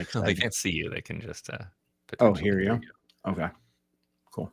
Next Well, they segment. can't see you. They can just Oh, potentially hear hear you. you. Okay, cool.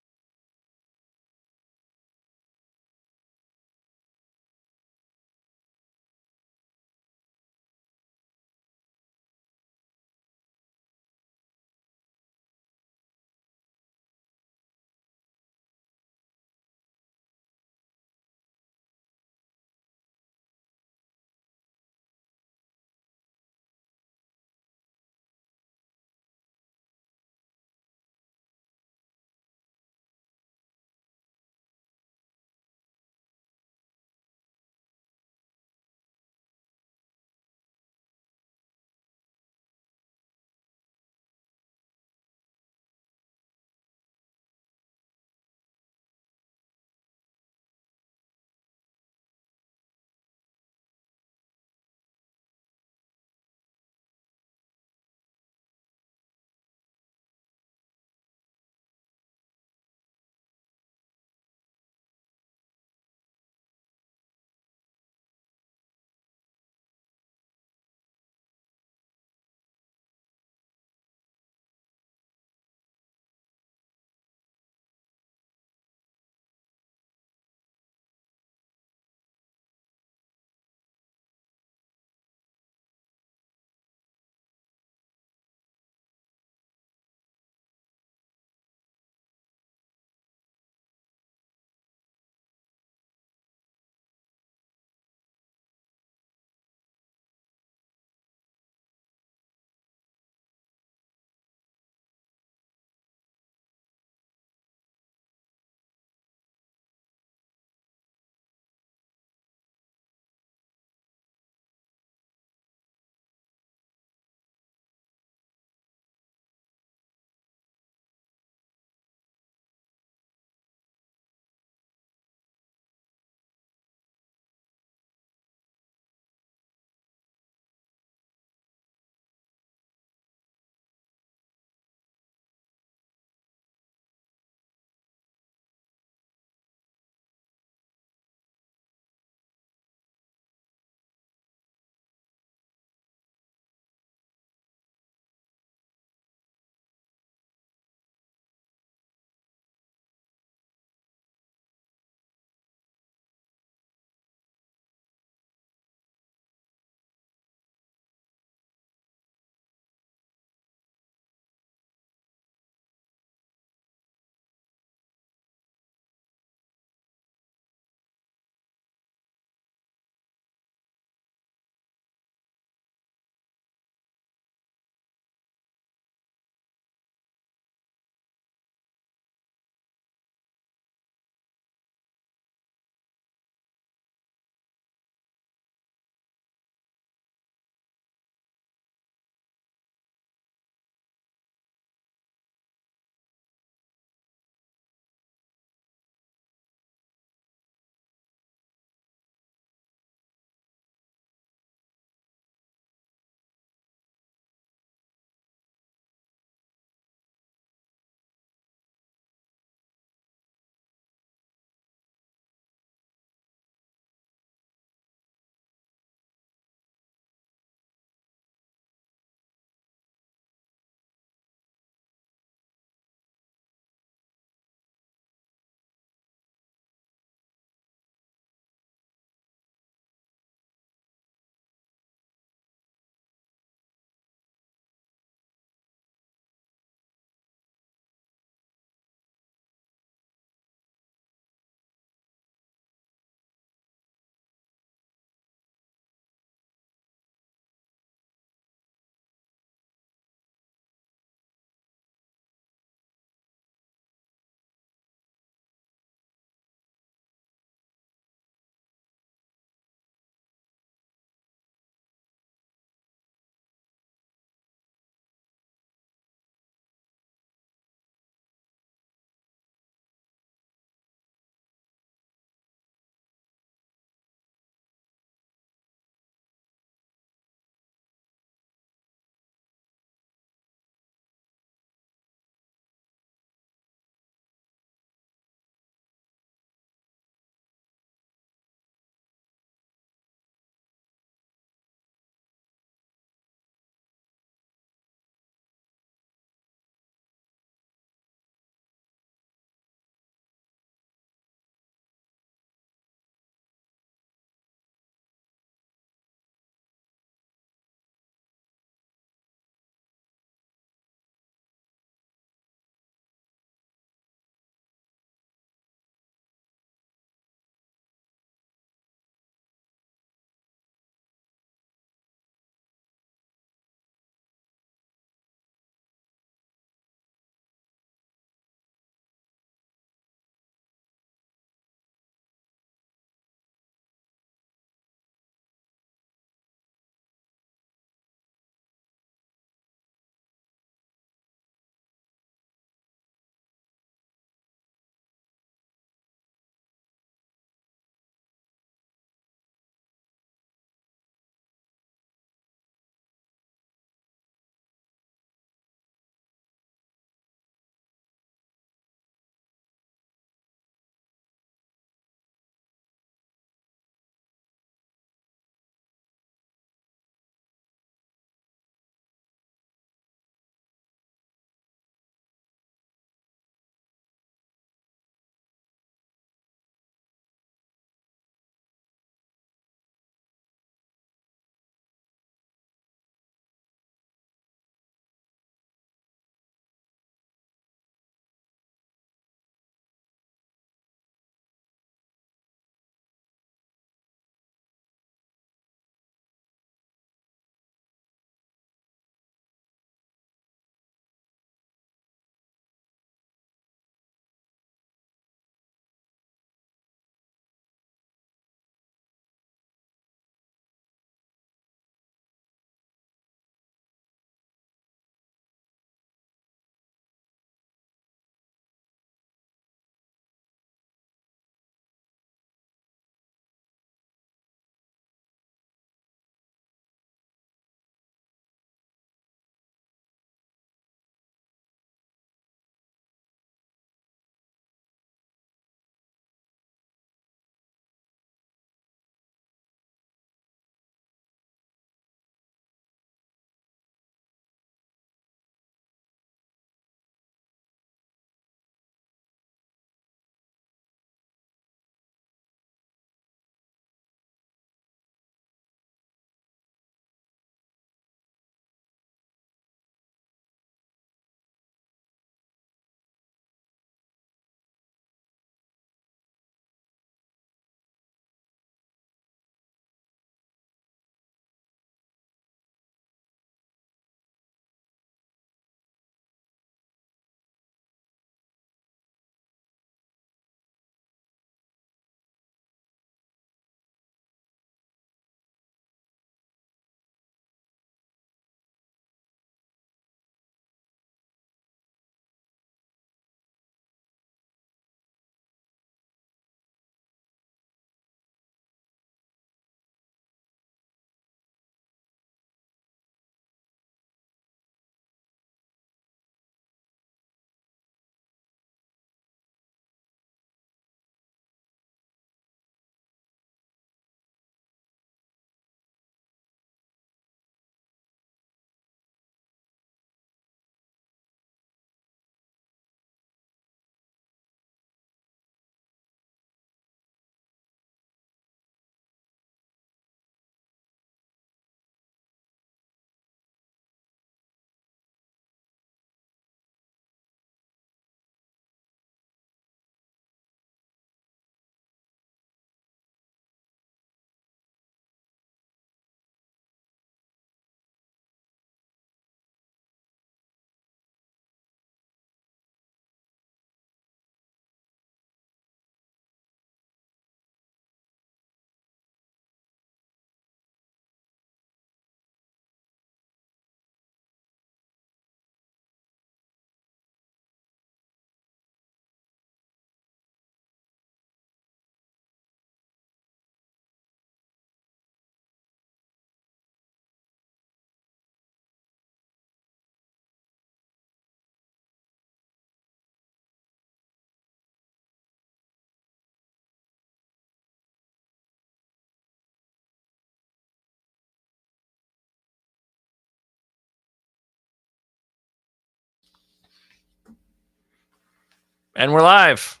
And we're live.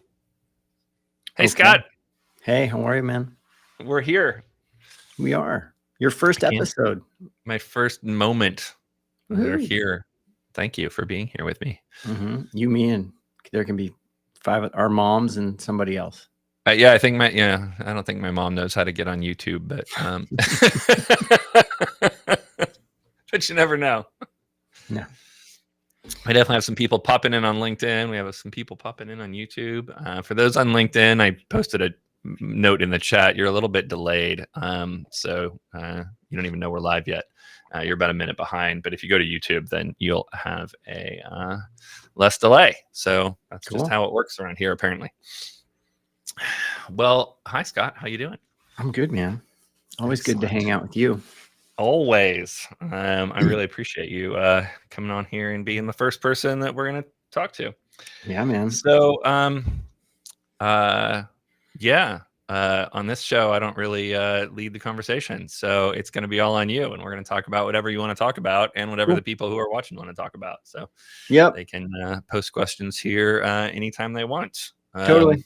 Hey, Okay. Scott. Hey, how are you, man? We're here. We are. Your first episode. My first moment. We're Woohoo. here. Thank you for being here with me. You, me, and there can be 5 our moms and somebody else. Yeah, I don't think my mom knows how to get on YouTube, but but you never know. No. I definitely have some people popping in on LinkedIn. We have some people popping in on YouTube. For those on LinkedIn, I posted a note in the chat. You're a little bit delayed, so you don't even know we're live yet. You're about a minute behind, but if you go to YouTube, then you'll have a less delay. So that's Cool. just how it works around here, apparently. Well, hi, Scott. How you doing? I'm good, man. Always good to hang out with you. Always. I really appreciate you coming on here and being the first person that we're going to talk to. Yeah, man. So, on this show, I don't really lead the conversation. So it's going to be all on you. And we're going to talk about whatever you want to talk about and whatever the people who are watching want to talk about. So they can post questions here anytime they want. Totally.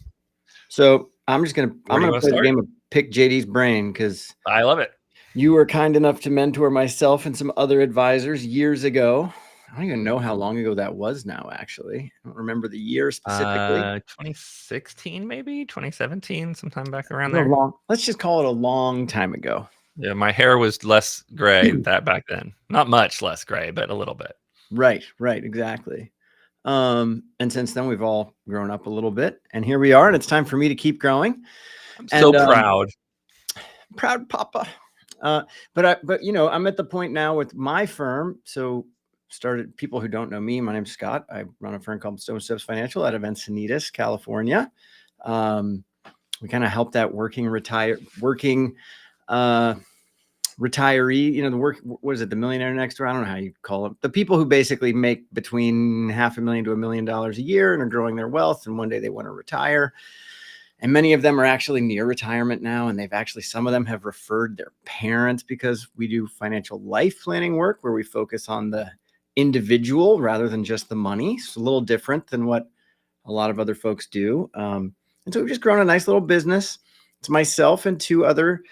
So I'm going to play the game of pick JD's brain because I love it. You were kind enough to mentor myself and some other advisors years ago. I don't even know how long ago that was now, actually. I don't remember the year specifically. 2016, maybe 2017, sometime back around there. Let's just call it a long time ago. Yeah, my hair was less gray back then. Not much less gray, but a little bit. Right, exactly. And since then, we've all grown up a little bit. And here we are, and it's time for me to keep growing. I'm so proud. Proud papa. But you know, I'm at the point now with my firm. So people who don't know me, my name's Scott. I run a firm called Stone Steps Financial out of Encinitas, California. We kind of help that working retiree, you know, the millionaire next door? I don't know how you call it. The people who basically make between $500,000 to $1 million a year and are growing their wealth. And one day they want to retire. And many of them are actually near retirement now. And some of them have referred their parents because we do financial life planning work where we focus on the individual rather than just the money. It's a little different than what a lot of other folks do. And so we've just grown a nice little business. It's myself and 2 other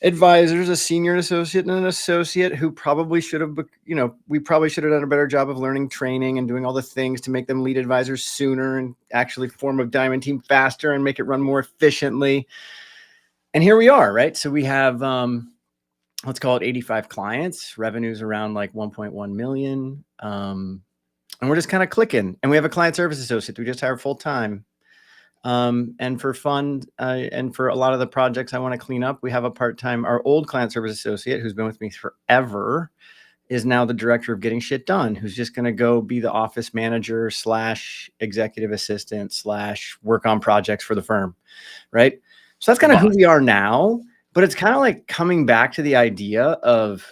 advisors, a senior associate and an associate who probably should have, we probably should have done a better job of learning training and doing all the things to make them lead advisors sooner and actually form a diamond team faster and make it run more efficiently. And here we are, right? So we have, let's call it 85 clients, revenues around like 1.1 million. And we're just kind of clicking. And we have a client service associate we just hired full time. And for fun, and for a lot of the projects I want to clean up, we have a part-time, our old client service associate who's been with me forever is now the director of getting shit done, who's just going to go be the office manager / executive assistant / work on projects for the firm. Right. So that's kind of who we are now, but it's kind of like coming back to the idea of,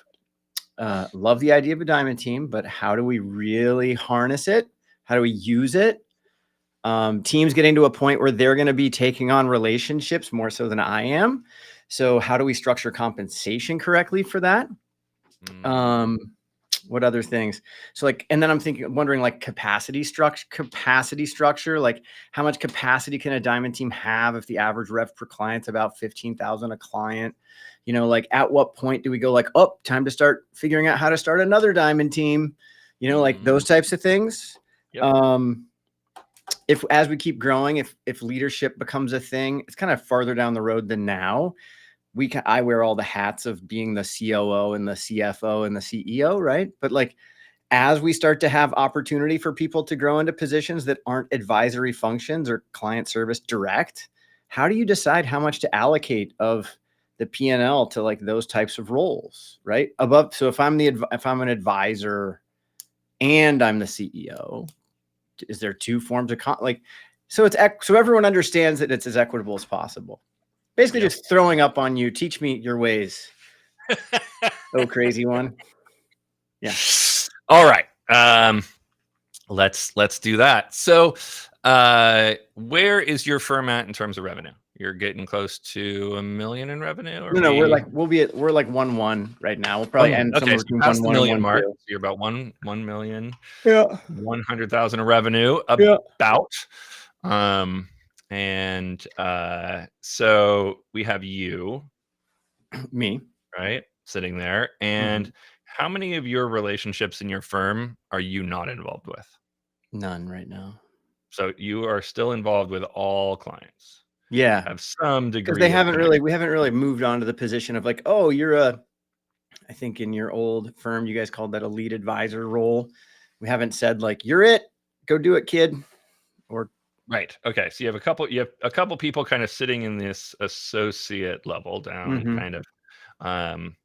love the idea of a diamond team, but how do we really harness it? How do we use it? Teams getting to a point where they're going to be taking on relationships more so than I am. So how do we structure compensation correctly for that? What other things? So and then I'm wondering capacity structure, like how much capacity can a diamond team have if the average rev per client's about 15,000 a client? You know, like at what point do we go time to start figuring out how to start another diamond team? You know, like those types of things. Yep. As we keep growing, if leadership becomes a thing, it's kind of farther down the road than now. I wear all the hats of being the COO and the CFO and the CEO, right? But as we start to have opportunity for people to grow into positions that aren't advisory functions or client service direct, how do you decide how much to allocate of the P&L to those types of roles, right? So if I'm an advisor and I'm the CEO, is there 2 forms of so everyone understands that it's as equitable as possible. Basically, just throwing up on you. Teach me your ways. Oh, crazy one. Yeah. All right. Let's do that. So, where is your firm at in terms of revenue? You're getting close to $1 million in revenue? Or no, we're like 1.1 right now. We'll probably end somewhere between 1.1 and 1.2 mark. So you're about 1 million. Yeah. 100,000 of revenue. About. So we have you, Me. right, sitting there. And how many of your relationships in your firm are you not involved with? None right now. So you are still involved with all clients, Yeah. have some Because degree of connection. we haven't really moved on to the position of like, oh, I think in your old firm, you guys called that a lead advisor role. We haven't said like, you're it, go do it, kid. Or Right. Okay. So you have a couple people kind of sitting in this associate level down, kind of um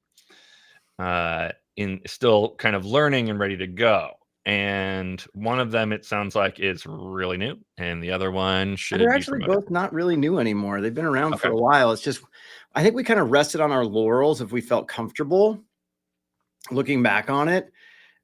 in still kind of learning and ready to go. And one of them, it sounds like, is really new, and the other one they're should be actually promoted. both not really new anymore. They've been around for Okay. a while. It's just, I think we kind of rested on our laurels if we felt comfortable looking back on it.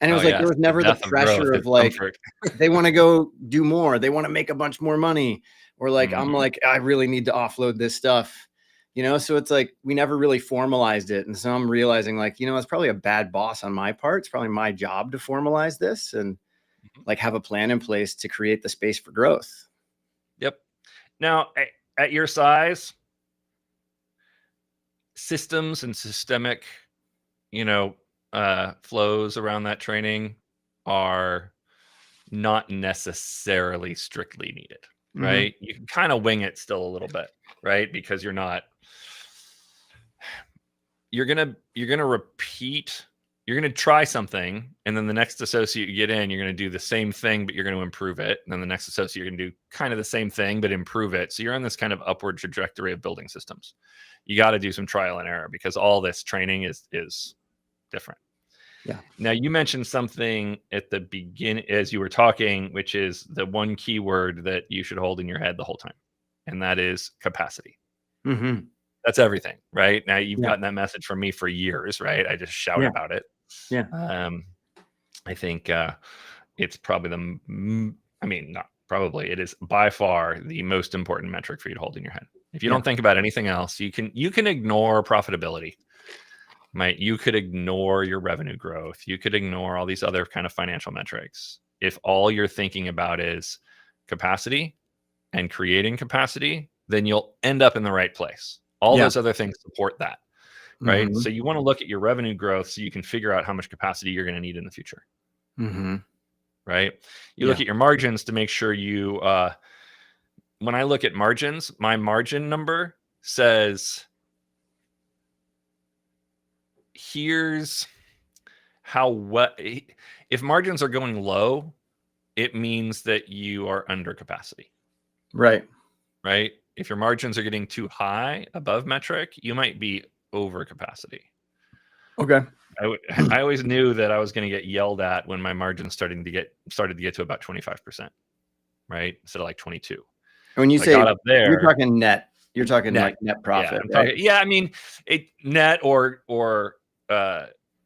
And it Oh was like, there yes, was the never the death of growth pressure is of like, comfort. they want to go do more. They want to make a bunch more money. Or like, I'm Mhm. like, I really need to offload this stuff, So it's like, we never really formalized it. And so I'm realizing like, it's probably a bad boss on my part. It's probably my job to formalize this and Mhm. like have a plan in place to create the space for growth. Yep. Now, at your size, systems and systemic, you know, flows around that training are not necessarily strictly needed, Mhm. right? You can kind of wing it still a little bit, right? Because you're gonna repeat, you're gonna try something, and then the next associate you get in, you're gonna do the same thing, but you're gonna improve it. And then the next associate, you're gonna do kind of the same thing, but improve it. So you're on this kind of upward trajectory of building systems. You got to do some trial and error because all this training is different. Yeah. Now, you mentioned something at the beginning as you were talking, which is the one keyword that you should hold in your head the whole time, and that is capacity. Mhm. That's everything, right? Now, you've Yeah. gotten that message from me for years, right? I just shout Yeah. about it. Yeah. Um, I think it's probably I mean, not probably, it is by far the most important metric for you to hold in your head. If you Yeah. don't think about anything else, you can ignore profitability. Right? You could ignore your revenue growth. You could ignore all these other kind of financial metrics. If all you're thinking about is capacity and creating capacity, then you'll end up in the right place. All Yeah. those other things support that, right? Mhm. So you want to look at your revenue growth so you can figure out how much capacity you're going to need in the future, Mhm. right? You Yeah. look at your margins to make sure when I look at margins, my margin number says, here's if margins are going low, it means that you are under capacity, Right. right? If your margins are getting too high above metric, you might be over capacity. Okay. I always knew that I was going to get yelled at when my margins started to get to about 25%, right? Instead of like 22. When you So I say got up you're there. talking net, you're talking Net. like net Yeah, profit, I'm right? talking. Yeah, I mean, it net or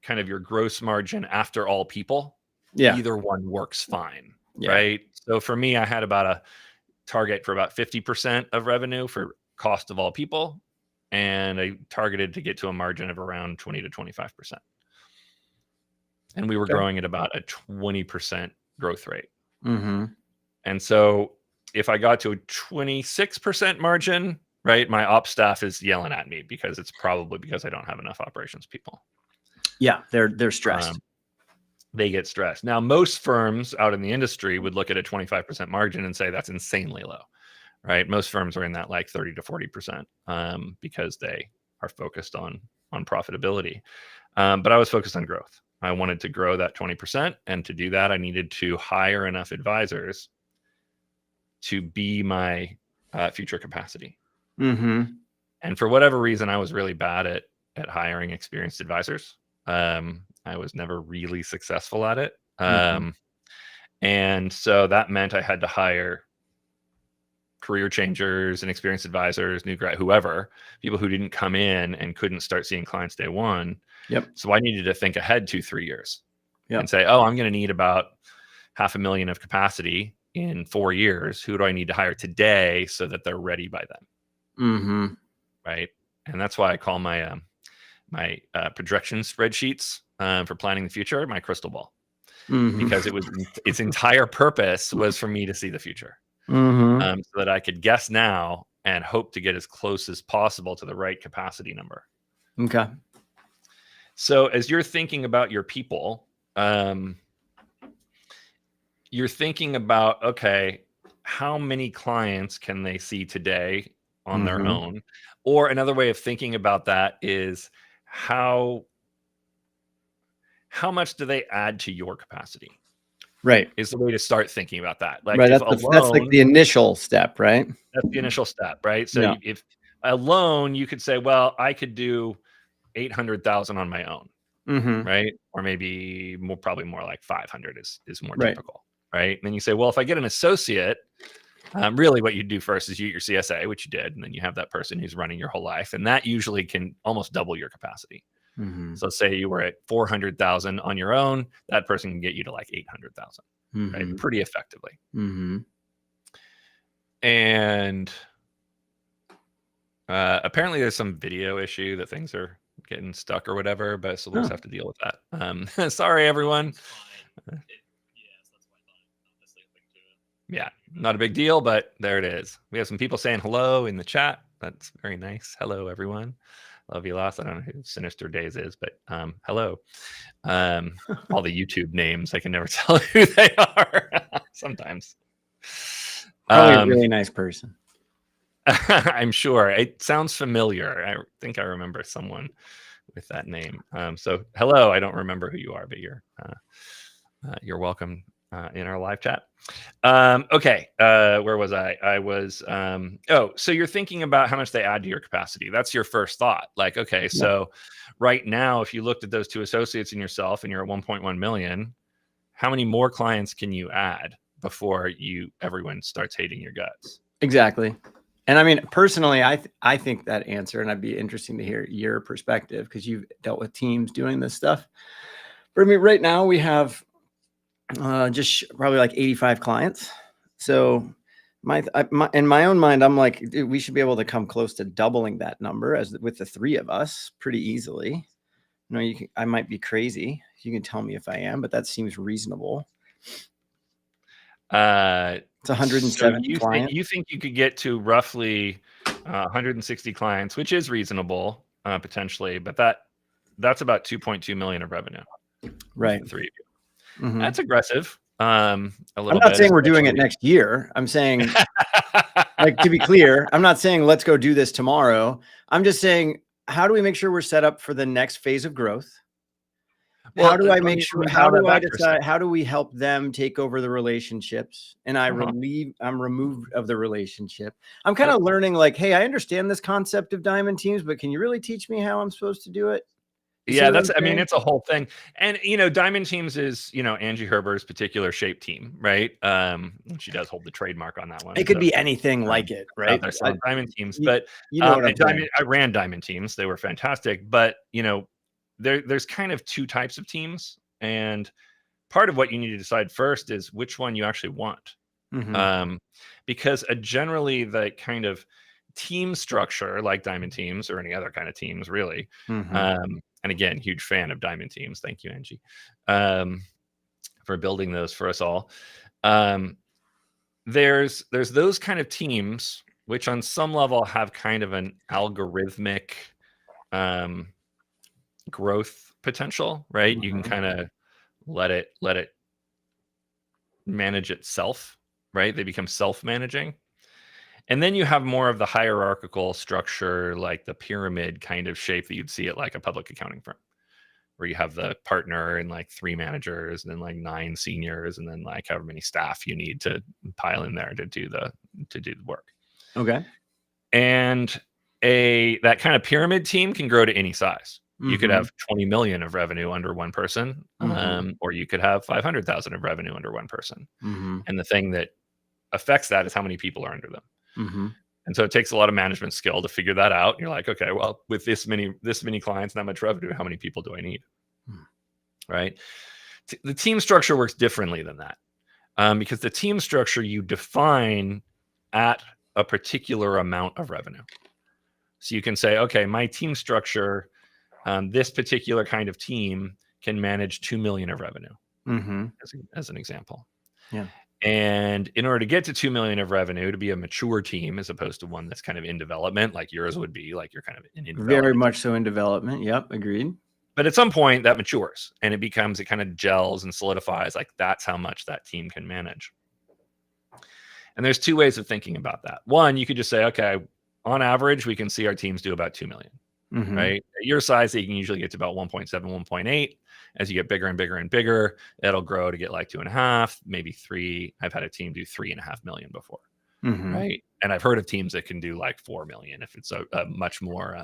kind of your gross margin after all people. Yeah. Either one works fine, Yeah. right? So for me, I had about a target for about 50% of revenue for cost of all people, and I targeted to get to a margin of around 20 to 25%. And we were Okay. growing at about a 20% growth rate. Mhm. And so if I got to a 26% margin, right, my ops staff is yelling at me because it's probably because I don't have enough operations people. Yeah, they're stressed. They get stressed. Now, most firms out in the industry would look at a 25% margin and say that's insanely low, right? Most firms are in that like 30 to 40% because they are focused on profitability. But I was focused on growth. I wanted to grow that 20%. And to do that, I needed to hire enough advisors to be my future capacity. Mhm. And for whatever reason, I was really bad at hiring experienced advisors. I was never really successful at it. Mhm. And so that meant I had to hire career changers and experienced advisors, new grad, whoever, people who didn't come in and couldn't start seeing clients day one. Yep. So I needed to think ahead 2-3 years and Yep. say, oh, I'm going to need about $500,000 of capacity in 4 years. Who do I need to hire today so that they're ready by then? Mhm. Right. And that's why I call my projection spreadsheets for planning the future my crystal ball, Mhm. because its entire purpose was for me to see the future. so that I could guess now and hope to get as close as possible to the right capacity number. Okay. So as you're thinking about your people, you're thinking about, okay, how many clients can they see today on their own? Or another way of thinking about that is how much do they add to your capacity? Right. Is the way to start thinking about that. Like Right. if That's like the initial step, right? that's the initial step, right? So Yeah. if alone, you could say, well, I could do 800,000 on my own, right? Or maybe probably more like 500 is more Right. typical, right? And then you say, well, if I get an associate, really what you do first is you get your CSA, which you did, and then you have that person who's running your whole life, and that usually can almost double your capacity. So say you were at 400,000 on your own, that person can get you to like 800,000, right? Pretty effectively. And apparently there's some video issue that things are getting stuck or whatever, but so we'll just have to deal with that. Sorry, everyone. Yeah, not a big deal, but there it is. We have some people saying hello in the chat. That's very nice. Hello, everyone. Love you lots. I don't know who Sinister Days is, but hello. All the YouTube names, I can never tell who they are sometimes. Probably a really nice person. I'm sure. It sounds familiar. I think I remember someone with that name. So hello, I don't remember who you are, but you're welcome in our live chat. Okay. Where was I? I was, so you're thinking about how much they add to your capacity. That's your first thought. Like, okay, so right now, if you looked at those two associates and yourself and you're at 1.1 million, how many more clients can you add before everyone starts hating your guts? Exactly. And I mean, personally, I think that answer, and I'd be interesting to hear your perspective because you've dealt with teams doing this stuff. But I mean, right now we have just probably like 85 clients. So in my own mind, I'm like, dude, we should be able to come close to doubling that number with the three of us pretty easily. I might be crazy. You can tell me if I am, but that seems reasonable. It's 170 clients. You think you could get to roughly 160 clients, which is reasonable potentially, but that's about 2.2 million of revenue. Right. The three of you. That's aggressive. I'm not saying we're doing it next year. I'm saying, like, to be clear, I'm not saying let's go do this tomorrow. I'm just saying, how do we make sure we're set up for the next phase of growth? Well, how do I make sure? How do I decide? How do we help them take over the relationships? And I'm removed of the relationship. I'm kind of learning, like, hey, I understand this concept of diamond teams, but can you really teach me how I'm supposed to do it? Yeah, I mean, it's a whole thing. And, Diamond Teams is, Angie Herber's particular shape team, right? She does hold the trademark on that one. It could be anything like it, right? Diamond Teams, but I ran Diamond Teams. They were fantastic. But, there's kind of two types of teams. And part of what you need to decide first is which one you actually want. Because generally the kind of team structure, like Diamond Teams or any other kind of teams, really, and again, huge fan of Diamond Teams. Thank you, Angie, for building those for us all. There's those kind of teams which on some level have kind of an algorithmic growth potential, right? You can kind of let it manage itself, right? They become self-managing. And then you have more of the hierarchical structure, like the pyramid kind of shape that you'd see at like a public accounting firm, where you have the partner and like 3 managers and then like 9 seniors and then like however many staff you need to pile in there to do the work. Okay. And that kind of pyramid team can grow to any size. You could have 20 million of revenue under one person, or you could have 500,000 of revenue under one person. And the thing that affects that is how many people are under them. And so it takes a lot of management skill to figure that out. You're like, okay, well, with this many clients, that much revenue, how many people do I need? Right? The team structure works differently than that, because the team structure you define at a particular amount of revenue. So you can say, okay, my team structure, this particular kind of team can manage 2 million of revenue, as an example. Yeah. And in order to get to 2 million of revenue, to be a mature team as opposed to one that's kind of in development, like yours would be, like you're kind of in Very development. much so in development. Yep, agreed. But at some point that matures and it kind of gels and solidifies. Like that's how much that team can manage. And there's two ways of thinking about that. One, you could just say, okay, on average, we can see our teams do about 2 million, right? At your size, you can usually get to about 1.7, 1.8. As you get bigger and bigger and bigger, it'll grow to get like 2.5, maybe 3. I've had a team do 3.5 million before, right? And I've heard of teams that can do like 4 million if it's a much more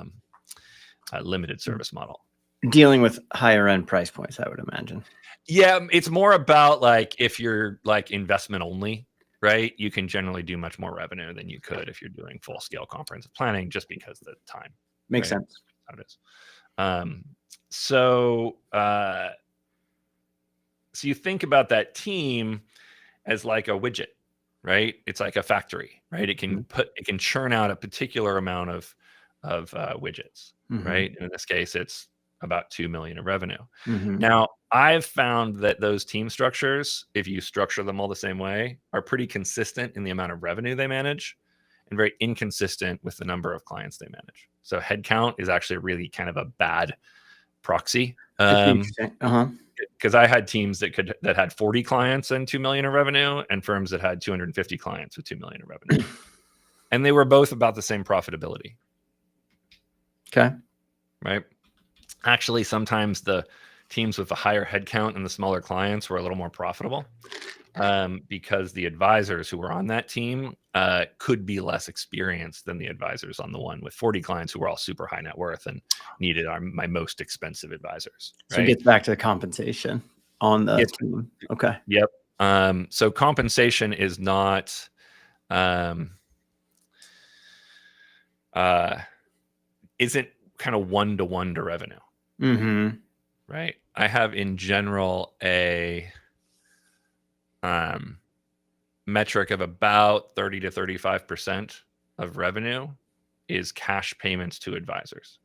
limited service model. Dealing with higher end price points, I would imagine. Yeah, it's more about like if you're like investment only, right? You can generally do much more revenue than you could if you're doing full scale comprehensive planning, just because of the time. Makes sense. How it is. So you think about that team as like a widget, right? It's like a factory, right? It can churn out a particular amount of widgets, right? And in this case, it's about 2 million of revenue. Now, I've found that those team structures, if you structure them all the same way, are pretty consistent in the amount of revenue they manage and very inconsistent with the number of clients they manage. So headcount is actually really kind of a bad proxy. Because I had teams that had 40 clients and 2 million of revenue, and firms that had 250 clients with 2 million of revenue. And they were both about the same profitability. Okay. Right. Actually, sometimes the teams with the higher headcount and the smaller clients were a little more profitable because the advisors who were on that team could be less experienced than the advisors on the one with 40 clients who were all super high net worth and needed my most expensive advisors. Right? So it gets back to the compensation on the team. Okay. Yep. So compensation is not isn't kind of one-to-one to revenue. Right. I have in general a metric of about 30 to 35% of revenue is cash payments to advisors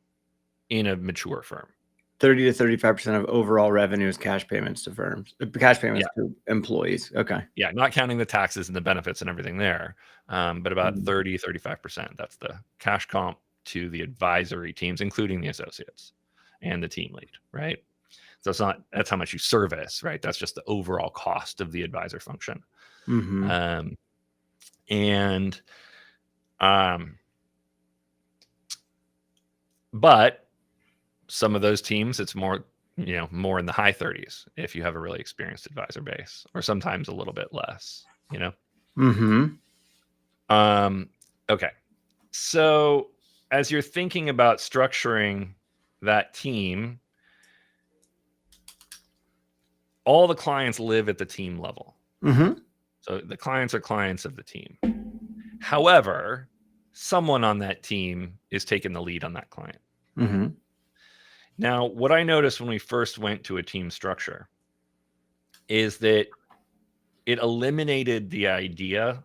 in a mature firm. 30 to 35% of overall revenue is cash payments to firms, cash payments to employees. Okay. Yeah. Not counting the taxes and the benefits and everything there. But about 30, 35%. That's the cash comp to the advisory teams, including the associates and the team lead, right? So that's how much you service, right? That's just the overall cost of the advisor function. But some of those teams, it's more in the high 30s if you have a really experienced advisor base, or sometimes a little bit less, Okay. So as you're thinking about structuring that team, all the clients live at the team level. So the clients are clients of the team. However, someone on that team is taking the lead on that client. Now, what I noticed when we first went to a team structure is that it eliminated the idea,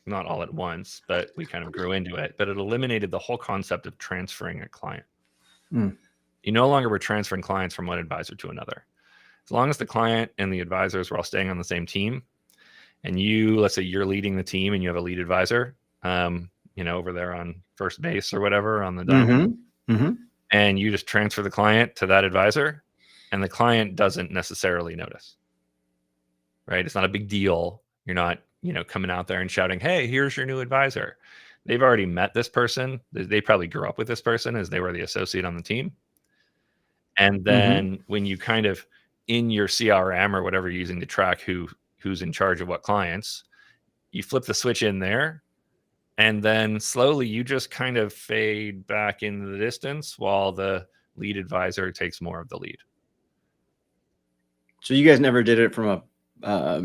not all at once, but we kind of grew into it, but it eliminated the whole concept of transferring a client. You no longer were transferring clients from one advisor to another. As long as the client and the advisors were all staying on the same team, and let's say you're leading the team and you have a lead advisor, over there on first base or whatever on the diamond, and you just transfer the client to that advisor, and the client doesn't necessarily notice, right? It's not a big deal. You're not, coming out there and shouting, "Hey, here's your new advisor." They've already met this person. They probably grew up with this person as they were the associate on the team. And then when you kind of in your CRM or whatever you're using to track who's in charge of what clients, you flip the switch in there, and then slowly you just kind of fade back into the distance while the lead advisor takes more of the lead. So you guys never did it from a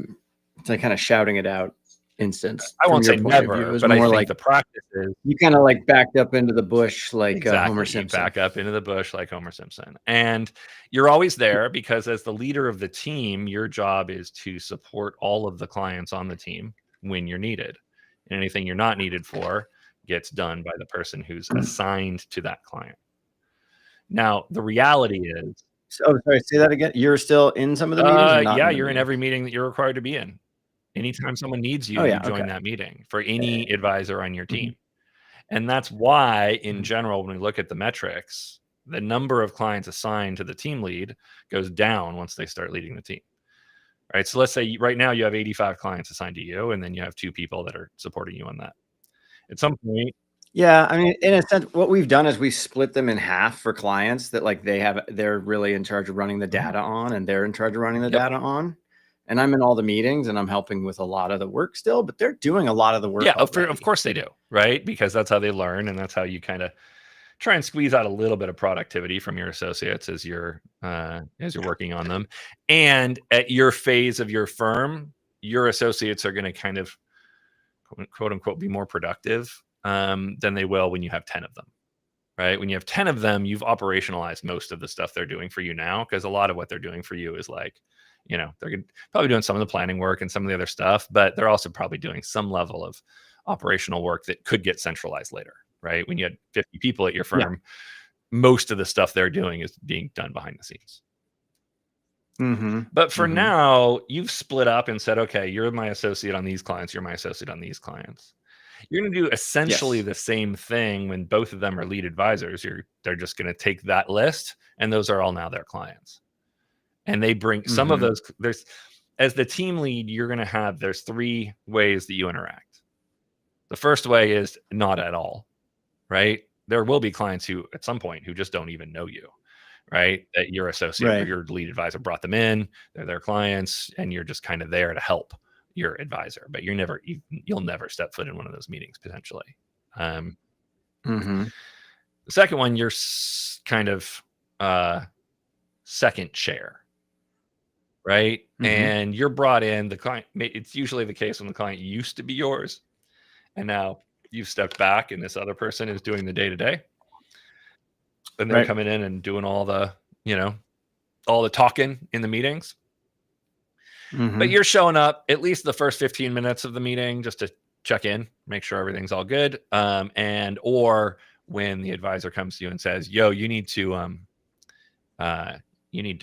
kind of shouting it out instance. I won't say never, but I think like the practice is you kind of like backed up into the bush like Homer Simpson. Back up into the bush like Homer Simpson. And you're always there because as the leader of the team, your job is to support all of the clients on the team when you're needed. And anything you're not needed for gets done by the person who's assigned to that client. Now, the reality is... Oh, sorry, say that again. You're still in some of the meetings? Yeah, you're in every meeting that you're required to be in. Anytime someone needs you, Oh, you yeah. join Okay. that meeting for any advisor on your team. Mhm. And that's why, in Mhm. general, when we look at the metrics, the number of clients assigned to the team lead goes down once they start leading the team. Right. So let's say right now you have 85 clients assigned to you, and then you have 2 people that are supporting you on that. At some point, Yeah, I mean, in a sense, what we've done is we split them in half for clients that like they're really in charge of running the data on, and they're in charge of running the yep. data on. And I'm in all the meetings and I'm helping with a lot of the work still, but they're doing a lot of the work Yeah, of already. course they do, right? Because that's how they learn, and that's how you kind of try and squeeze out a little bit of productivity from your associates as you're working on them. And at your phase of your firm, your associates are going to kind of quote unquote be more productive than they will when you have 10 of them. Right? When you have 10 of them, you've operationalized most of the stuff they're doing for you now, because a lot of what they're doing for you is like, they're probably doing some of the planning work and some of the other stuff, but they're also probably doing some level of operational work that could get centralized later, right? When you had 50 people at your Yeah. firm, most of the stuff they're doing is being done behind the scenes. But for now, you've split up and said, okay, you're my associate on these clients, you're my associate on these clients. You're going to do essentially Yes. the same thing when both of them are lead advisors. They're just going to take that list, and those are all now their clients. And they bring some of those. As the team lead, you're going to there's 3 ways that you interact. The first way is not at all, right? There will be clients who at some point who just don't even know you, right? That your associate or Right. your lead advisor brought them in, they're their clients, and you're just kind of there to help your advisor, but you'll never step foot in one of those meetings potentially. The second one, you're kind of second chair, right? And you're brought in. The client, it's usually the case when the client used to be yours, and now you've stepped back, and this other person is doing the day to day, and they're coming in and doing all the talking in the meetings. But you're showing up at least the first 15 minutes of the meeting just to check in, make sure everything's all good. Or when the advisor comes to you and says, yo, you need to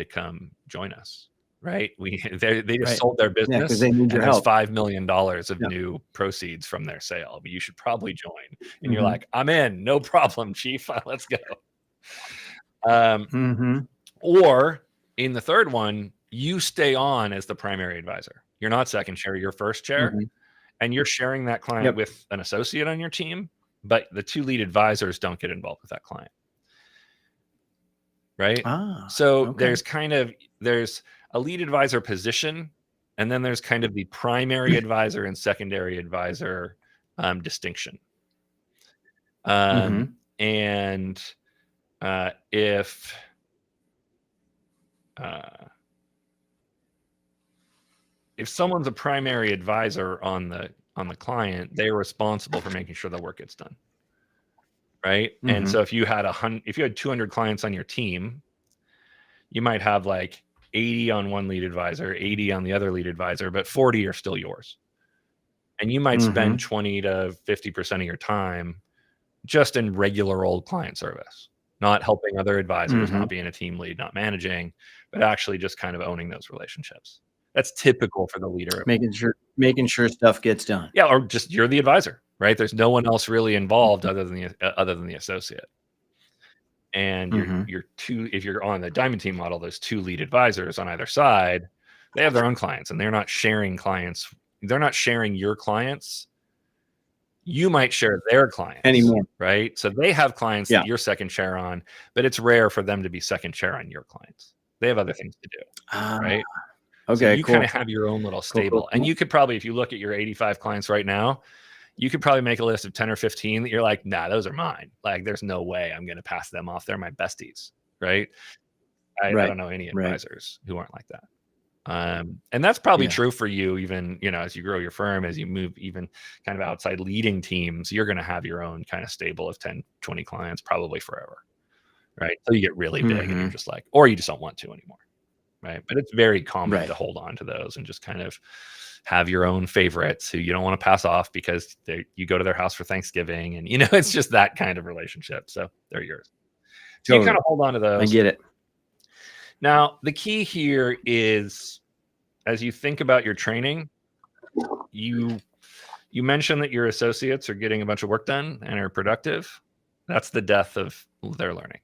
come join us. Right. They just sold their business, they need your and there's help. $5 million of new proceeds from their sale, but you should probably join. And you're like, I'm in, no problem, chief. Let's go. Or in the third one, you stay on as the primary advisor. You're not second chair, you're first chair, and you're sharing that client with an associate on your team, but the 2 lead advisors don't get involved with that client. Right? So there's a lead advisor position, and then there's kind of the primary advisor and secondary advisor distinction. And if someone's a primary advisor on the client, they're responsible for making sure the work gets done. Right. And so if you had 200 clients on your team, you might have like 80 on one lead advisor, 80 on the other lead advisor, but 40 are still yours. And you might spend 20 to 50% of your time just in regular old client service, not helping other advisors, not being a team lead, not managing, but actually just kind of owning those relationships. That's typical for the leader. Making sure stuff gets done. Yeah, or just you're the advisor, right? There's no one else really involved other than the associate. And if you're on the diamond team model, there's 2 lead advisors on either side. They have their own clients, and they're not sharing clients. They're not sharing your clients. You might share their clients anymore, right? So they have clients that you're second chair on, but it's rare for them to be second chair on your clients. They have other things to do, right? Okay, so you kind of have your own little stable. And you could probably, if you look at your 85 clients right now, you could probably make a list of 10 or 15 that you're like, nah, those are mine. Like, there's no way I'm going to pass them off. They're my besties, right? I don't know any advisors who aren't like that. And that's probably true for you, even, as you grow your firm, as you move even kind of outside leading teams, you're going to have your own kind of stable of 10, 20 clients probably forever, right? So you get really big and you're just like, or you just don't want to anymore, right? But it's very common to hold on to those and just kind of have your own favorites who you don't want to pass off because you go to their house for Thanksgiving, and it's just that kind of relationship. So they're yours. So you kind of hold on to those. I get it. Now, the key here is, as you think about your training, you mentioned that your associates are getting a bunch of work done and are productive. That's the death of their learning.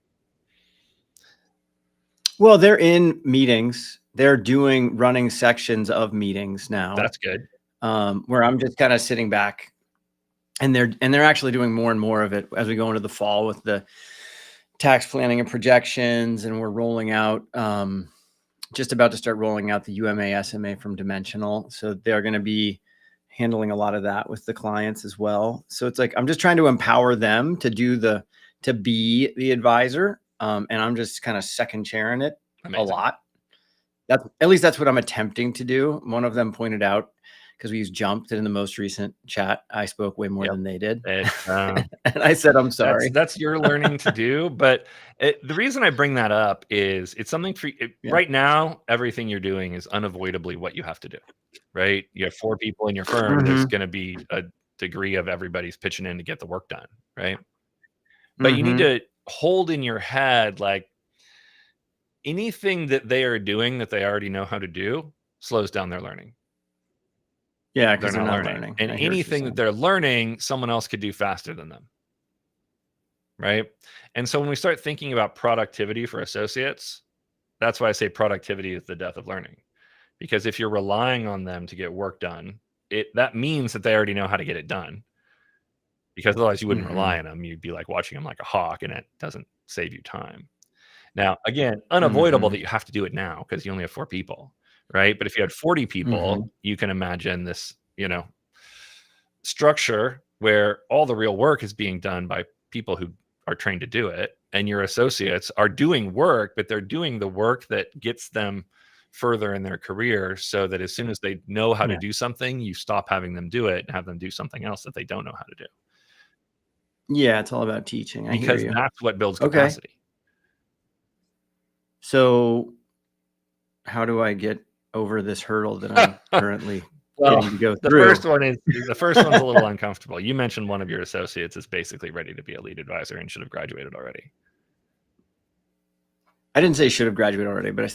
Well, they're in meetings. They're running sections of meetings now. That's good. Where I'm just kind of sitting back, and they're actually doing more and more of it as we go into the fall with the tax planning and projections, and we're rolling out, just about to start rolling out the UMA SMA from Dimensional. So they're going to be handling a lot of that with the clients as well. So it's like, I'm just trying to empower them to be the advisor. And I'm just kind of second chairing it. Amazing. A lot. At least that's what I'm attempting to do. One of them pointed out, because we used Jump, that in the most recent chat, I spoke way more than they did. And I said, I'm sorry. That's your learning to do. But the reason I bring that up is it's something for right now. Everything you're doing is unavoidably what you have to do, right? You have 4 people in your firm. There's going to be a degree of everybody's pitching in to get the work done, right? But you need to hold in your head, like, anything that they are doing that they already know how to do slows down their learning. Yeah, because they're not learning. And anything that they're learning, someone else could do faster than them. Right? And so when we start thinking about productivity for associates, that's why I say productivity is the death of learning. Because if you're relying on them to get work done, that means that they already know how to get it done. Because otherwise you wouldn't rely on them. You'd be like watching them like a hawk, and it doesn't save you time. Now, again, unavoidable that you have to do it now because you only have 4 people, right? But if you had 40 people, you can imagine this, structure where all the real work is being done by people who are trained to do it, and your associates are doing work, but they're doing the work that gets them further in their career, so that as soon as they know how to do something, you stop having them do it and have them do something else that they don't know how to do. Yeah, it's all about teaching. Because that's what builds capacity. So how do I get over this hurdle that I'm currently getting to go through? The first one's a little uncomfortable. You mentioned one of your associates is basically ready to be a lead advisor and should have graduated already. I didn't say should have graduated already, but I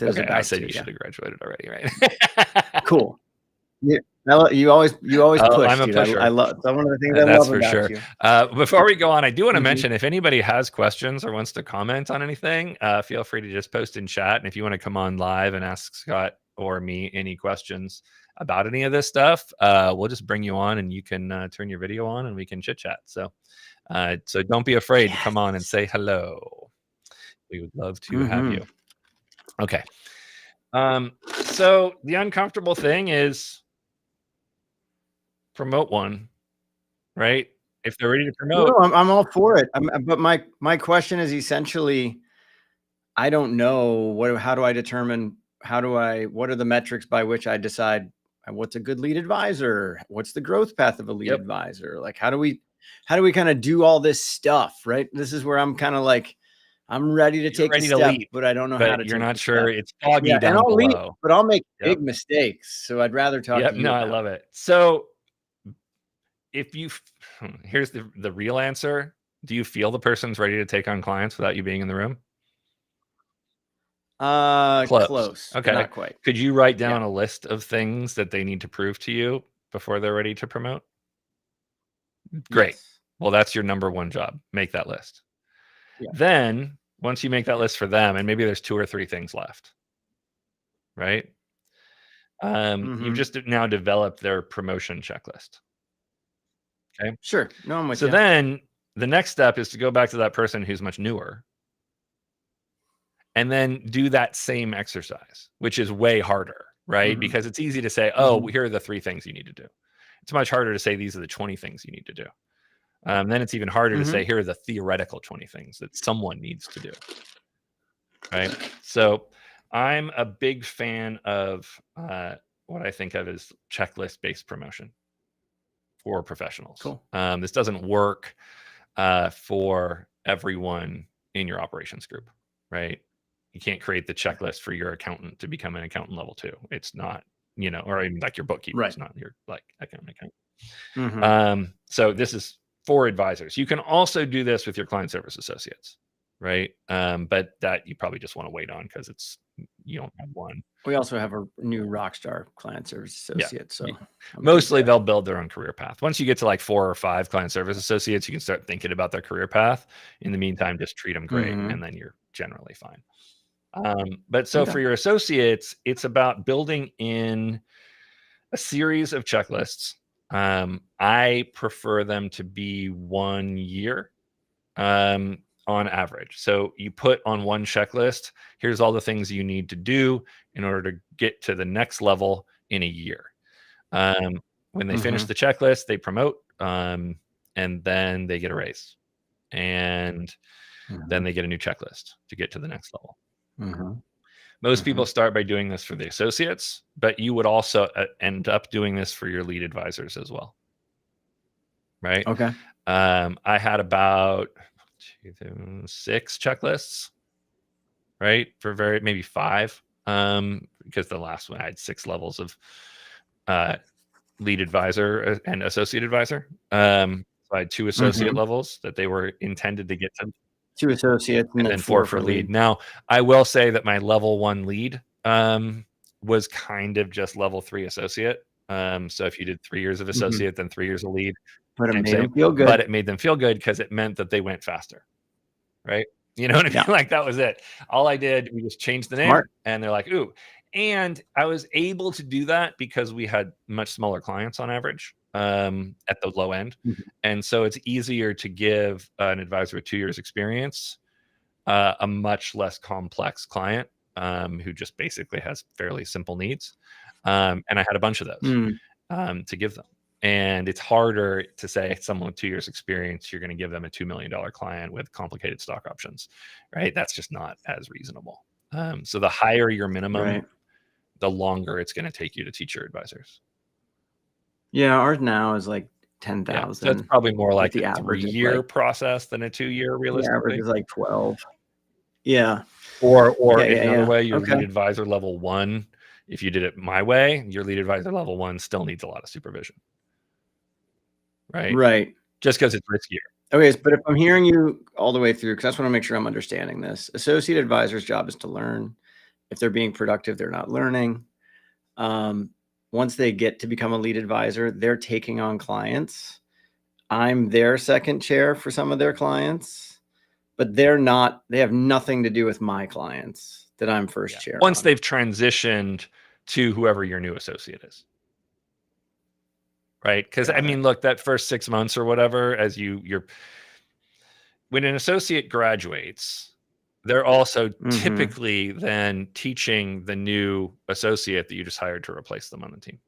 said you should have graduated already, right? Cool. Yeah. You always push. I'm a pusher. I love. That's one of the things I love about you. Before we go on, I do want to mention, if anybody has questions or wants to comment on anything, feel free to just post in chat. And if you want to come on live and ask Scott or me any questions about any of this stuff, we'll just bring you on, and you can turn your video on and we can chit chat. So don't be afraid to come on and say hello. We would love to have you. Okay. So the uncomfortable thing is promote one, right? If they're ready to promote. No, I'm all for it. But my question is essentially, I don't know how do I determine, what are the metrics by which I decide what's a good lead advisor? What's the growth path of a lead advisor? Like, how do we kind of do all this stuff, right? This is where I'm kind of like, I'm ready to take a step, but I don't know how to. You're not sure. It's foggy down below. Lead, but I'll make big mistakes. So I'd rather talk to you. No, I love it. So here's the real answer. Do you feel the person's ready to take on clients without you being in the room? Close. Okay. Not quite. Could you write down a list of things that they need to prove to you before they're ready to promote? Great. Yes. Well, that's your number one job. Make that list. Yeah. Then once you make that list for them, and maybe there's 2 or 3 things left, right? You've just now developed their promotion checklist. Okay. Sure. No, I'm with you. So then the next step is to go back to that person who's much newer and then do that same exercise, which is way harder, right? Because it's easy to say, oh, here are the 3 things you need to do. It's much harder to say these are the 20 things you need to do. Then it's even harder to say, here are the theoretical 20 things that someone needs to do, right? So I'm a big fan of what I think of as checklist-based promotion for professionals. Cool. This doesn't work for everyone in your operations group, right? You can't create the checklist for your accountant to become an accountant level 2. It's not, or even like your bookkeeper. Right. It's not your like accountant. So this is for advisors. You can also do this with your client service associates, right? But that you probably just want to wait on because it's you don't have one. We also have a new Rockstar client service associate. So mostly they'll build their own career path. Once you get to like 4 or 5 client service associates, you can start thinking about their career path. In the meantime, just treat them great, and then you're generally fine. But so for your associates, it's about building in a series of checklists. I prefer them to be 1 year on average. So you put on one checklist, here's all the things you need to do in order to get to the next level in a year. When they finish the checklist, they promote, and then they get a raise, and then they get a new checklist to get to the next level. Most people start by doing this for the associates, but you would also end up doing this for your lead advisors as well. Right? Okay. I had about 6 checklists, right? For maybe 5, because the last one I had 6 levels of lead advisor and associate advisor. So I had 2 associate levels that they were intended to get to. 2 associates and then 4 for lead. Now, I will say that my level 1 lead was kind of just level 3 associate. So if you did 3 years of associate, then 3 years of lead. But it made them feel good. But it made them feel good because it meant that they went faster. Right? You know what I mean? Like that was it. All I did, we just changed the name, and they're like, ooh. And I was able to do that because we had much smaller clients on average at the low end. And so it's easier to give an advisor with 2 years experience a much less complex client who just basically has fairly simple needs. And I had a bunch of those to give them. And it's harder to say someone with 2 years experience, you're going to give them a $2 million client with complicated stock options, right? That's just not as reasonable. So the higher your minimum, the longer it's going to take you to teach your advisors. Yeah, ours now is like 10,000. So it's probably more like the a 3-year process than a 2-year realistically. The average is like 12. Yeah. Or another way, your lead advisor level 1, if you did it my way, your lead advisor level 1 still needs a lot of supervision. Right. Just because it's riskier. Okay, but if I'm hearing you all the way through, because I just want to make sure I'm understanding this. Associate advisor's job is to learn. If they're being productive, they're not learning. Once they get to become a lead advisor, they're taking on clients. I'm their second chair for some of their clients, but they have nothing to do with my clients that I'm first chair. Once they've transitioned to whoever your new associate is. Right? Because I mean, look, that first 6 months or whatever, as when an associate graduates, they're also typically then teaching the new associate that you just hired to replace them on the team.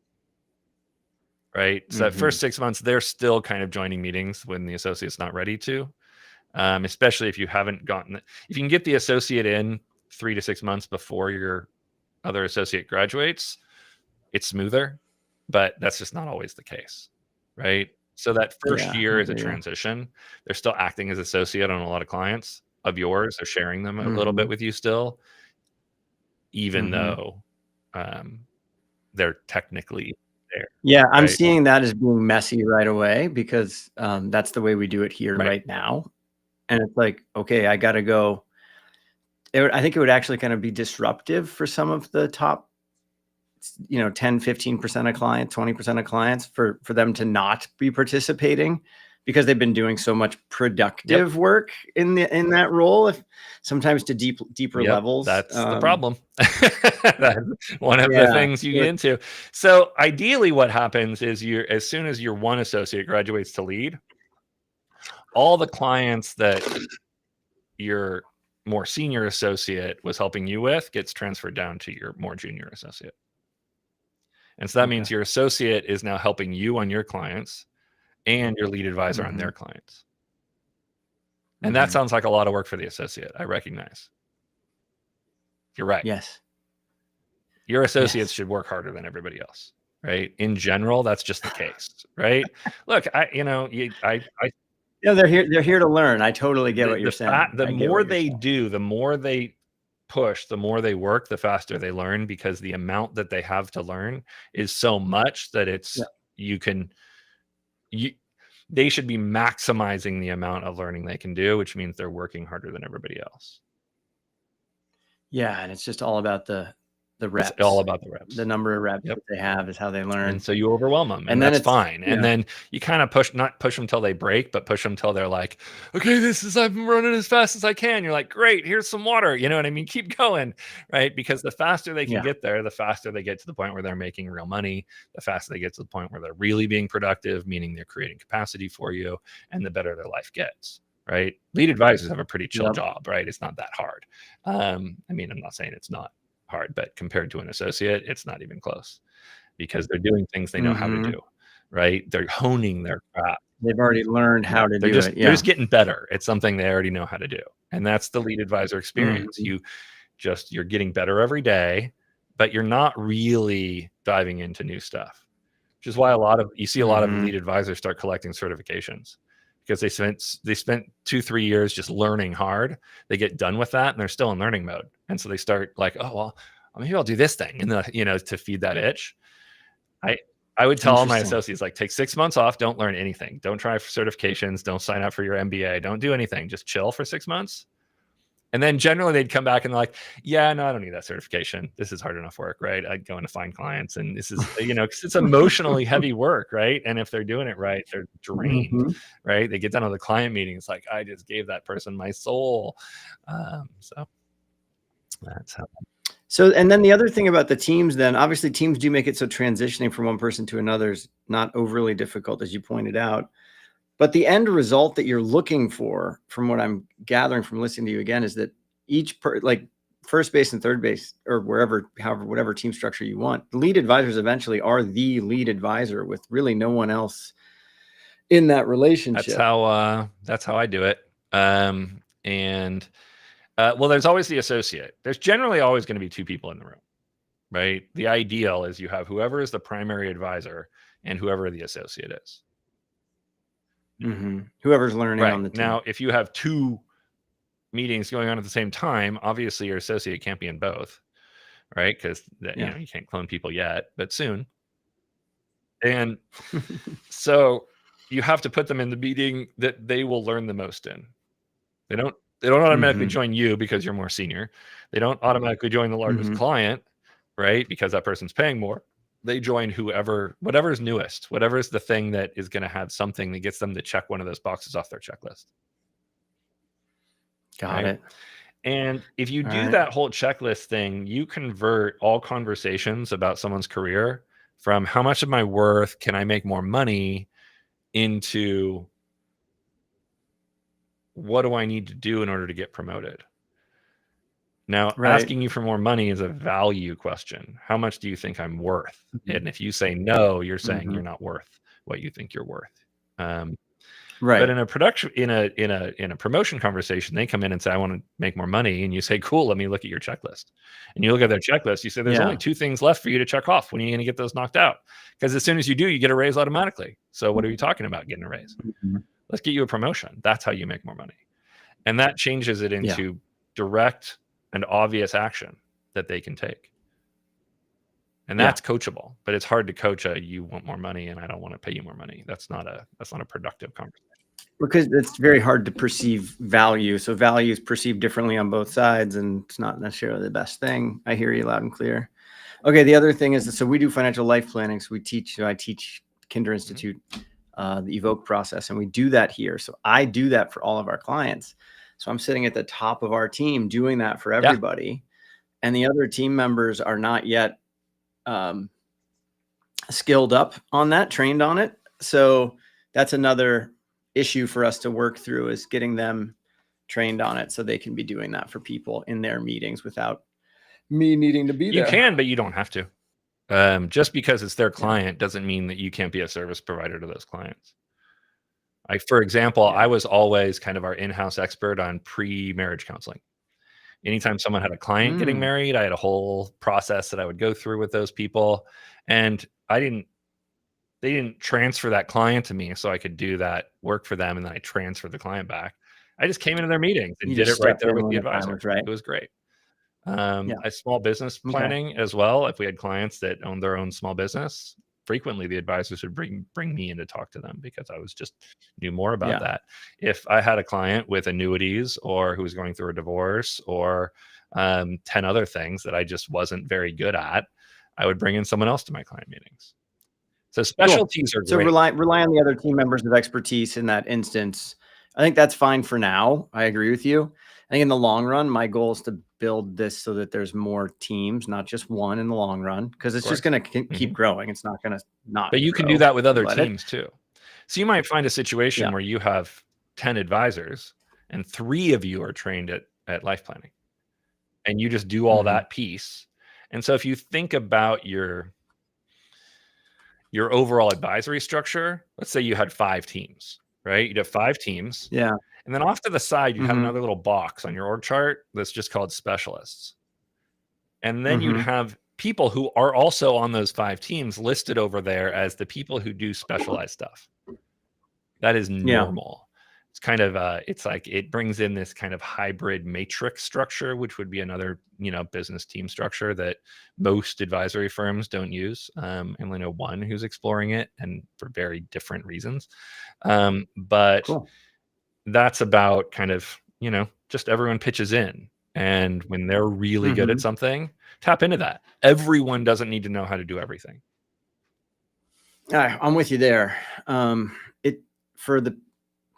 Right? So that first 6 months, they're still kind of joining meetings when the associate's not ready to, especially if you haven't if you can get the associate in 3 to 6 months before your other associate graduates, it's smoother. But that's just not always the case, right? So that first year is a transition. They're still acting as associate on a lot of clients of yours. They're sharing them a little bit with you still, even though they're technically there. Yeah, I'm seeing that as being messy right away because that's the way we do it here right now. And it's like, okay, I got to go. I think it would actually kind of be disruptive for some of the top 10, 15% of clients, 20% of clients for them to not be participating because they've been doing so much productive work in that role, sometimes to deeper levels. That's the problem. That's one of the things you get into. So ideally what happens is as soon as your one associate graduates to lead, all the clients that your more senior associate was helping you with gets transferred down to your more junior associate. And so that means your associate is now helping you on your clients and your lead advisor on their clients. And that sounds like a lot of work for the associate. I recognize. You're right. Yes. Your associates should work harder than everybody else, right? In general, that's just the case, right? Look, they're here to learn. I totally get what you're saying. The more they do, the more they push, the more they work, the faster they learn, because the amount that they have to learn is so much that they should be maximizing the amount of learning they can do, which means they're working harder than everybody else. Yeah, and it's just all about the reps. It's all about the reps. The number of reps Yep. that they have is how they learn. And so you overwhelm them, and And then that's it's fine. And yeah. then you kind of not push them till they break, but push them till they're like, okay, I'm running as fast as I can. You're like, great, here's some water. You know what I mean? Keep going, right? Because the faster they can Yeah. get there, the faster they get to the point where they're making real money, the faster they get to the point where they're really being productive, meaning they're creating capacity for you, and the better their life gets, right? Lead advisors have a pretty chill Yep. job, right? It's not that hard. I mean, I'm not saying it's not hard, but compared to an associate, it's not even close, because they're doing things they know how to do, right? They're honing their craft. They've already learned how to do it. They're just getting better. It's something they already know how to do. And that's the lead advisor experience. You're getting better every day, but you're not really diving into new stuff, which is why you see a lot of lead advisors start collecting certifications, because they spent 2-3 years just learning hard. They get done with that and they're still in learning mode. And so they start like, oh, well, maybe I'll do this thing. And to feed that itch. I would tell all my associates, like, take 6 months off. Don't learn anything. Don't try for certifications. Don't sign up for your MBA. Don't do anything. Just chill for 6 months. And then generally they'd come back and they're like, yeah, no, I don't need that certification. This is hard enough work, right? I'd go in to find clients, and this is, because it's emotionally heavy work, right? And if they're doing it right, they're drained, right? They get done with the client meeting. It's like, I just gave that person my soul. So that's how. So, and then the other thing about the teams, then obviously teams do make it so transitioning from one person to another is not overly difficult, as you pointed out. But the end result that you're looking for, from what I'm gathering from listening to you again, is that like first base and third base, or whatever team structure you want, the lead advisors eventually are the lead advisor with really no one else in that relationship. That's how I do it. Well, there's always the associate. There's generally always going to be 2 people in the room, right? The ideal is you have whoever is the primary advisor and whoever the associate is. Whoever's learning on the team. Now, if you have 2 meetings going on at the same time, obviously your associate can't be in both, right? Because you can't clone people yet, but soon. And so you have to put them in the meeting that they will learn the most in. They don't automatically join you because you're more senior. They don't automatically join the largest client, right? Because that person's paying more. They join whatever's newest, whatever's the thing that is going to have something that gets them to check one of those boxes off their checklist. Got it. And if you do that whole checklist thing, you convert all conversations about someone's career from how much am I worth, can I make more money, into what do I need to do in order to get promoted? Now, asking you for more money is a value question. How much do you think I'm worth? And if you say no, you're saying you're not worth what you think you're worth. But in a promotion conversation, they come in and say, I want to make more money. And you say, cool, let me look at your checklist. And you look at their checklist, you say, there's only 2 things left for you to check off. When are you going to get those knocked out? Because as soon as you do, you get a raise automatically. So what are you talking about getting a raise? Let's get you a promotion. That's how you make more money. And that changes it into direct and obvious action that they can take. And that's coachable, but it's hard to coach you want more money and I don't want to pay you more money. That's not a productive conversation. Because it's very hard to perceive value. So value is perceived differently on both sides, and it's not necessarily the best thing. I hear you loud and clear. Okay. The other thing is that, so we do financial life planning. So I teach Kinder Institute, the Evoke process, and we do that here. So I do that for all of our clients. So I'm sitting at the top of our team doing that for everybody. And the other team members are not yet skilled up on that, trained on it. So that's another issue for us to work through, is getting them trained on it so they can be doing that for people in their meetings without me needing to be there. You can, but you don't have to. Just because it's their client doesn't mean that you can't be a service provider to those clients. For example, I was always kind of our in-house expert on pre-marriage counseling. Anytime someone had a client getting married, I had a whole process that I would go through with those people. And they didn't transfer that client to me so I could do that work for them. And then I transferred the client back. I just came into their meetings and did it right there with the advisor. It was great. A small business planning as well. If we had clients that owned their own small business, frequently the advisors would bring me in to talk to them because I was just knew more about Yeah. that. If I had a client with annuities or who was going through a divorce or 10 other things that I just wasn't very good at, I would bring in someone else to my client meetings. So specialties are So great. rely on the other team members of expertise in that instance. I think that's fine for now. I agree with you. I think in the long run, my goal is to build this so that there's more teams, not just one in the long run, because it's just going to keep growing. It's not going to not. But you can do that with other teams too. So you might find a situation where you have 10 advisors and 3 of you are trained at life planning, and you just do all that piece. And so if you think about your overall advisory structure, let's say you had 5 teams, right? You'd have 5 teams. Yeah. And then off to the side, you have another little box on your org chart that's just called specialists. And then you'd have people who are also on those 5 teams listed over there as the people who do specialized stuff. That is normal. It's kind of it's like it brings in this kind of hybrid matrix structure, which would be another business team structure that most advisory firms don't use. I only know one who's exploring it, and for very different reasons. But that's about kind of just everyone pitches in, and when they're really good at something, tap into that. Everyone doesn't need to know how to do everything. I'm with you there. For the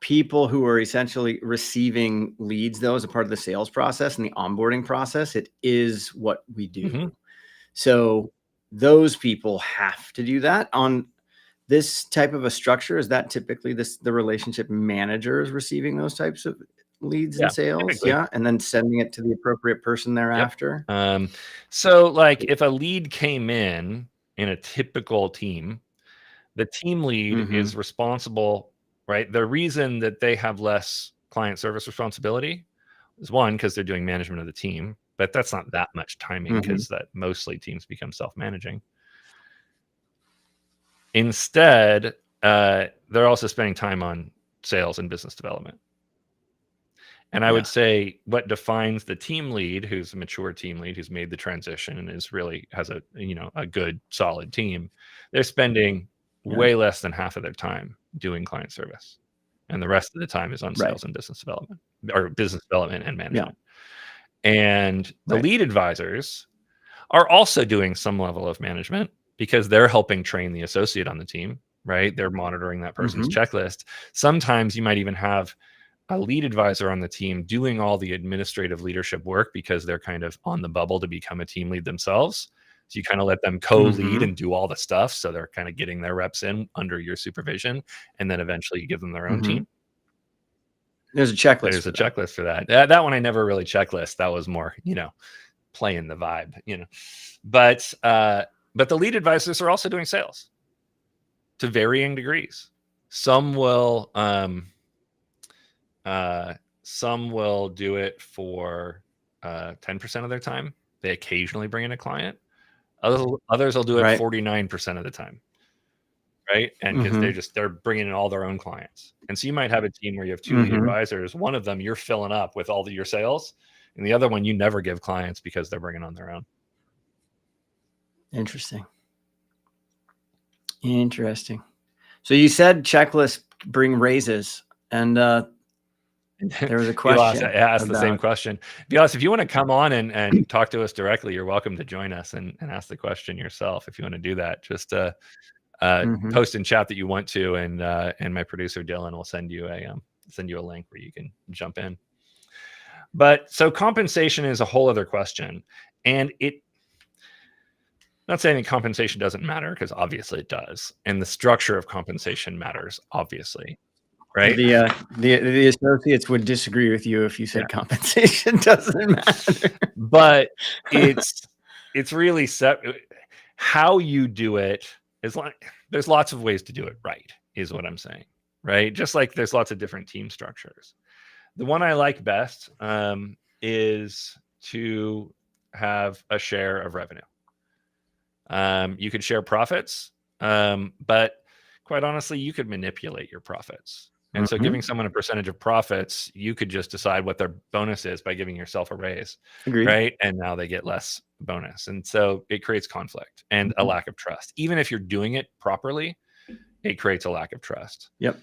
people who are essentially receiving leads, though, as a part of the sales process and the onboarding process, it is what we do. So those people have to do that. On this type of a structure, is that typically the relationship manager is receiving those types of leads and sales? Typically. And then sending it to the appropriate person thereafter. So like if a lead came in a typical team, the team lead is responsible, right? The reason that they have less client service responsibility is one, because they're doing management of the team, but that's not that much timing because that mostly teams become self-managing. Instead, they're also spending time on sales and business development. And I would say what defines the team lead, who's a mature team lead, who's made the transition and is really has a good solid team, they're spending way less than half of their time doing client service, and the rest of the time is on sales and business development, or business development and management. And the lead advisors are also doing some level of management because they're helping train the associate on the team, right? They're monitoring that person's checklist. Sometimes you might even have a lead advisor on the team doing all the administrative leadership work because they're kind of on the bubble to become a team lead themselves. So you kind of let them co-lead and do all the stuff. So they're kind of getting their reps in under your supervision, and then eventually you give them their own team. There's a checklist. There's a checklist for that. That one I never really checklist. That was more, playing the vibe, But the lead advisors are also doing sales to varying degrees. Some will do it for 10% of their time. They occasionally bring in a client. Others will do it 49% of the time, right? And because they're bringing in all their own clients. And so you might have a team where you have 2 lead advisors. One of them you're filling up with all your sales, and the other one you never give clients because they're bringing on their own. Interesting. So you said checklists bring raises, and there was a question. I asked the same question. Vilas, if you want to come on and talk to us directly, you're welcome to join us and ask the question yourself. If you want to do that, just post in chat that you want to, and my producer Dylan will send you a link where you can jump in. But so compensation is a whole other question, and not saying that compensation doesn't matter, because obviously it does, and the structure of compensation matters, obviously. Right. The associates would disagree with you if you said compensation doesn't matter. But it's really how you do it is like there's lots of ways to do it right, is what I'm saying. Right. Just like there's lots of different team structures. The one I like best is to have a share of revenue. You could share profits, but quite honestly, you could manipulate your profits. And so Mhm. giving someone a percentage of profits, you could just decide what their bonus is by giving yourself a raise, Agreed. right? And now they get less bonus. And so it creates conflict and a Mhm. lack of trust. Even if you're doing it properly, it creates a lack of trust. Yep.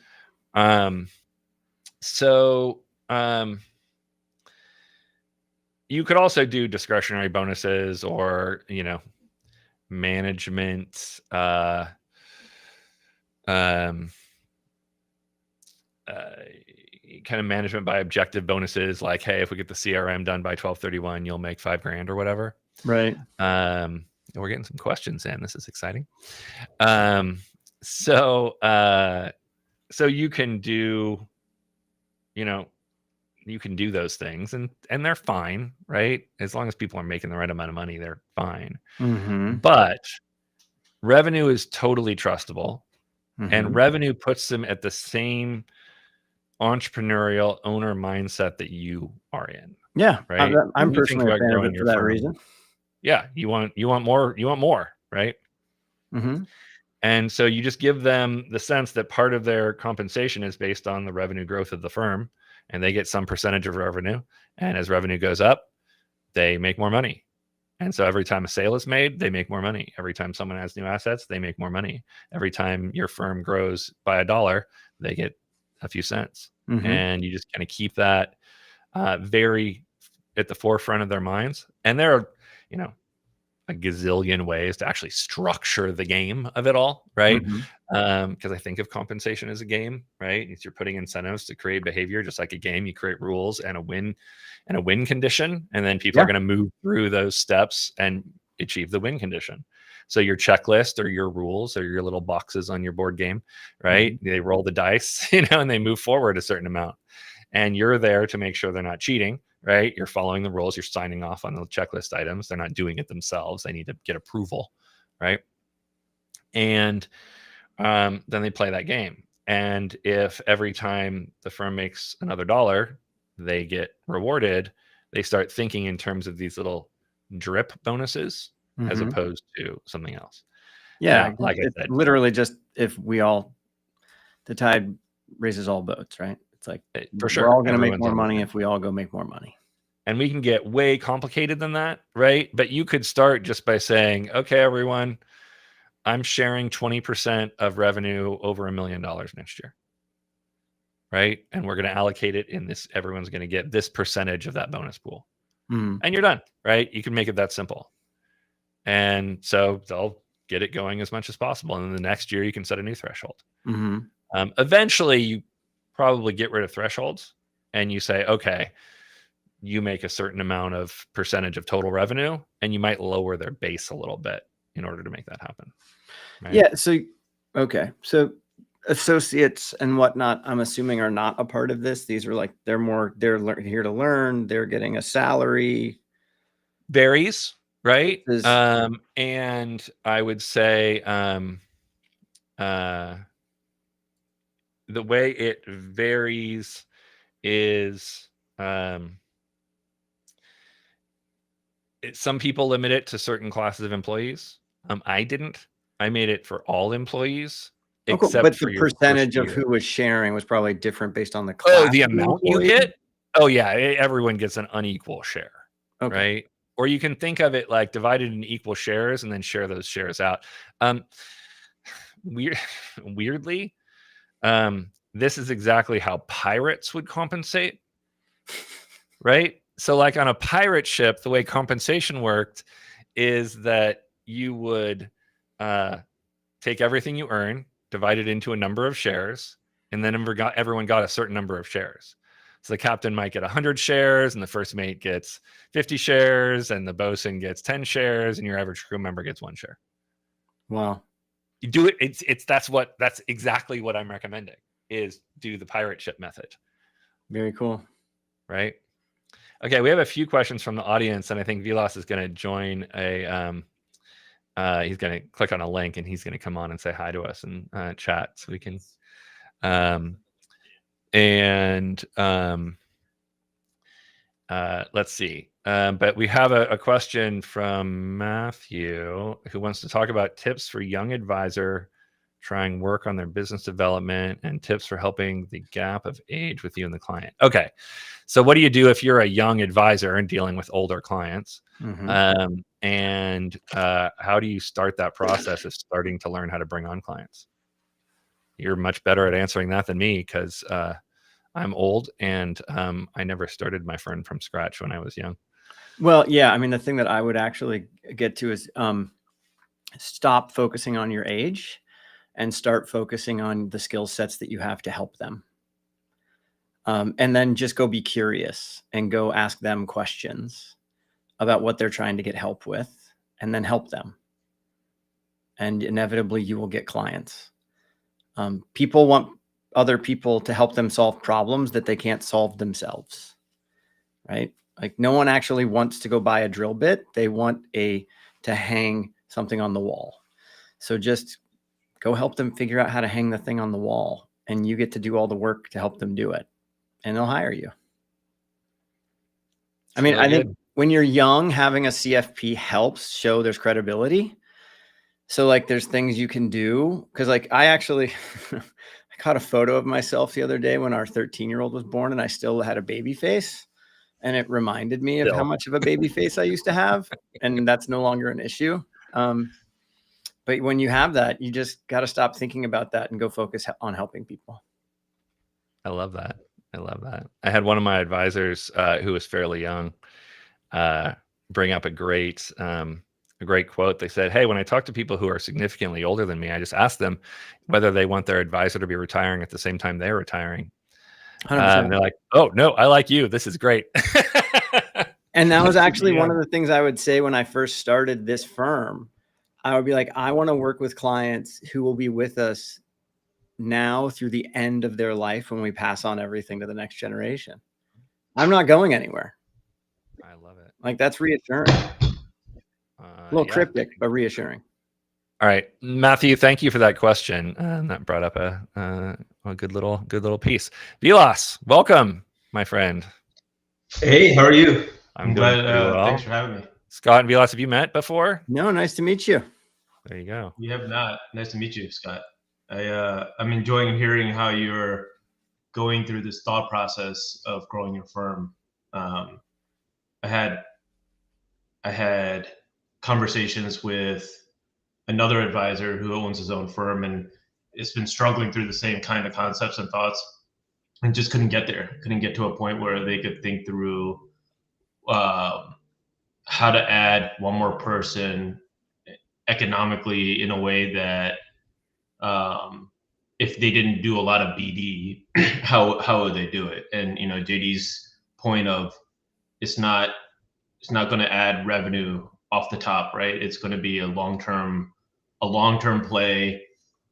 So you could also do discretionary bonuses or, management, kind of management by objective bonuses, like, hey, if we get the CRM done by 12/31, you'll make $5,000 or whatever. Right. We're getting some questions in. This is exciting. So you can do, you can do those things and they're fine, right? As long as people are making the right amount of money, they're fine. Mhm. But revenue is totally trustable, and Mhm. revenue puts them at the same entrepreneurial owner mindset that you are in, Yeah. right? I'm When you think personally a about fan of growing it for your that firm, reason. yeah, you want more, right? Mhm. And so you just give them the sense that part of their compensation is based on the revenue growth of the firm, and they get some percentage of revenue. And as revenue goes up, they make more money. And so every time a sale is made, they make more money. Every time someone has new assets, they make more money. Every time your firm grows by $1, they get a few cents. Mhm. And you just kind of keep that very at the forefront of their minds. And there are, a gazillion ways to actually structure the game of it all, right? Mhm. Because I think of compensation as a game, right? You're putting incentives to create behavior, just like a game. You create rules and a win condition, and then people are Yeah. going to move through those steps and achieve the win condition. So your checklist or your rules or your little boxes on your board game, right? Mhm. They roll the dice, and they move forward a certain amount. And you're there to make sure they're not cheating, right? You're following the rules. You're signing off on the checklist items. They're not doing it themselves. They need to get approval, right? And then they play that game. And if every time the firm makes another dollar, they get rewarded, they start thinking in terms of these little drip bonuses as Mhm. opposed to something else. Yeah. Now, like I It's said, literally just if the tide raises all boats, right? It's like for we're sure, all going to make everyone's more on the money same. if we all go make more money. And we can get way complicated than that, right? But you could start just by saying, okay, everyone, I'm sharing 20% of revenue over $1 million next year, right? And we're going to allocate it in this. Everyone's going to get this percentage of that bonus pool. Mhm. And you're done, right? You can make it that simple. And so they'll get it going as much as possible. And then the next year, you can set a new threshold. Mhm. Eventually, you probably get rid of thresholds and you say, okay, you make a certain amount of percentage of total revenue, and you might lower their base a little bit in order to make that happen. Right? Yeah. Okay. So associates and whatnot, I'm assuming are not a part of this. These are like here to learn. They're getting a salary. Varies, right? Is And I would say uh, the way it varies is some people limit it to certain classes of employees. I didn't. I made it for all employees cool. except But for the your first percentage of year. who was sharing was probably different based on the Oh, class the of the amount you employee. get? Oh, yeah, everyone gets an unequal share, Okay. right? Or you can think of it like divided in equal shares and then share those shares out. Weird, weirdly, this is exactly how pirates would compensate, right? So, like on a pirate ship, the way compensation worked is that you would take everything you earn, divide it into a number of shares, and then everyone got a certain number of shares. So the captain might get 100 shares, and the first mate gets 50 shares, and the bosun gets 10 shares, and your average crew member gets 1 share. Wow. You do it. That's exactly what I'm recommending is do the pirate ship method. Very cool. Right. Okay. We have a few questions from the audience, and I think Vilas is going to join he's going to click on a link and he's going to come on and say hi to us and chat so we can let's see. But we have a question from Matthew who wants to talk about tips for young advisor trying work on their business development, and tips for helping the gap of age with you and the client. Okay. So what do you do if you're a young advisor and dealing with older clients? And how do you start that process of starting to learn how to bring on clients? You're much better at answering that than me, because I'm old and I never started my firm from scratch when I was young. Well, yeah. I mean, the thing that I would actually get to is stop focusing on your age and start focusing on the skill sets that you have to help them. And then just go be curious and go ask them questions about what they're trying to get help with, and then help them. And inevitably you will get clients. People want other people to help them solve problems that they can't solve themselves, right? Like, no one actually wants to go buy a drill bit. They want to hang something on the wall. So just go help them figure out how to hang the thing on the wall, and you get to do all the work to help them do it, and they'll hire you. I mean, I think when you're young, having a CFP helps show there's credibility. So like, there's things you can do. Cause like, I actually, I caught a photo of myself the other day when our 13-year-old was born, and I still had a baby face. And it reminded me of how much of a baby face I used to have. And that's no longer an issue. But when you have that, you just got to stop thinking about that and go focus on helping people. I love that. I love that. I had one of my advisors who was fairly young bring up a great quote. They said, hey, when I talk to people who are significantly older than me, I just ask them whether they want their advisor to be retiring at the same time they're retiring. They're like, oh, no, I like you. This is great. And that was actually one of the things I would say when I first started this firm. I would be like, I want to work with clients who will be with us now through the end of their life when we pass on everything to the next generation. I'm not going anywhere. I love it. Like, that's reassuring. A little cryptic, but reassuring. All right, Matthew, thank you for that question. That brought up a good little piece. Vilas, welcome, my friend. Hey, how are you? I'm glad. Well. Thanks for having me. Scott and Vilas, have you met before? No, nice to meet you. There you go. We have not. Nice to meet you, Scott. I'm enjoying hearing how you're going through this thought process of growing your firm. I had conversations with another advisor who owns his own firm, and it's been struggling through the same kind of concepts and thoughts, and just couldn't get there. Couldn't get to a point where they could think through how to add one more person economically in a way that if they didn't do a lot of BD, how would they do it? And JD's point of it's not going to add revenue off the top, right? It's going to be a long-term play.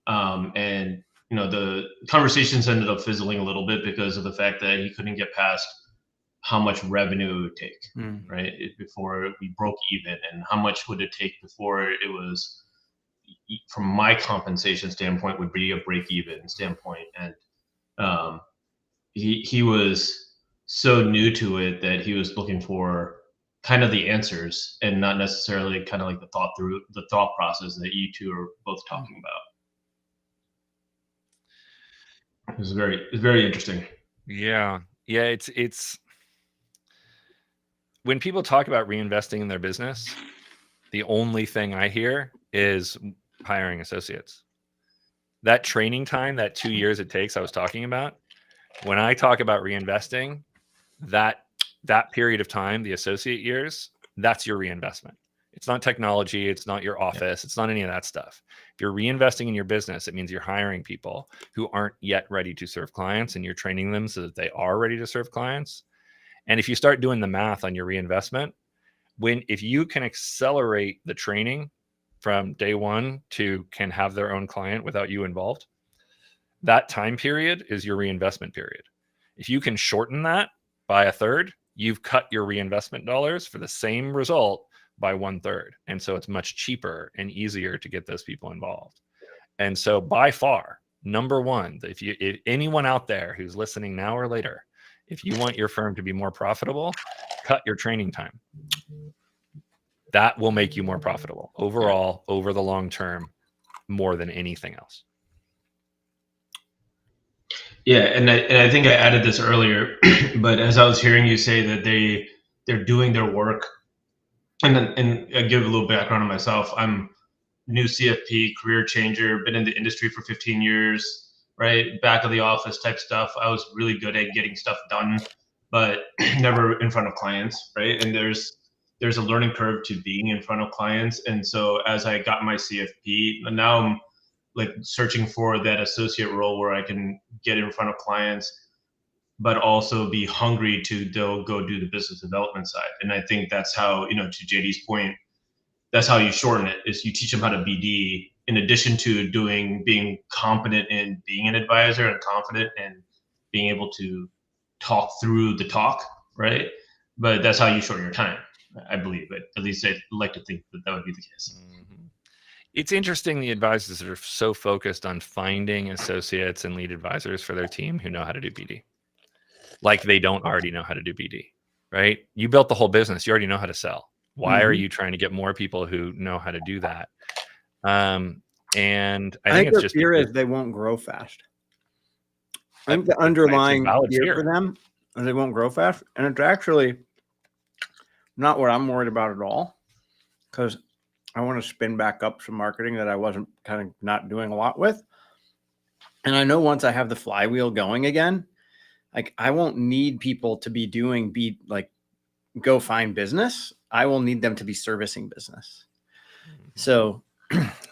And the conversations ended up fizzling a little bit because of the fact that he couldn't get past how much revenue it would take, right? Before we broke even, and how much would it take before it was, from my compensation standpoint, would be a break-even standpoint. And he was so new to it that he was looking for kind of the answers and not necessarily kind of like the thought process that you two are both talking about. It was very interesting. Yeah. It's when people talk about reinvesting in their business, the only thing I hear is hiring associates. That training time, that 2 years it takes I was talking about, when I talk about reinvesting, that period of time, the associate years, that's your reinvestment. It's not technology. It's not your office. It's not any of that stuff. If you're reinvesting in your business, it means you're hiring people who aren't yet ready to serve clients, and you're training them so that they are ready to serve clients. And if you start doing the math on your reinvestment, if you can accelerate the training from day one to can have their own client without you involved, that time period is your reinvestment period. If you can shorten that by a third, you've cut your reinvestment dollars for the same result by 1/3. And so it's much cheaper and easier to get those people involved. And so by far, number one, if anyone out there who's listening now or later, if you want your firm to be more profitable, cut your training time. That will make you more profitable overall, over the long term, more than anything else. Yeah, and I think I added this earlier, but as I was hearing you say that they're doing their work, and I give a little background on myself. I'm new CFP, career changer, been in the industry for 15 years, right? Back of the office type stuff. I was really good at getting stuff done, but never in front of clients, right? And there's a learning curve to being in front of clients. And so as I got my CFP, now I'm like searching for that associate role where I can get in front of clients, but also be hungry to go do the business development side. And I think that's how, to JD's point, that's how you shorten it, is you teach them how to BD in addition to being competent in being an advisor and confident in being able to talk through the talk, right? But that's how you shorten your time, I believe. But at least I'd like to think that would be the case. Mm-hmm. It's interesting, the advisors that are so focused on finding associates and lead advisors for their team who know how to do BD. Like they don't already know how to do BD, right? You built the whole business. You already know how to sell. Why are you trying to get more people who know how to do that? And I think it's just fear is they won't grow fast. I think the underlying fear for them is they won't grow fast. And it's actually not what I'm worried about at all, because I want to spin back up some marketing that I wasn't kind of not doing a lot with. And I know once I have the flywheel going again, like I won't need people to be go find business. I will need them to be servicing business. So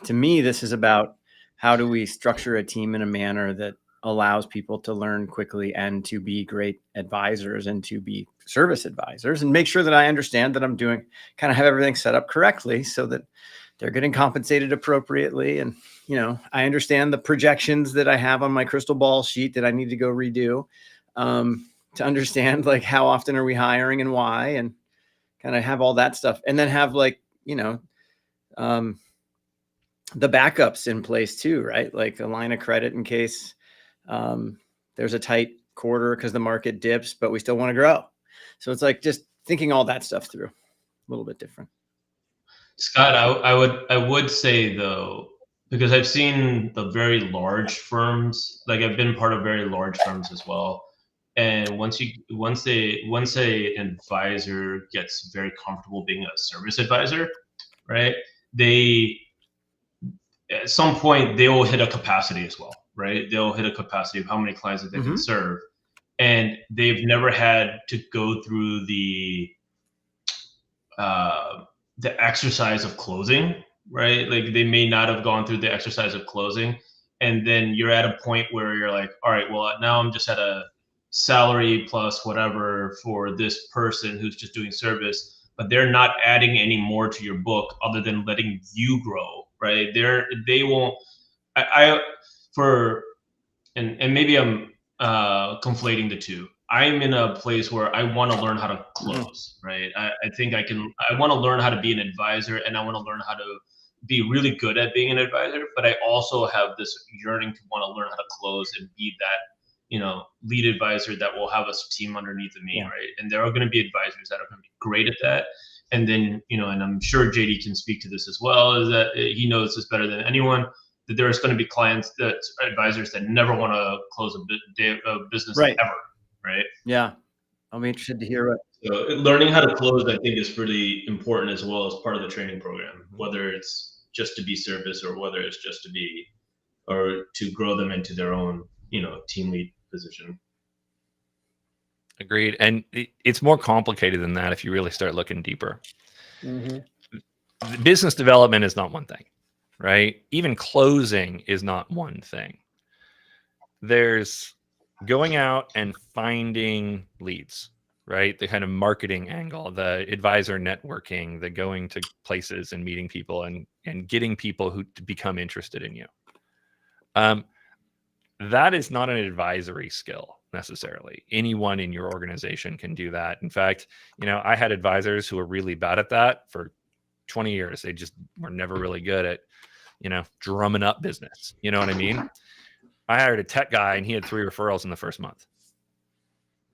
to me, this is about how do we structure a team in a manner that allows people to learn quickly and to be great advisors and to be service advisors, and make sure that I understand that I'm doing, kind of have everything set up correctly so that they're getting compensated appropriately. And, I understand the projections that I have on my crystal ball sheet that I need to go redo, to understand like how often are we hiring and why, and kind of have all that stuff. And then have the backups in place too, right? Like a line of credit in case there's a tight quarter because the market dips, but we still want to grow. So it's like just thinking all that stuff through, a little bit different. Scott, I would say though, because I've seen the very large firms, like I've been part of very large firms as well. And once a advisor gets very comfortable being a service advisor, right? At some point they will hit a capacity as well, right? They'll hit a capacity of how many clients that they can serve. And they've never had to go through the exercise of closing, right? Like they may not have gone through the exercise of closing. And then you're at a point where you're like, all right, well, now I'm just at a salary plus whatever for this person who's just doing service, but they're not adding any more to your book other than letting you grow, right? They won't, and maybe I'm conflating the two. I'm in a place where I want to learn how to close, right? I think I want to learn how to be an advisor, and I want to learn how to be really good at being an advisor, but I also have this yearning to want to learn how to close and be that, lead advisor that will have a team underneath of me, right? And there are going to be advisors that are going to be great at that. And then, and I'm sure JD can speak to this as well, is that he knows this better than anyone, that there's going to be advisors that never want to close a business ever. Right. Yeah. I'll be interested to hear it. So learning how to close, I think, is pretty important as well as part of the training program, whether it's just to be service or whether it's just or to grow them into their own, team lead position. Agreed. And it's more complicated than that if you really start looking deeper. Business development is not one thing, right? Even closing is not one thing. There's going out and finding leads, right? The kind of marketing angle, the advisor networking, the going to places and meeting people and getting people who to become interested in you. That is not an advisory skill necessarily. Anyone in your organization can do that. In fact, I had advisors who were really bad at that for 20 years. They just were never really good at, drumming up business. You know what I mean? I hired a tech guy and he had 3 referrals in the first month.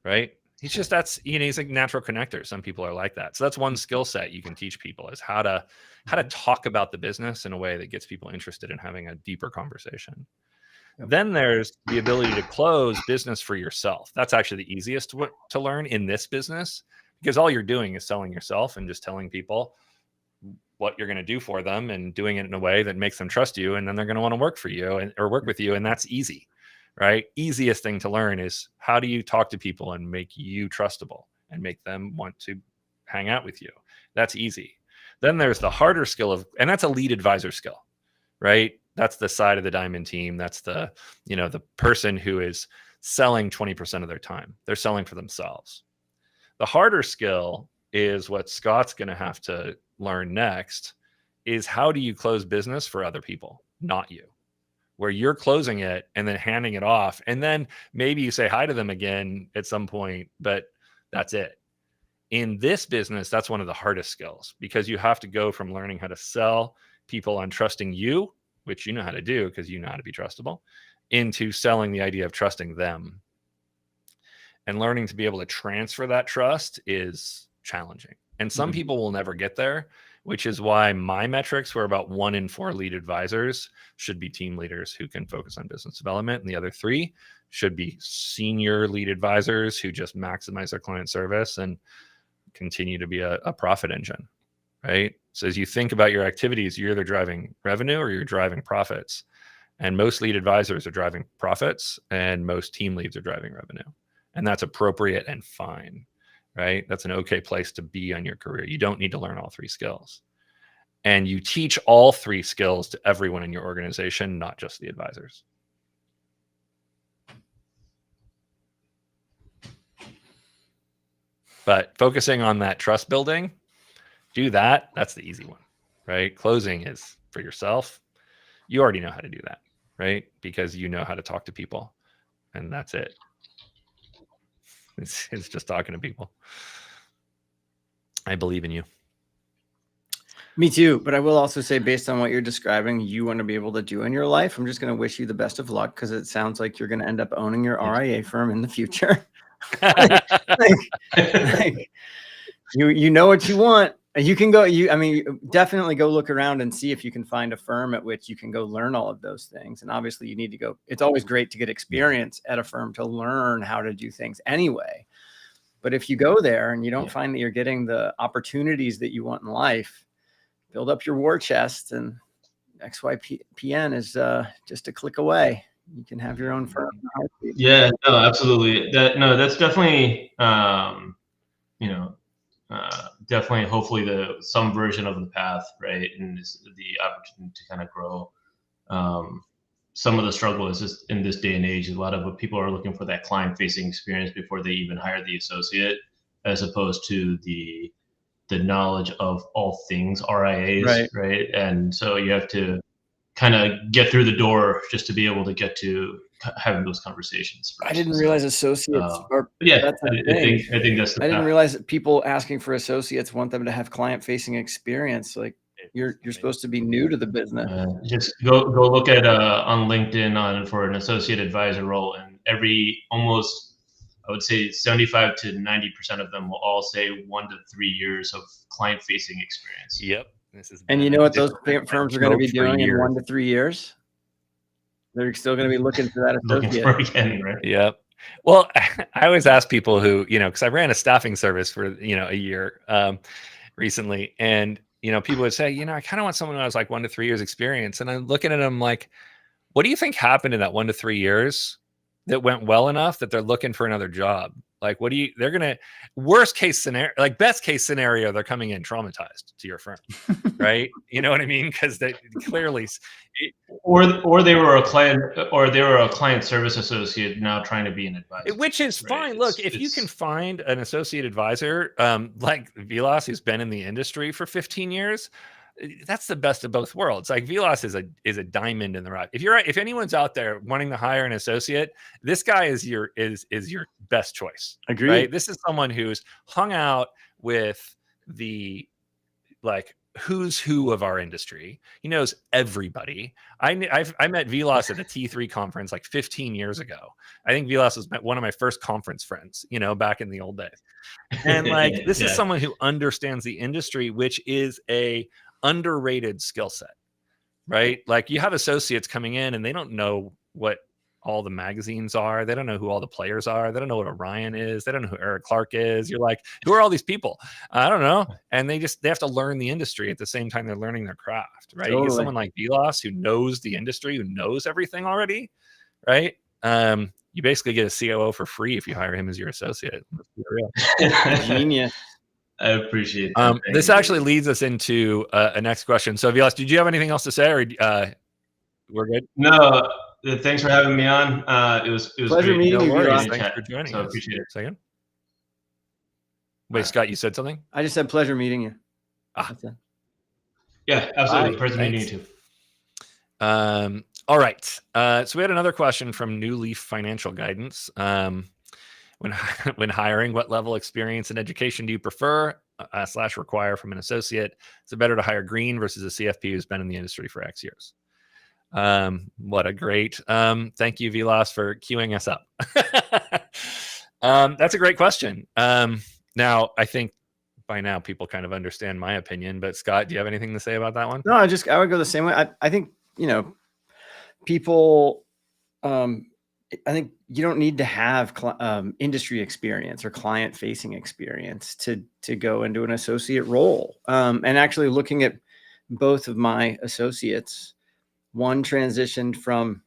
Right? He's like natural connector. Some people are like that. So that's one skill set you can teach people, is how to talk about the business in a way that gets people interested in having a deeper conversation. Yep. Then there's the ability to close business for yourself. That's actually the easiest to learn in this business, because all you're doing is selling yourself and just telling people what you're going to do for them and doing it in a way that makes them trust you. And then they're going to want to work for you or work with you. And that's easy, right? Easiest thing to learn is how do you talk to people and make you trustable and make them want to hang out with you. That's easy. Then there's the harder skill and that's a lead advisor skill, right? That's the side of the diamond team. That's the person who is selling 20% of their time. They're selling for themselves. The harder skill is what Scott's going to have to learn next, is how do you close business for other people, not you, where you're closing it and then handing it off. And then maybe you say hi to them again at some point, but that's it. In this business, that's one of the hardest skills, because you have to go from learning how to sell people on trusting you, which you know how to do because you know how to be trustable, into selling the idea of trusting them. And learning to be able to transfer that trust is challenging. And some people will never get there, which is why my metrics were about 1 in 4 lead advisors should be team leaders who can focus on business development. And the other 3 should be senior lead advisors who just maximize their client service and continue to be a profit engine, right? So as you think about your activities, you're either driving revenue or you're driving profits. And most lead advisors are driving profits and most team leads are driving revenue. And that's appropriate and fine, right? That's an okay place to be on your career. You don't need to learn all 3 skills. And you teach all 3 skills to everyone in your organization, not just the advisors. But focusing on that trust building, do that. That's the easy one, right? Closing is for yourself. You already know how to do that, right? Because you know how to talk to people, and that's it. It's just talking to people. I believe in you. Me too. But I will also say, based on what you're describing, you want to be able to do in your life. I'm just going to wish you the best of luck, because it sounds like you're going to end up owning your RIA firm in the future. You know what you want. You can go, definitely go look around and see if you can find a firm at which you can go learn all of those things. And obviously you need to go, it's always great to get experience at a firm to learn how to do things anyway. But if you go there and you don't find that you're getting the opportunities that you want in life, build up your war chest, and XYPN is just a click away. You can have your own firm. Yeah, no, absolutely. That's definitely, definitely, hopefully some version of the path, right? And the opportunity to kind of grow. Some of the struggle is just in this day and age, a lot of people are looking for that client facing experience before they even hire the associate, as opposed to the knowledge of all things RIAs, right? And so you have to kind of get through the door just to be able to get to having those conversations. I didn't realize associates are. Yeah, that's I think that's. I didn't realize that people asking for associates want them to have client-facing experience. Like you're supposed to be new to the business. Just go look at on LinkedIn for an associate advisor role, and almost I would say 75 to 90% of them will all say 1 to 3 years of client-facing experience. Yep. And you know what those firms are going to be doing in 1 to 3 years? They're still going to be looking for that associate. Again, right? Yep. Well, I always ask people who, because I ran a staffing service for, a year recently. And, people would say, I kind of want someone who has like 1 to 3 years experience. And I'm looking at them like, what do you think happened in that 1 to 3 years that went well enough that they're looking for another job? Like, they're going to, worst case scenario, like best case scenario, they're coming in traumatized to your firm, right? You know what I mean? Because they clearly, or they were a client service associate now trying to be an advisor, which is fine. Look, if you can find an associate advisor like Vilas, who's been in the industry for 15 years, that's the best of both worlds. Like Vilas is a diamond in the rough. If anyone's out there wanting to hire an associate, this guy is your best choice. Agreed. Right? This is someone who's hung out with the who's who of our industry. He knows everybody. I met Vilas at a T3 conference like 15 years ago. I think Vilas was one of my first conference friends, back in the old days. And this is someone who understands the industry, which is a underrated skill set, right? Like you have associates coming in and they don't know what all the magazines are. They don't know who all the players are. They don't know what Orion is. They don't know who Eric Clark is. You're like, who are all these people? I don't know. And they have to learn the industry at the same time they're learning their craft, right? You get Totally. someone like Vilas who knows the industry, who knows everything already, right? You basically get a COO for free if you hire him as your associate. Let's be real. Genius. I appreciate that. This Thank actually you. leads us into a next question. So, Vilas, did you have anything else to say, or we're good? No, thanks for having me on. It was Pleasure great. meeting No you, worries. Vilas. Thanks Chat, for joining so I us. appreciate it. Second. Wait, Scott, you said something? I just said pleasure meeting you. Ah. That's it. Yeah, absolutely. Bye. Pleasure meeting you Thanks. too. All right. So we had another question from New Leaf Financial Guidance. When hiring, what level experience and education do you prefer / require from an associate? Is it better to hire green versus a CFP who's been in the industry for X years? What a great thank you, Vilas, for queuing us up. That's a great question. Now, I think by now people kind of understand my opinion, but Scott, do you have anything to say about that one? No, I would go the same way. I think, people, I think you don't need to have industry experience or client facing experience to go into an associate role. And actually looking at both of my associates, one transitioned from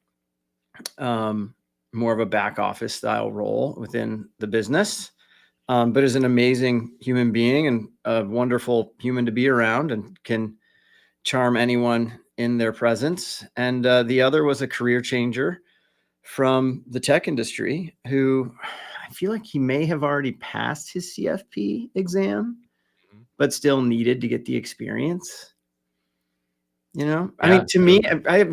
more of a back office style role within the business, but is an amazing human being and a wonderful human to be around and can charm anyone in their presence. And the other was a career changer from the tech industry who I feel like he may have already passed his CFP exam, but still needed to get the experience. I mean, to me,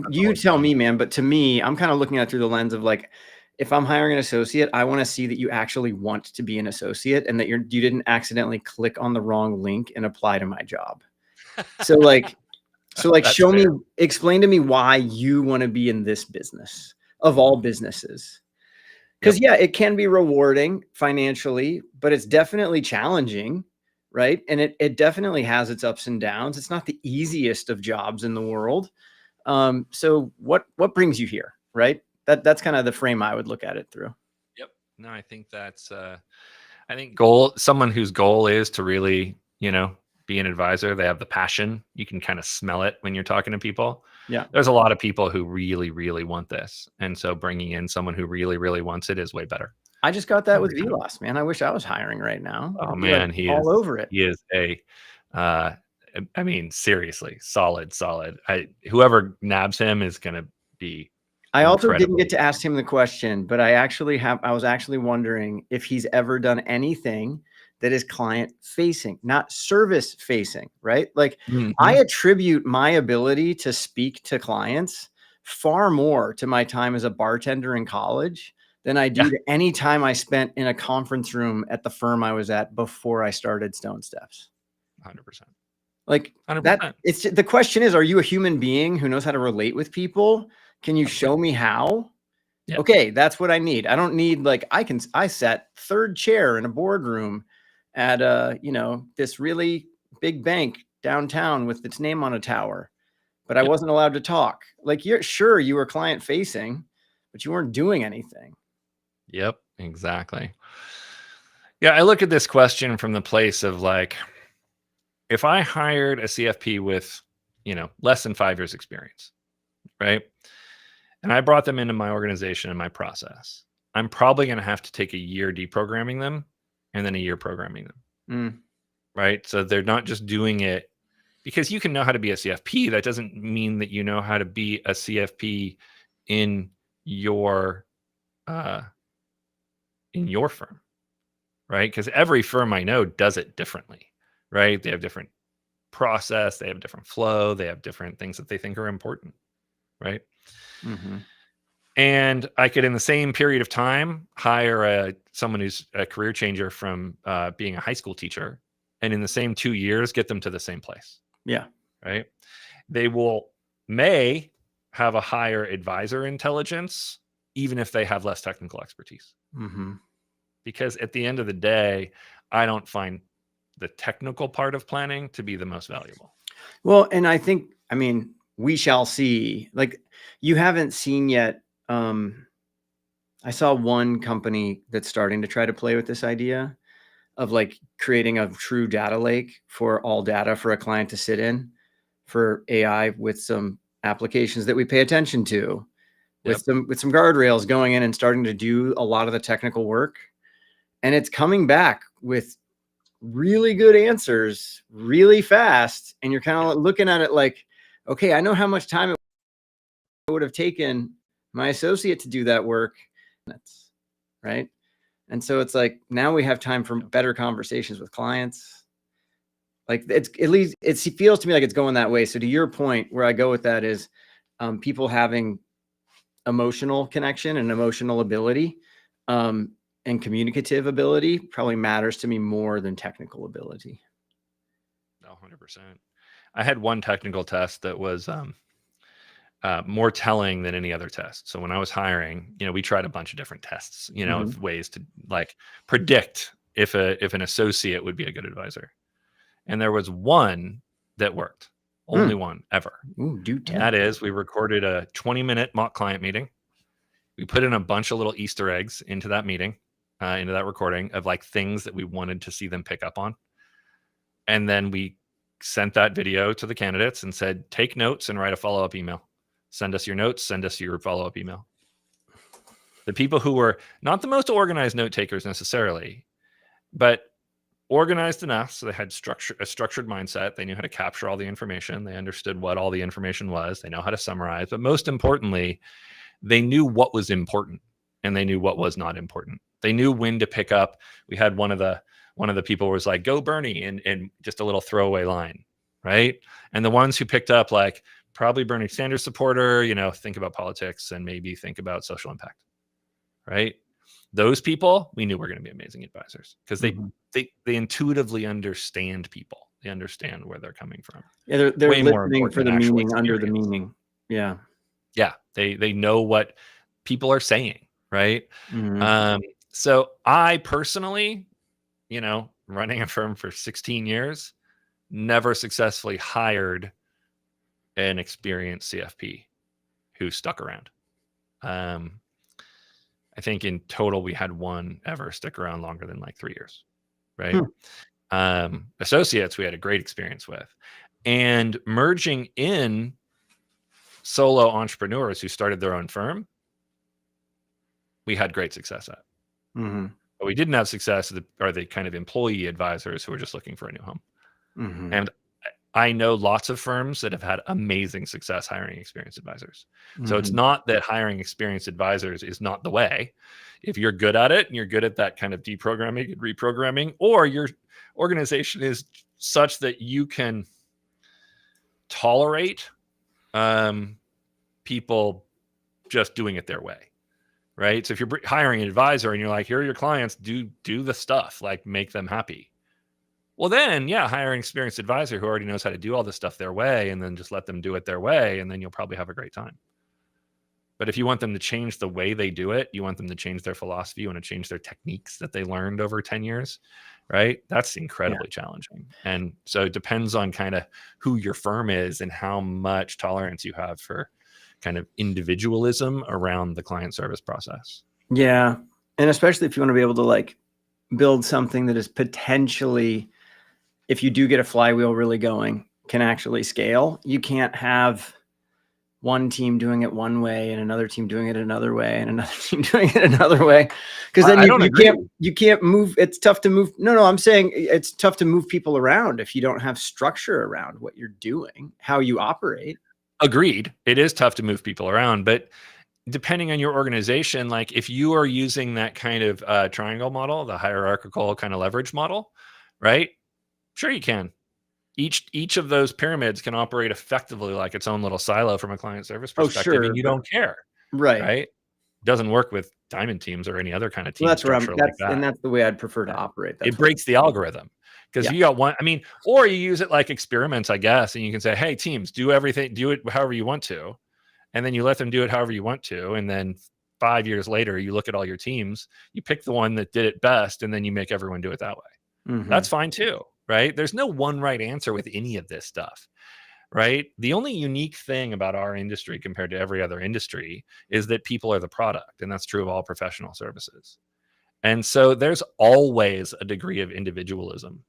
you tell me, man, but to me, I'm kind of looking at it through the lens of like, if I'm hiring an associate, I want to see that you actually want to be an associate and that you didn't accidentally click on the wrong link and apply to my job. So like, show me, explain to me why you want to be in this business of all businesses. Because yeah, it can be rewarding financially, but it's definitely challenging, right? And it definitely has its ups and downs. It's not the easiest of jobs in the world. So what brings you here, right? That's kind of the frame I would look at it through. Yep. No, I think that's I think someone whose goal is to really, be an advisor. They have the passion. You can kind of smell it when you're talking to people. Yeah. There's a lot of people who really, really want this. And so bringing in someone who really, really wants it is way better. I just got that with Vilas, man. I wish I was hiring right now. Oh man, he is all over it. He is I mean, seriously, solid. Whoever nabs him is going to be I also didn't get to ask him the question, but I was actually wondering if he's ever done anything that is client facing, not service facing, right? Like I attribute my ability to speak to clients far more to my time as a bartender in college than I do to any time I spent in a conference room at the firm I was at before I started Stone Steps. 100%. Like 100%. that. The question is, are you a human being who knows how to relate with people? Can you show me how? Yep. Okay, that's what I need. I don't need I sat third chair in a boardroom at this really big bank downtown with its name on a tower, but I wasn't allowed to talk. Like you were client facing, but you weren't doing anything. Yep, exactly. Yeah, I look at this question from the place of like, if I hired a CFP with, less than 5 years experience, right? And I brought them into my organization and my process, I'm probably going to have to take a year deprogramming them and then a year programming them. Right? So they're not just doing it because you can know how to be a CFP. That doesn't mean that you know how to be a CFP in your firm, right? Because every firm I know does it differently, right? They have different process, they have different flow, they have different things that they think are important, right? And I could, in the same period of time, hire someone who's a career changer from being a high school teacher, and in the same 2 years, get them to the same place. Yeah. Right. They may have a higher advisor intelligence, even if they have less technical expertise. Because at the end of the day, I don't find the technical part of planning to be the most valuable. Well, and I think, we shall see. Like, you haven't seen yet I saw one company that's starting to try to play with this idea of like creating a true data lake for all data for a client to sit in for AI with some applications that we pay attention to, with some guardrails going in and starting to do a lot of the technical work. And it's coming back with really good answers really fast. And you're kind of looking at it like, okay, I know how much time it would have taken my associate to do that work. That's right. And so it's like, now we have time for better conversations with clients. Like it's, at least it feels to me like it's going that way. So to your point, where I go with that is people having emotional connection and emotional ability and communicative ability probably matters to me more than technical ability. 100%. I had one technical test that was more telling than any other test. So when I was hiring, we tried a bunch of different tests, of ways to like predict if an associate would be a good advisor. And there was one that worked, only one ever. Ooh, and that is, we recorded a 20-minute mock client meeting. We put in a bunch of little Easter eggs into that meeting, into that recording of like things that we wanted to see them pick up on. And then we sent that video to the candidates and said, take notes and write a follow-up email. Send us your notes, send us your follow-up email. The people who were not the most organized note takers necessarily, but organized enough so they had a structured mindset. They knew how to capture all the information. They understood what all the information was. They know how to summarize. But most importantly, they knew what was important and they knew what was not important. They knew when to pick up. We had one of the people was like, go Bernie, and just a little throwaway line, right? And the ones who picked up like probably Bernie Sanders supporter, think about politics and maybe think about social impact, right? Those people we knew were going to be amazing advisors because they intuitively understand people. They understand where they're coming from. Yeah, they're listening for the meaning under the meaning. Yeah. Yeah. They know what people are saying, right? So I personally, running a firm for 16 years, never successfully hired an experienced CFP who stuck around. I think in total we had one ever stick around longer than like 3 years, right? Associates we had a great experience with, and merging in solo entrepreneurs who started their own firm, we had great success at. But we didn't have success are the kind of employee advisors who are just looking for a new home. And I know lots of firms that have had amazing success hiring experienced advisors. So it's not that hiring experienced advisors is not the way. If you're good at it and you're good at that kind of deprogramming and reprogramming, or your organization is such that you can tolerate people just doing it their way, right? So if you're hiring an advisor and you're like, here are your clients, do the stuff, like make them happy. Well, then, hire an experienced advisor who already knows how to do all this stuff their way, and then just let them do it their way, and then you'll probably have a great time. But if you want them to change the way they do it, you want them to change their philosophy, you want to change their techniques that they learned over 10 years, right? That's incredibly challenging. And so it depends on kind of who your firm is and how much tolerance you have for kind of individualism around the client service process. Yeah. And especially if you want to be able to like build something that is potentially, if you do get a flywheel really going, can actually scale. You can't have one team doing it one way and another team doing it another way and another team doing it another way. Because then you can't move. It's tough to move. No, I'm saying it's tough to move people around if you don't have structure around what you're doing, how you operate. Agreed. It is tough to move people around, but depending on your organization, like if you are using that kind of triangle model, the hierarchical kind of leverage model, right? Sure, you can. Each of those pyramids can operate effectively like its own little silo from a client service perspective, and you don't care, right? It doesn't work with diamond teams or any other kind of team structure like that. And that's the way I'd prefer to operate. It breaks the algorithm because you got one. I mean, or you use it like experiments, I guess, and you can say, "Hey, teams, do it however you want to," and then you let them do it however you want to, and then 5 years later, you look at all your teams, you pick the one that did it best, and then you make everyone do it that way. That's fine too. Right? There's no one right answer with any of this stuff. right? The only unique thing about our industry compared to every other industry is that people are the product, and that's true of all professional services. And so there's always a degree of individualism,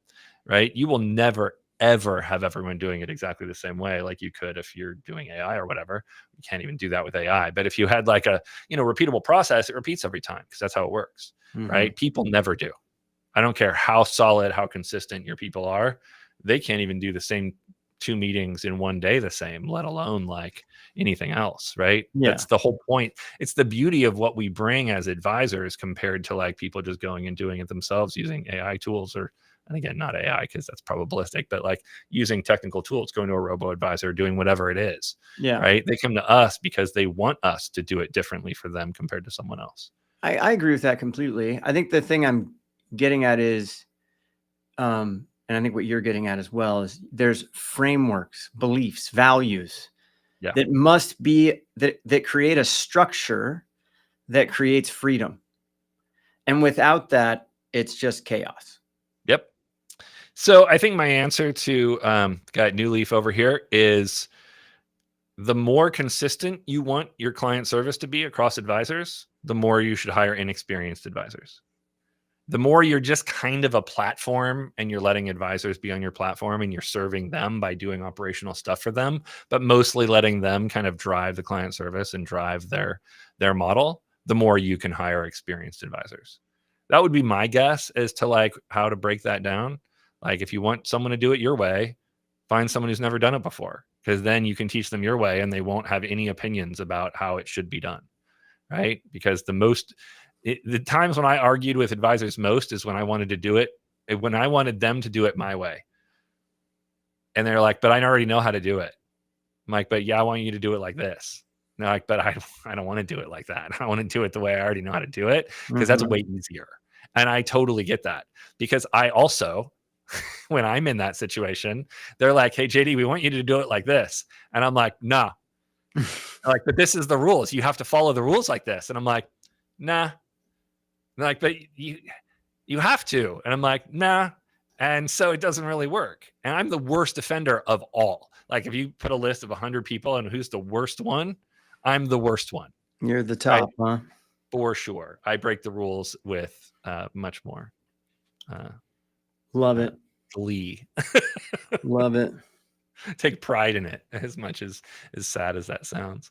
right? You will never, ever have everyone doing it exactly the same way like you could if you're doing AI or whatever. You can't even do that with AI. But if you had like a, repeatable process, it repeats every time because that's how it works, right? People never do. I don't care how solid, how consistent your people are. They can't even do the same 2 meetings in one day the same, let alone like anything else, right? Yeah. That's the whole point. It's the beauty of what we bring as advisors compared to like people just going and doing it themselves using AI tools, or, and again, not AI because that's probabilistic, but like using technical tools, going to a robo advisor, doing whatever it is. Yeah. Right. They come to us because they want us to do it differently for them compared to someone else. I agree with that completely. I think the thing I'm getting at is, and I think what you're getting at as well is there's frameworks, beliefs, values that must be that create a structure that creates freedom. And without that, it's just chaos. Yep. So I think my answer to got New Leaf over here is the more consistent you want your client service to be across advisors, the more you should hire inexperienced advisors. The more you're just kind of a platform and you're letting advisors be on your platform and you're serving them by doing operational stuff for them, but mostly letting them kind of drive the client service and drive their model, the more you can hire experienced advisors. That would be my guess as to like how to break that down. Like if you want someone to do it your way, find someone who's never done it before, because then you can teach them your way and they won't have any opinions about how it should be done, right? Because the times when I argued with advisors most is when I wanted to do it, when I wanted them to do it my way. And they're like, but I already know how to do it. I'm like, but yeah, I want you to do it like this. And they're like, but I don't want to do it like that. I want to do it the way I already know how to do it because that's way easier. And I totally get that because I also, when I'm in that situation, they're like, hey, JD, we want you to do it like this. And I'm like, nah. Like, but this is the rules. You have to follow the rules like this. And I'm like, nah. Like, but you have to. And I'm like, nah. And so it doesn't really work. And I'm the worst offender of all. Like if you put a list of 100 people and who's the worst one, I'm the worst one. You're the top, huh? For sure. I break the rules with much more. Love it. Glee. Love it. Take pride in it as much as sad as that sounds.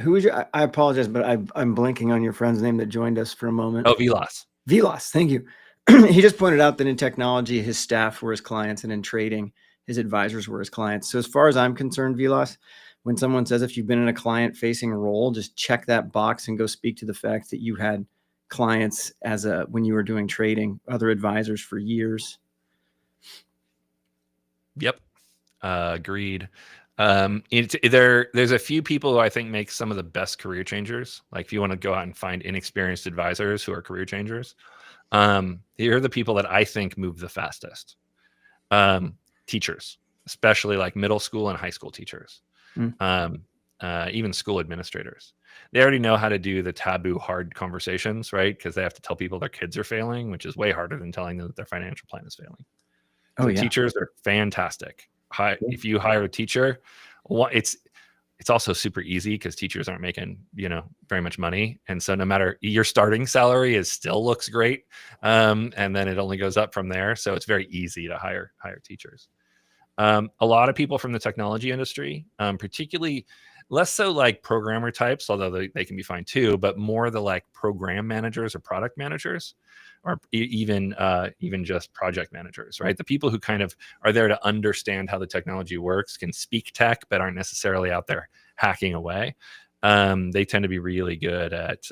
Who is your? I apologize, but I'm blanking on your friend's name that joined us for a moment. Oh, Vilas. Vilas, thank you. He just pointed out that in technology, his staff were his clients, and in trading, his advisors were his clients. So as far as I'm concerned, Vilas, when someone says if you've been in a client-facing role, just check that box and go speak to the fact that you had clients when you were doing trading, other advisors for years. Yep. Agreed. There's a few people who I think make some of the best career changers. Like if you want to go out and find inexperienced advisors who are career changers, here are the people that I think move the fastest. Teachers, especially like middle school and high school teachers, even school administrators. They already know how to do the taboo hard conversations, right? Because they have to tell people their kids are failing, which is way harder than telling them that their financial plan is failing. So teachers are fantastic. If you hire a teacher, it's also super easy because teachers aren't making, very much money. And so no matter your starting salary still looks great. And then it only goes up from there. So it's very easy to hire teachers. A lot of people from the technology industry, particularly less so like programmer types, although they can be fine too, but more the like program managers or product managers, or even just project managers, right? The people who kind of are there to understand how the technology works, can speak tech, but aren't necessarily out there hacking away. They tend to be really good at,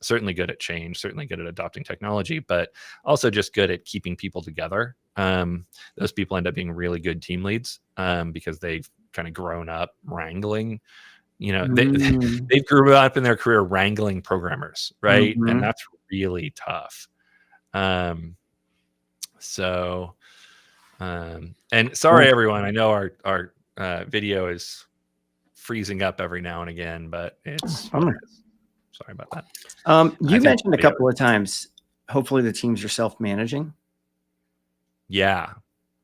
certainly good at change, certainly good at adopting technology, but also just good at keeping people together. Those people end up being really good team leads because they've kind of grown up wrangling. They've grew up in their career wrangling programmers, right? And that's really tough. And sorry, everyone. I know our video is freezing up every now and again, but it's sorry about that. You mentioned a couple of times, hopefully the teams are self-managing. Yeah.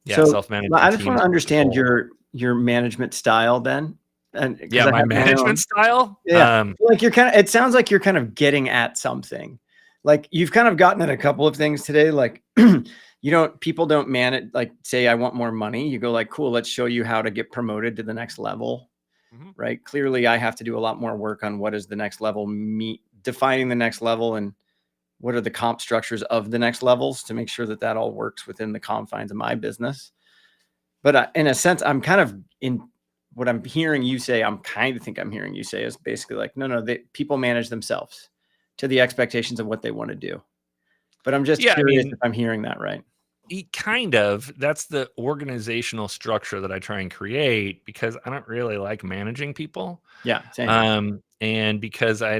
Yeah, So self-management I just want teams to with understand people. your management style then. And Yeah, because I my have my management own. style. Yeah. Like it sounds like you're kind of getting at something. Like you've kind of gotten at a couple of things today. Like people don't manage, like say, I want more money. You go like, cool, let's show you how to get promoted to the next level. Mhm. Right. Clearly I have to do a lot more work on what is the next level, defining the next level, and what are the comp structures of the next levels to make sure that that all works within the confines of my business. But in a sense, I'm kind of in what I'm hearing you say. I'm hearing you say is basically like, no, people manage themselves to the expectations of what they want to do. But I'm just Yeah, I curious if mean, I'm hearing that right. kind of. That's the organizational structure that I try and create because I don't really like managing people. Yeah, same. And because I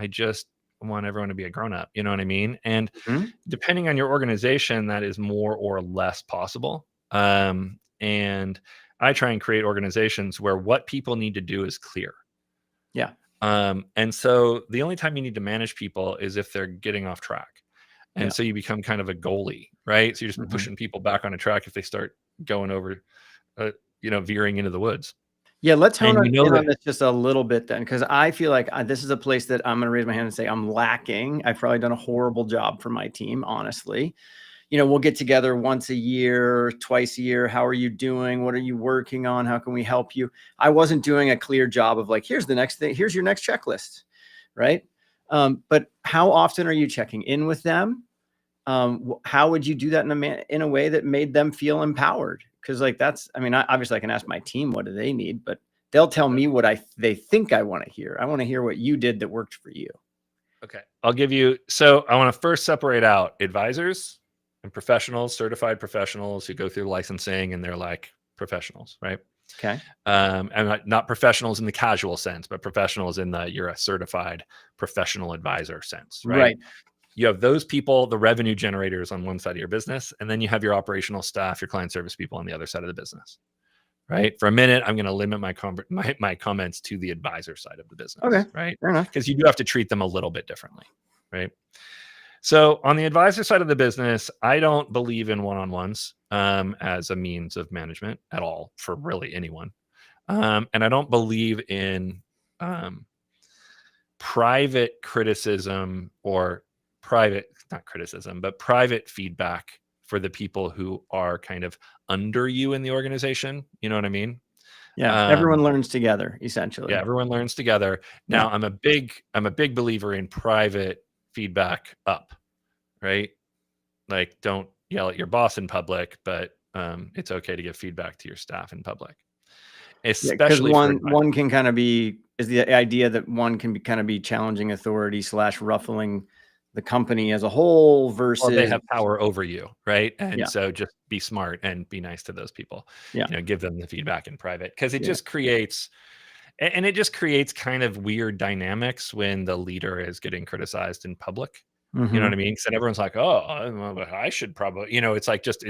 just want everyone to be a grown up. You know what I mean? And Mhm. depending on your organization, that is more or less possible. And I try and create organizations where what people need to do is clear. Yeah. And so the only time you need to manage people is if they're getting off track. And Yeah. so you become kind of a goalie, right? So you're just Mhm. pushing people back on a track if they start going over, veering into the woods. Yeah, let's hone And you know in on that, this just a little bit then, because I feel like this is a place that I'm going to raise my hand and say I'm lacking. I've probably done a horrible job for my team, honestly. We'll get together once a year, twice a year. How are you doing? What are you working on? How can we help you? I wasn't doing a clear job of like, here's the next thing. Here's your next checklist, right? But how often are you checking in with them? How would you do that in a way that made them feel empowered? Because like obviously I can ask my team what do they need, but they'll tell me what they think I want to hear. I want to hear what you did that worked for you. okay, I'll give you, so I want to first separate out advisors and professionals, certified professionals who go through licensing and they're like professionals, right? Okay. And not professionals in the casual sense, but professionals in the you're a certified professional advisor sense, right? Right. You have those people, the revenue generators on one side of your business, and then you have your operational staff, your client service people on the other side of the business, right? For a minute, I'm going to limit my comments to the advisor side of the business, Okay. right? Fair enough. Because you do have to treat them a little bit differently, right? So on the advisor side of the business, I don't believe in one-on-ones as a means of management at all for really anyone. And I don't believe in private criticism or not criticism, but private feedback for the people who are kind of under you in the organization. You know what I mean? Yeah. Um, Everyone learns together, essentially. yeah, everyone learns together. Yeah. Now, I'm a big believer in private feedback up, right? Like, don't yell at your boss in public, but it's okay to give feedback to your staff in public, Yeah, because especially for advice. one can kind of is the idea that one can be challenging authority / ruffling the company as a whole Well, they versus have power over you, right? And yeah, so just be smart and be nice to those people. yeah, Give them the feedback in private because it yeah. just creates and it just creates kind of weird dynamics when the leader is getting criticized in public. You know what I Mhm. mean? Because then everyone's like, "Oh, I should probably," it's like just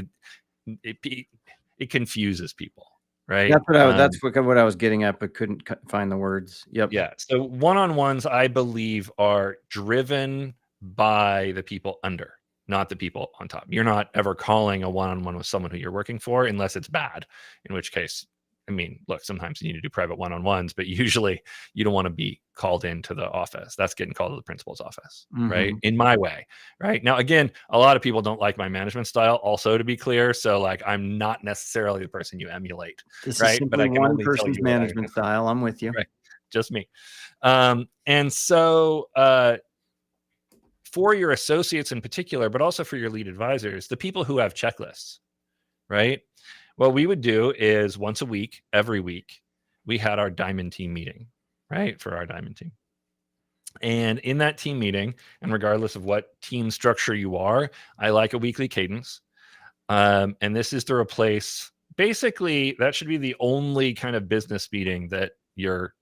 it confuses people, right? That's what I was getting at, but couldn't find the words. Yep. Yeah. So one-on-ones, I believe, are driven by the people under, not the people on top. You're not ever calling a one-on-one with someone who you're working for unless it's bad, in which case, I mean, look, sometimes you need to do private one-on-ones, but usually you don't want to be called into the office. That's getting called to the principal's office, right? Mhm. In my way, right? Now, again, a lot of people don't like my management style, also to be clear. So, like, I'm not necessarily the person you emulate, This is right? But simply I can one only tell person's you what I management style. I'm with you. right. Just me. And so for your associates in particular, but also for your lead advisors, the people who have checklists, right? What we would do is once a week, every week, we had our diamond team meeting, right? For our diamond team. And in that team meeting, and regardless of what team structure you are, I like a weekly cadence. And this is to replace, basically, that should be the only kind of business meeting that your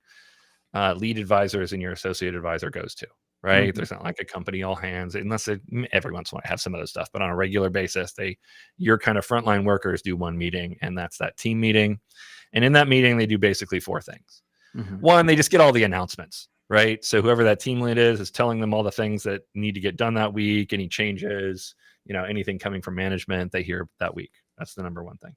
lead advisors and your associate advisor goes to, right? Mhm. There's not like a company all hands, unless every once in a while I have some other stuff, but on a regular basis, your kind of frontline workers do one meeting, and that's that team meeting. And in that meeting, they do basically four things. Mhm. One, they just get all the announcements, right? So whoever that team lead is telling them all the things that need to get done that week, any changes, anything coming from management, they hear that week. That's the number one thing.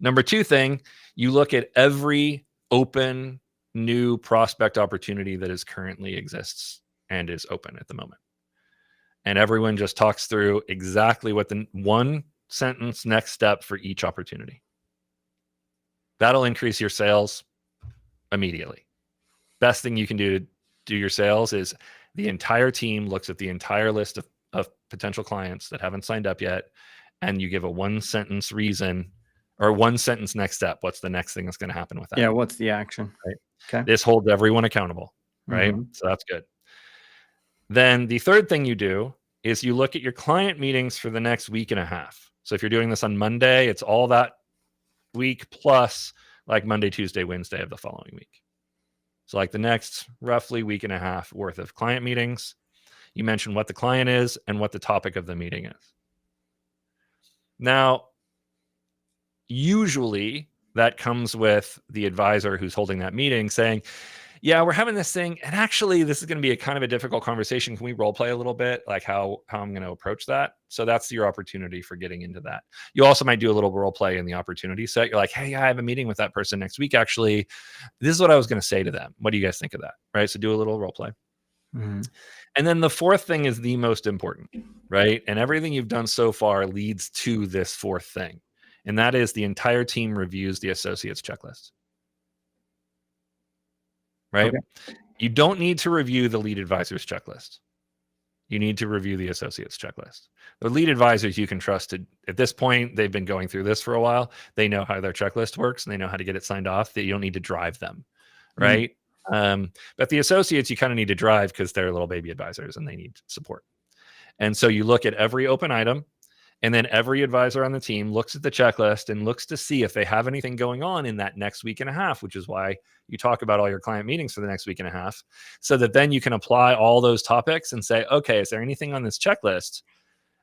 Number two thing, you look at every open new prospect opportunity that is currently exists and is open at the moment. And everyone just talks through exactly what the one sentence next step for each opportunity. That'll increase your sales immediately. Best thing you can do to do your sales is the entire team looks at the entire list of potential clients that haven't signed up yet, and you give a one sentence reason or one sentence next step. What's the next thing that's going to happen with that? Yeah. What's the action? Right. Okay. This holds everyone accountable, right? So that's good. Then the third thing you do is you look at your client meetings for the next week and a half. So if you're doing this on Monday, it's all that week plus like Monday, Tuesday, Wednesday of the following week. So like the next roughly week and a half worth of client meetings. You mention what the client is and what the topic of the meeting is. Now, usually that comes with the advisor who's holding that meeting saying, yeah, we're having this thing, and actually this is going to be a kind of a difficult conversation. Can we role play a little bit, like how I'm going to approach that? So that's your opportunity for getting into that. You also might do a little role play in the opportunity set. You're like, hey, I have a meeting with that person next week. Actually, this is what I was going to say to them. What do you guys think of that? Right? So do a little role play. And then the fourth thing is the most important, right? And everything you've done so far leads to this fourth thing. And that is the entire team reviews the associates checklist. Right? Okay. You don't need to review the lead advisor's checklist. You need to review the associates checklist. The lead advisors you can trust at this point, they've been going through this for a while. They know how their checklist works and they know how to get it signed off. That you don't need to drive them, right? But the associates you kind of need to drive because they're little baby advisors and they need support. And so you look at every open item, and then every advisor on the team looks at the checklist and looks to see if they have anything going on in that next week and a half, which is why you talk about all your client meetings for the next week and a half, so that then you can apply all those topics and say, okay, is there anything on this checklist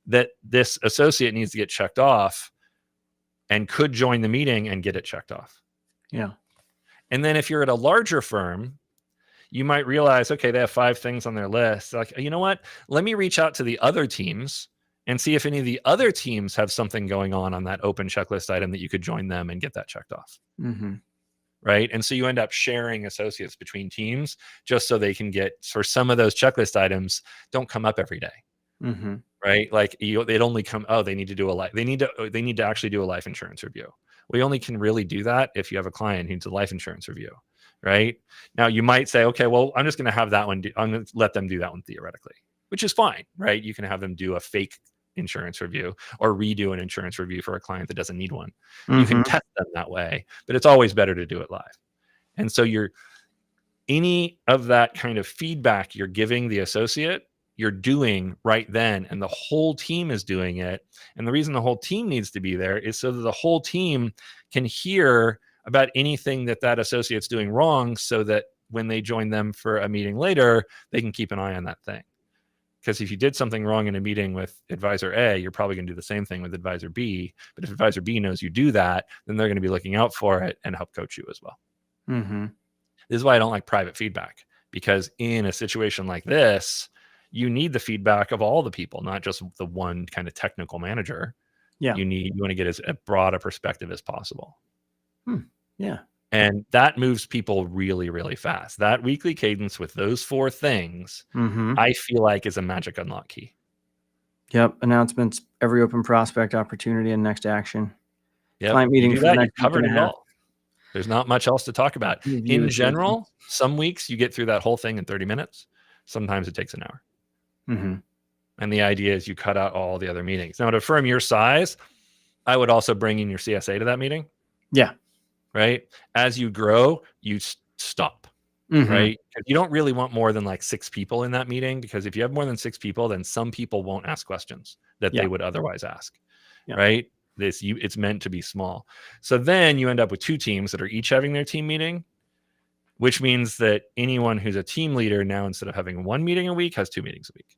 that this associate needs to get checked off and could join the meeting and get it checked off? Yeah. And then if you're at a larger firm, you might realize, okay, they have 5 things on their list. Like, you know what? Let me reach out to the other teams and see if any of the other teams have something going on that open checklist item that you could join them and get that checked off. Right. And so you end up sharing associates between teams just so they can get, for some of those checklist items, don't come up every day. Right. Like they'd only come, they need to do they need to actually do a life insurance review. We only can really do that if you have a client who needs a life insurance review. Right. Now you might say, okay, well, I'm just going to have that one. I'm going to let them do that one theoretically, which is fine. Right. You can have them do a fake insurance review or redo an insurance review for a client that doesn't need one. You can test them that way, but it's always better to do it live. And so any of that kind of feedback you're giving the associate, you're doing right then, and the whole team is doing it. And the reason the whole team needs to be there is so that the whole team can hear about anything that associate's doing wrong, so that when they join them for a meeting later, they can keep an eye on that thing. Because if you did something wrong in a meeting with advisor A, you're probably going to do the same thing with advisor B. But if advisor B knows you do that, then they're going to be looking out for it and help coach you as well. This is why I don't like private feedback, because in a situation like this, you need the feedback of all the people, not just the one kind of technical manager. Yeah. You want to get as broad a perspective as possible. Yeah. And that moves people really, really fast. That weekly cadence with those 4 things, I feel like is a magic unlock key. Yep. Announcements, every open prospect opportunity, and next action. Yep. Client meeting for the next covered it all. There's not much else to talk about. In general, some weeks you get through that whole thing in 30 minutes. Sometimes it takes an hour. And the idea is you cut out all the other meetings. Now, at a firm your size, I would also bring in your CSA to that meeting. Yeah. Right. As you grow, you stop. Right. You don't really want more than like 6 people in that meeting, because if you have more than 6 people, then some people won't ask questions that they would otherwise ask. Right. It's meant to be small. So then you end up with 2 teams that are each having their team meeting, which means that anyone who's a team leader now, instead of having 1 meeting a week, has 2 meetings a week.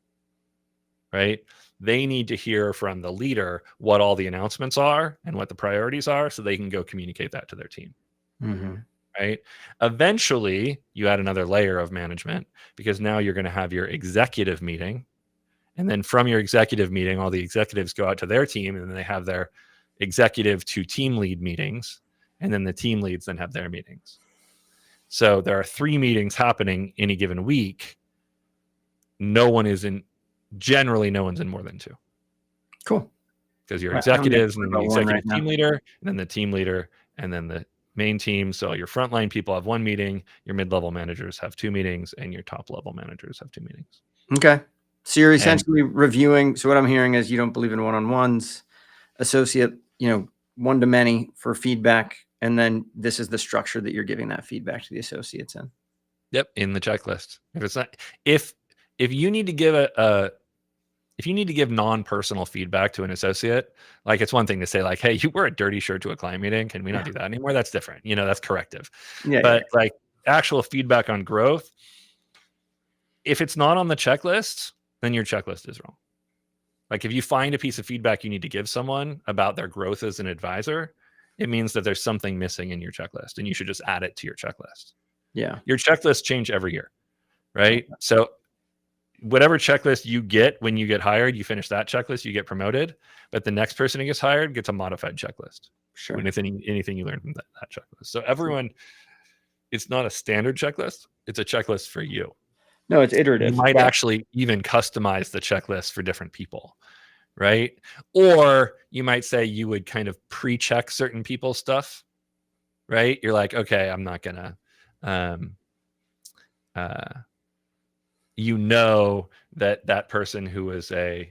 Right. They need to hear from the leader what all the announcements are and what the priorities are, so they can go communicate that to their team. Right. Eventually, you add another layer of management, because now you're going to have your executive meeting, And then from your executive meeting, all the executives go out to their team, and then they have their executive to team lead meetings. And then the team leads then have their meetings. So there are 3 meetings happening any given week. Generally no one's in more than 2. Cool. Because your Right, I don't get executives and then the about one executive right team now. leader, and then the team leader, and then the main team. So your frontline people have 1 meeting, your mid-level managers have 2 meetings, and your top level managers have 2 meetings. Okay. So you're essentially reviewing. So what I'm hearing is you don't believe in one-on-ones, associate, one to many for feedback. And then this is the structure that you're giving that feedback to the associates in. Yep, in the checklist. If it's not, if you need to give if you need to give non-personal feedback to an associate, like it's one thing to say like, hey, you wear a dirty shirt to a client meeting. Can we not do that anymore? That's different. That's corrective. Yeah. But like actual feedback on growth, if it's not on the checklist, then your checklist is wrong. Like if you find a piece of feedback you need to give someone about their growth as an advisor, it means that there's something missing in your checklist and you should just add it to your checklist. Yeah. Your checklists change every year, right? Okay. So whatever checklist you get when you get hired, you finish that checklist, you get promoted, but the next person who gets hired gets a modified checklist. Sure. With anything you learn from that checklist. So everyone, it's not a standard checklist. It's a checklist for you. No, it's iterative. You might actually even customize the checklist for different people, right? Or you might say you would kind of pre-check certain people's stuff, right? You're like, okay, I'm not gonna, that person who was that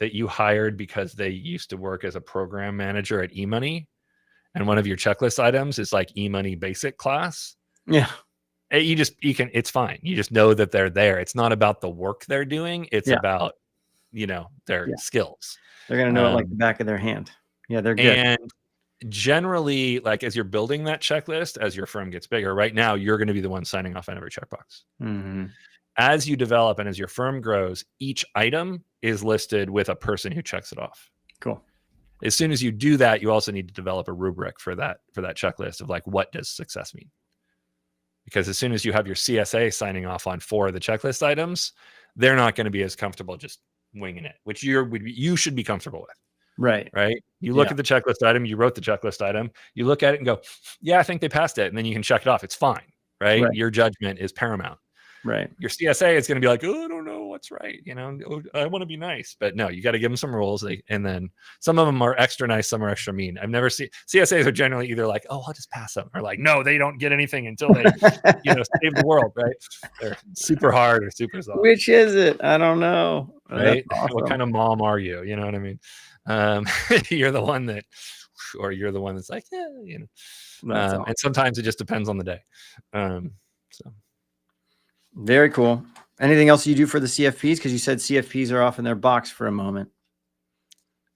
you hired because they used to work as a program manager at eMoney, and one of your checklist items is like eMoney basic class. Yeah. It's fine. You just know that they're there. It's not about the work they're doing. It's about, their skills. They're going to know it like the back of their hand. Yeah, they're good. And generally, like as you're building that checklist, as your firm gets bigger, right now, you're going to be the one signing off on every checkbox. Mm-hmm. As you develop and as your firm grows, each item is listed with a person who checks it off. Cool. As soon as you do that, you also need to develop a rubric for that checklist of like, what does success mean? Because as soon as you have your CSA signing off on 4 of the checklist items, they're not going to be as comfortable just winging it, which you should be comfortable with. Right. You look at the checklist item, you wrote the checklist item, you look at it and go, yeah, I think they passed it. And then you can check it off. It's fine. Right. Your judgment is paramount. Right. Your CSA is going to be like, oh, I don't know what's right. I want to be nice, but no, you got to give them some rules. And then some of them are extra nice. Some are extra mean. I've never seen CSAs are generally either like, oh, I'll just pass them, or like, no, they don't get anything until they, save the world. Right. They're super hard or super soft. Which is it? I don't know. Right. Awesome. What kind of mom are you? You know what I mean? You're the one that, or you're the one that's like, yeah, awesome. And sometimes it just depends on the day. So. Very cool. Anything else you do for the CFPs? Because you said CFPs are off in their box for a moment.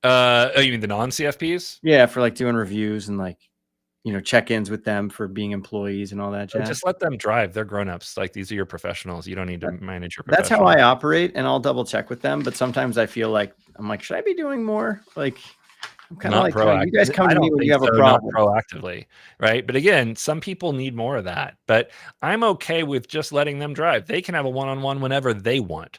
You mean the non-CFPs? Yeah, for like doing reviews and like, check-ins with them for being employees and all that jazz. Just let them drive. They're grown-ups. Like these are your professionals. You don't need to manage your professionals. That's how I operate, and I'll double check with them. But sometimes I feel like I'm like, should I be doing more? Like, I'm kind of like, you guys come to me when you have a problem. Not proactively, right? But again, some people need more of that. But I'm okay with just letting them drive. They can have a one-on-one whenever they want.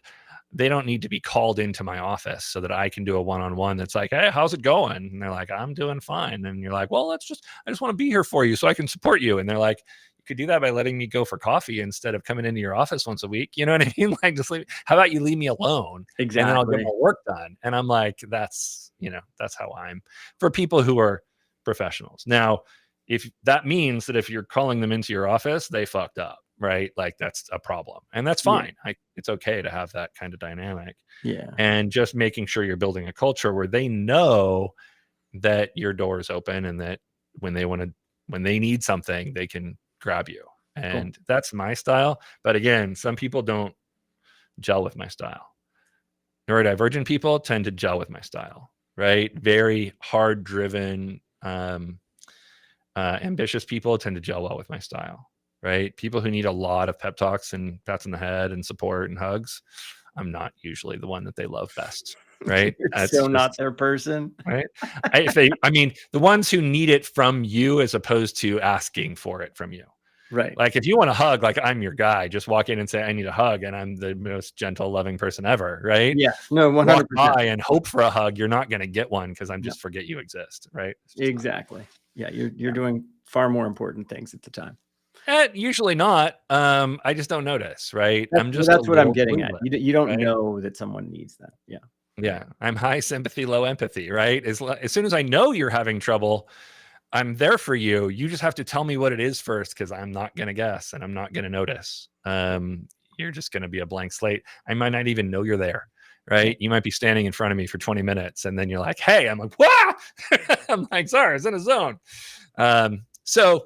They don't need to be called into my office so that I can do a one-on-one that's like, hey, how's it going? And they're like, I'm doing fine. And you're like, well, I just want to be here for you so I can support you. And they're like, you could do that by letting me go for coffee instead of coming into your office once a week. You know what I mean? Like, just how about you leave me alone? Exactly. And then I'll get my work done. And I'm like, that's how I'm for people who are professionals. Now, if that means that if you're calling them into your office, they fucked up. Right. Like that's a problem, and that's fine. Yeah. It's okay to have that kind of dynamic. Yeah. And just making sure you're building a culture where they know that your door is open and that when they need something, they can grab you. And that's my style. But again, some people don't gel with my style. Neurodivergent people tend to gel with my style, right? Very hard driven, ambitious people tend to gel well with my style. Right? People who need a lot of pep talks and pats on the head and support and hugs, I'm not usually the one that they love best. Right? That's so not their person. Right? The ones who need it from you as opposed to asking for it from you. Right. Like if you want a hug, like I'm your guy, just walk in and say, I need a hug. And I'm the most gentle, loving person ever. Right. Yeah. No, Walk 100%. by and hope for a hug. You're not going to get one because I'm No. just forget you exist. Right. It's just not- Exactly. Yeah. You're doing far more important things at the time. Usually not. I just don't notice. Right. I'm just That's a what I'm little getting at. clueless, You don't right? know that someone needs that. Yeah. Yeah. I'm high sympathy, low empathy. Right. As soon as I know you're having trouble, I'm there for you. You just have to tell me what it is first, because I'm not going to guess and I'm not going to notice. You're just going to be a blank slate. I might not even know you're there. Right. You might be standing in front of me for 20 minutes and then you're like, hey, I'm like, wah! I'm like, sorry, I was in a zone. So,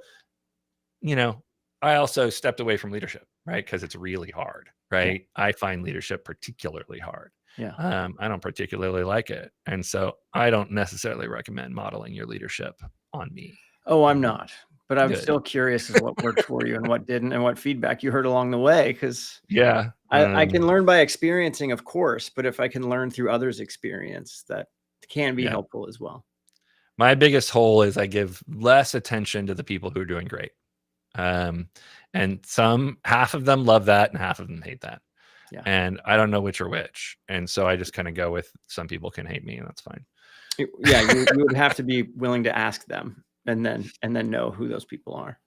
I also stepped away from leadership, right? Because it's really hard. Right. I find leadership particularly hard. Yeah. I don't particularly like it. And so I don't necessarily recommend modeling your leadership on me. Oh, I'm not. But I'm Good. still curious as what worked for you and what didn't, and what feedback you heard along the way. Because Yeah. I can learn by experiencing, of course, but if I can learn through others' experience, that can be Yeah. helpful as well. My biggest hole is I give less attention to the people who are doing great. And half of them love that and half of them hate that. Yeah. And I don't know which are which. And so I just kind of go with some people can hate me and that's fine. Yeah, you would have to be willing to ask them and then know who those people are.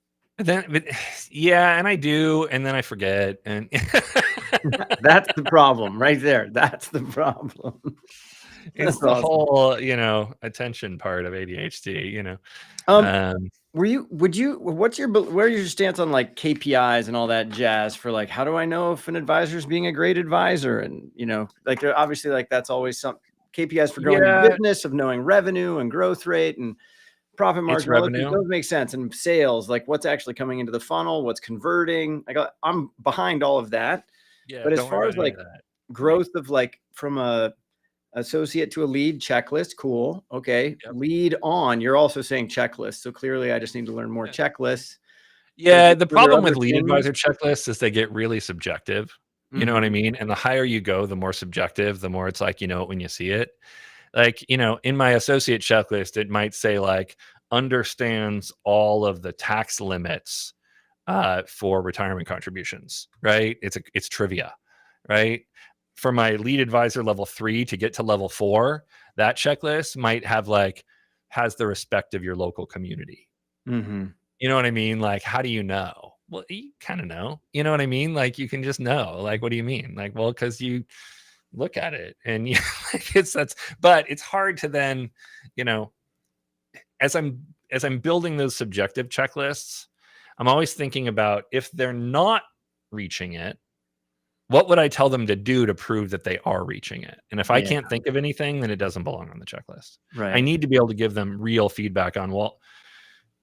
Yeah, and I do, and then I forget. And That's the problem right there. That's the problem. it's That's the awesome. whole, attention part of ADHD, What's where's your stance on like KPIs and all that jazz for like, how do I know if an advisor is being a great advisor? And, like obviously like that's always some KPIs for growing Yeah. the business, of knowing revenue and growth rate and profit margin. revenue. Those make sense. And sales, like what's actually coming into the funnel, what's converting. I'm behind all of that. Yeah, But as don't far worry as about any like of that. growth of like from a associate to a lead checklist, cool. Okay. Yep. Lead on. You're also saying checklist. So clearly I just need to learn more Yeah. checklists. Yeah, Were the there problem other with lead things? advisor checklists is they get really subjective. You know what I Mhm. mean? And the higher you go, the more subjective, the more it's like, you know it when you see it. Like, in my associate checklist, it might say like understands all of the tax limits for retirement contributions, right? It's trivia, right? For my lead advisor level 3 to get to level 4, that checklist might have like has the respect of your local community. Mhm. You know what I mean? Like, how do you know? Well, you kind of know. You know what I mean? Like, you can just know. Like, what do you mean? Like, well, because you look at it and but it's hard to then, as I'm building those subjective checklists, I'm always thinking about if they're not reaching it, what would I tell them to do to prove that they are reaching it? And if I Yeah. can't think of anything, then it doesn't belong on the checklist. Right. I need to be able to give them real feedback on, well,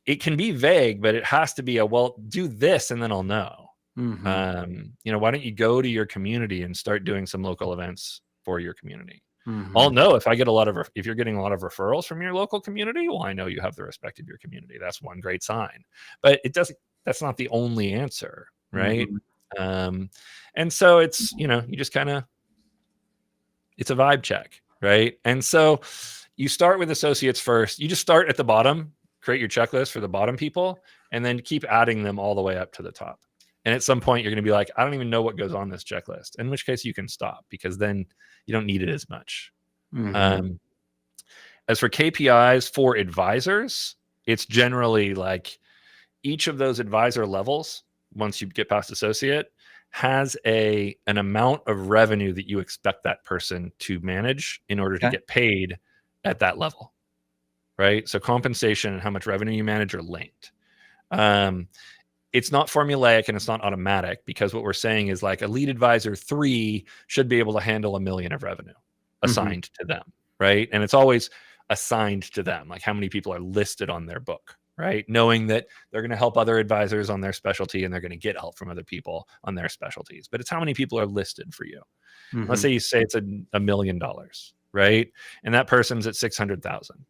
it can be vague, but it has to be do this and then I'll know. Mhm. Why don't you go to your community and start doing some local events for your community? Mhm. I'll know if if you're getting a lot of referrals from your local community, well, I know you have the respect of your community. That's one great sign, but that's not the only answer. Right. Mhm. And so it's, you just it's a vibe check. Right. And so you start with associates first. You just start at the bottom, create your checklist for the bottom people, and then keep adding them all the way up to the top. And at some point, you're going to be like, I don't even know what goes on this checklist, in which case you can stop because then you don't need it as much. Mhm. As for KPIs for advisors, it's generally like each of those advisor levels, once you get past associate, has an amount of revenue that you expect that person to manage in order to Okay. get paid at that level. Right? So compensation and how much revenue you manage are linked. It's not formulaic and it's not automatic because what we're saying is like a lead advisor 3 should be able to handle $1 million of revenue assigned to them, right? And it's always assigned to them, like how many people are listed on their book, right? Knowing that they're going to help other advisors on their specialty and they're going to get help from other people on their specialties. But it's how many people are listed for you. Mhm. Let's say you say it's $1 million, right? And that person's at 600,000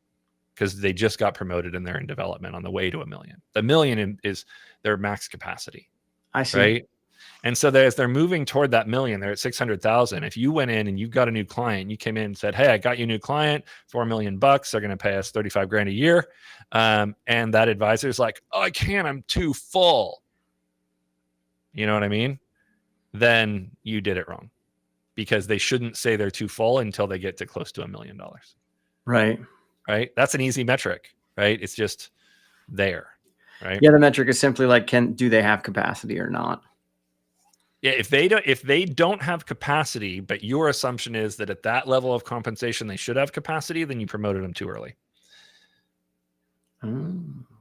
because they just got promoted and they're in development on the way to $1 million. The $1 million is their max capacity. I see. Right. And so as they're moving toward that $1 million, they're at 600,000. If you went in and you got a new client, you came in and said, hey, I got you a new client, $4 million. They're going to pay us 35 grand a year. And that advisor is like, oh, I can't, I'm too full. you know what I mean? Then you did it wrong, because they shouldn't say they're too full until they get to close to $1 million. Right. Right. That's an easy metric, right? It's just there. Right. Yeah. The metric is simply like, do they have capacity or not? Yeah. If they don't have capacity, but your assumption is that at that level of compensation, they should have capacity, then you promoted them too early.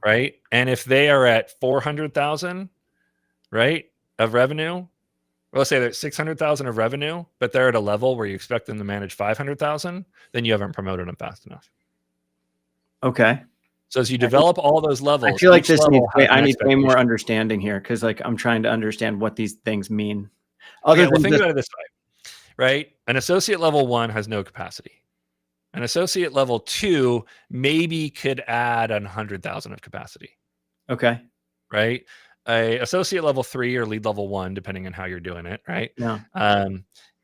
Right. And if they are at 400,000, right, of revenue, well, let's say they're at 600,000 of revenue, but they're at a level where you expect them to manage 500,000, then you haven't promoted them fast enough. Okay. So as you develop all those levels, I feel like I need way more expectation. understanding here, because like I'm trying to understand what these things mean. Okay, well, think about it this way, right? An associate level 1 has no capacity. An associate level 2 maybe could add 100,000 of capacity. Okay. Right. A associate level 3 or lead level 1, depending on how you're doing it, right? Yeah.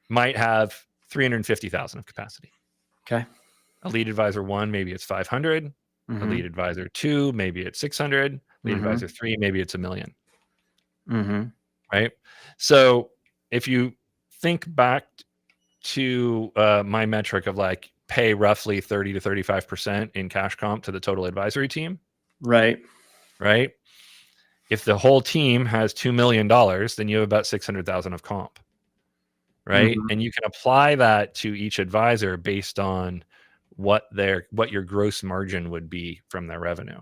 Might have 350,000 of capacity. Okay. A lead advisor 1, maybe it's 500. A lead advisor 2, maybe it's 600. Lead advisor 3, maybe it's $1 million. Right. So if you think back to my metric of like pay roughly 30 to 35% in cash comp to the total advisory team. Right. Right. If the whole team has $2 million, then you have about 600,000 of comp. Right. And you can apply that to each advisor based on what your gross margin would be from their revenue.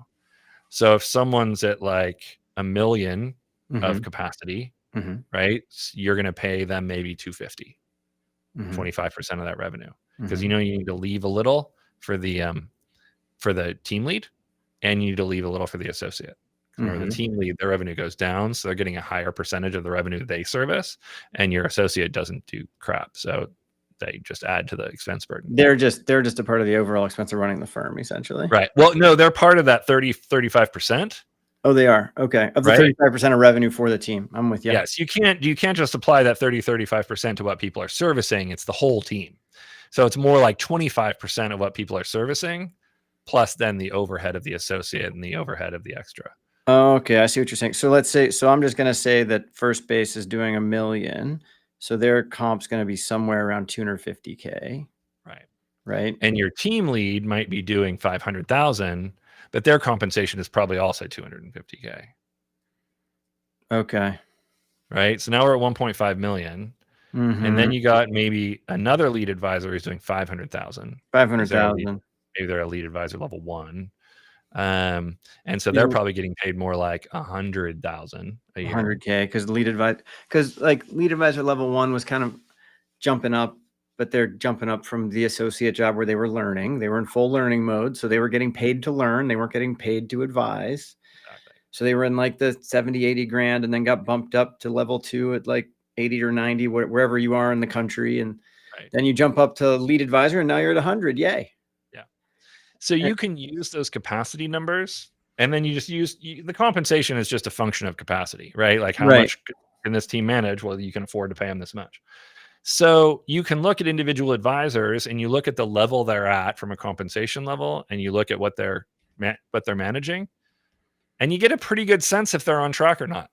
So if someone's at like $1 million of capacity, right, you're going to pay them maybe 250, 25% of that revenue, because you need to leave a little for the team lead, and you need to leave a little for the associate. Or the team lead, their revenue goes down, so they're getting a higher percentage of the revenue they service, and your associate doesn't do crap, so they just add to the expense burden. They're just a part of the overall expense of running the firm, essentially. Right. Well, no, they're part of that 35%. Oh, they are. Okay. Of the 35% of revenue for the team. I'm with you. Yes. You can't just apply that 35% to what people are servicing. It's the whole team. So it's more like 25% of what people are servicing, plus then the overhead of the associate and the overhead of the extra. Okay. I see what you're saying. So let's say, I'm just going to say that first base is doing $1 million. So their comp's going to be somewhere around 250K. Right. Right. And your team lead might be doing 500,000, but their compensation is probably also 250K. Okay. Right. So now we're at 1.5 million. And then you got maybe another lead advisor who's doing 500,000. 500,000. Maybe they're a lead advisor level 1. And so they're probably getting paid more like 100,000 a year. 100K, because lead advisor level 1 was kind of jumping up, but they're jumping up from the associate job where they were learning. They were in full learning mode, so they were getting paid to learn. They weren't getting paid to advise. Exactly. So they were in like the 70, 80 grand, and then got bumped up to level 2 at like 80 or 90, wherever you are in the country. And then you jump up to lead advisor, and now you're at 100. Yay. So you can use those capacity numbers, and then you just use the compensation is just a function of capacity, right? Like how much can this team manage? Well, you can afford to pay them this much. So you can look at individual advisors, and you look at the level they're at from a compensation level, and you look at what they're managing, and you get a pretty good sense if they're on track or not.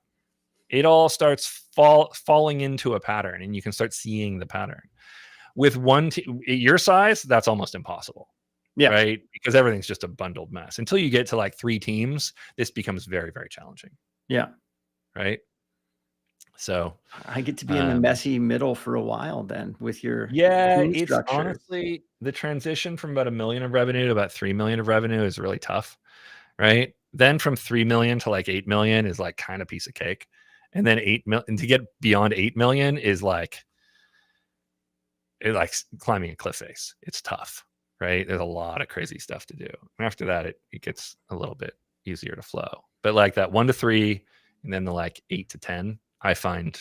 It all starts falling into a pattern, and you can start seeing the pattern. With one your size, that's almost impossible. Yeah. Right. Because everything's just a bundled mess. Until you get to like 3 teams, this becomes very, very challenging. Yeah. Right. So I get to be in the messy middle for a while then with your it's structure. Honestly, the transition from about $1 million of revenue to about 3 million of revenue is really tough. Right. Then from 3 million to like 8 million is like kind of piece of cake. And then 8 million, and to get beyond 8 million is like climbing a cliff face. It's tough. Right. There's a lot of crazy stuff to do. And after that, it gets a little bit easier to flow. But like that 1 to 3 and then the like 8 to 10, I find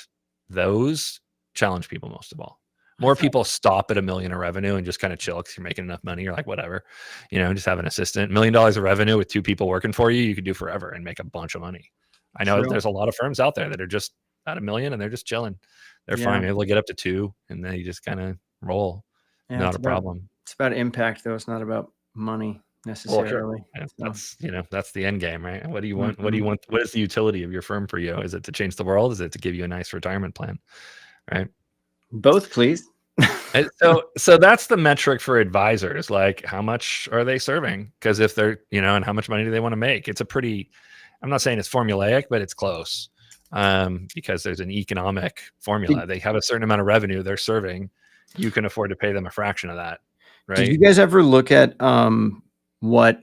those challenge people most of all. More people stop at $1 million of revenue and just kind of chill because you're making enough money. You're like, whatever, just have an assistant. $1 million of revenue with 2 people working for you, you could do forever and make a bunch of money. I know there's a lot of firms out there that are just at $1 million and they're just chilling. They're fine. Maybe they'll get up to 2 and then you just kind of roll. Not a problem. It's about impact, though. It's not about money. necessarily. Yeah, So, that's the end game, right? What do you want? What do you want? What is the utility of your firm for you? Is it to change the world? Is it to give you a nice retirement plan? Right. both, please. And so that's the metric for advisors. Like, how much are they serving? Because if they're, and how much money do they want to make? It's a pretty, I'm not saying it's formulaic, but it's close. Because there's an economic formula. They have a certain amount of revenue they're serving. You can afford to pay them a fraction of that. Right. Did you guys ever look at what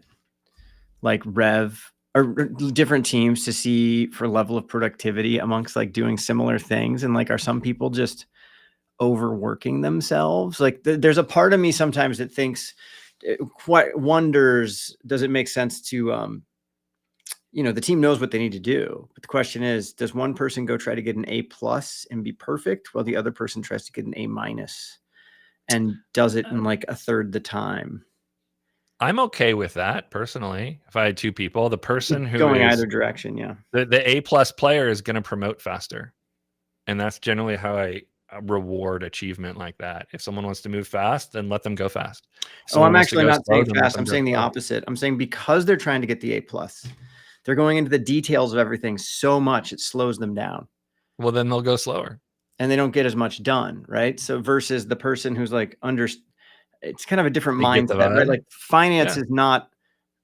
like rev or different teams to see for level of productivity amongst like doing similar things? And like, are some people just overworking themselves? Like there's a part of me sometimes that thinks, quite wonders, does it make sense to, the team knows what they need to do, but the question is, does one person go try to get an A+ and be perfect while the other person tries to get an A- and does it in like a third the time? I'm okay with that personally. If I had two people, the person who going is either direction, yeah, the A+ player is going to promote faster, and that's generally how I reward achievement like that. If someone wants to move fast, then let them go fast. I'm actually not saying fast. I'm saying the opposite. I'm saying because they're trying to get the A+, they're going into the details of everything so much it slows them down. Well, then they'll go slower, and they don't get as much done, right? So versus the person who's like it's kind of a different mindset, right? Like finance is not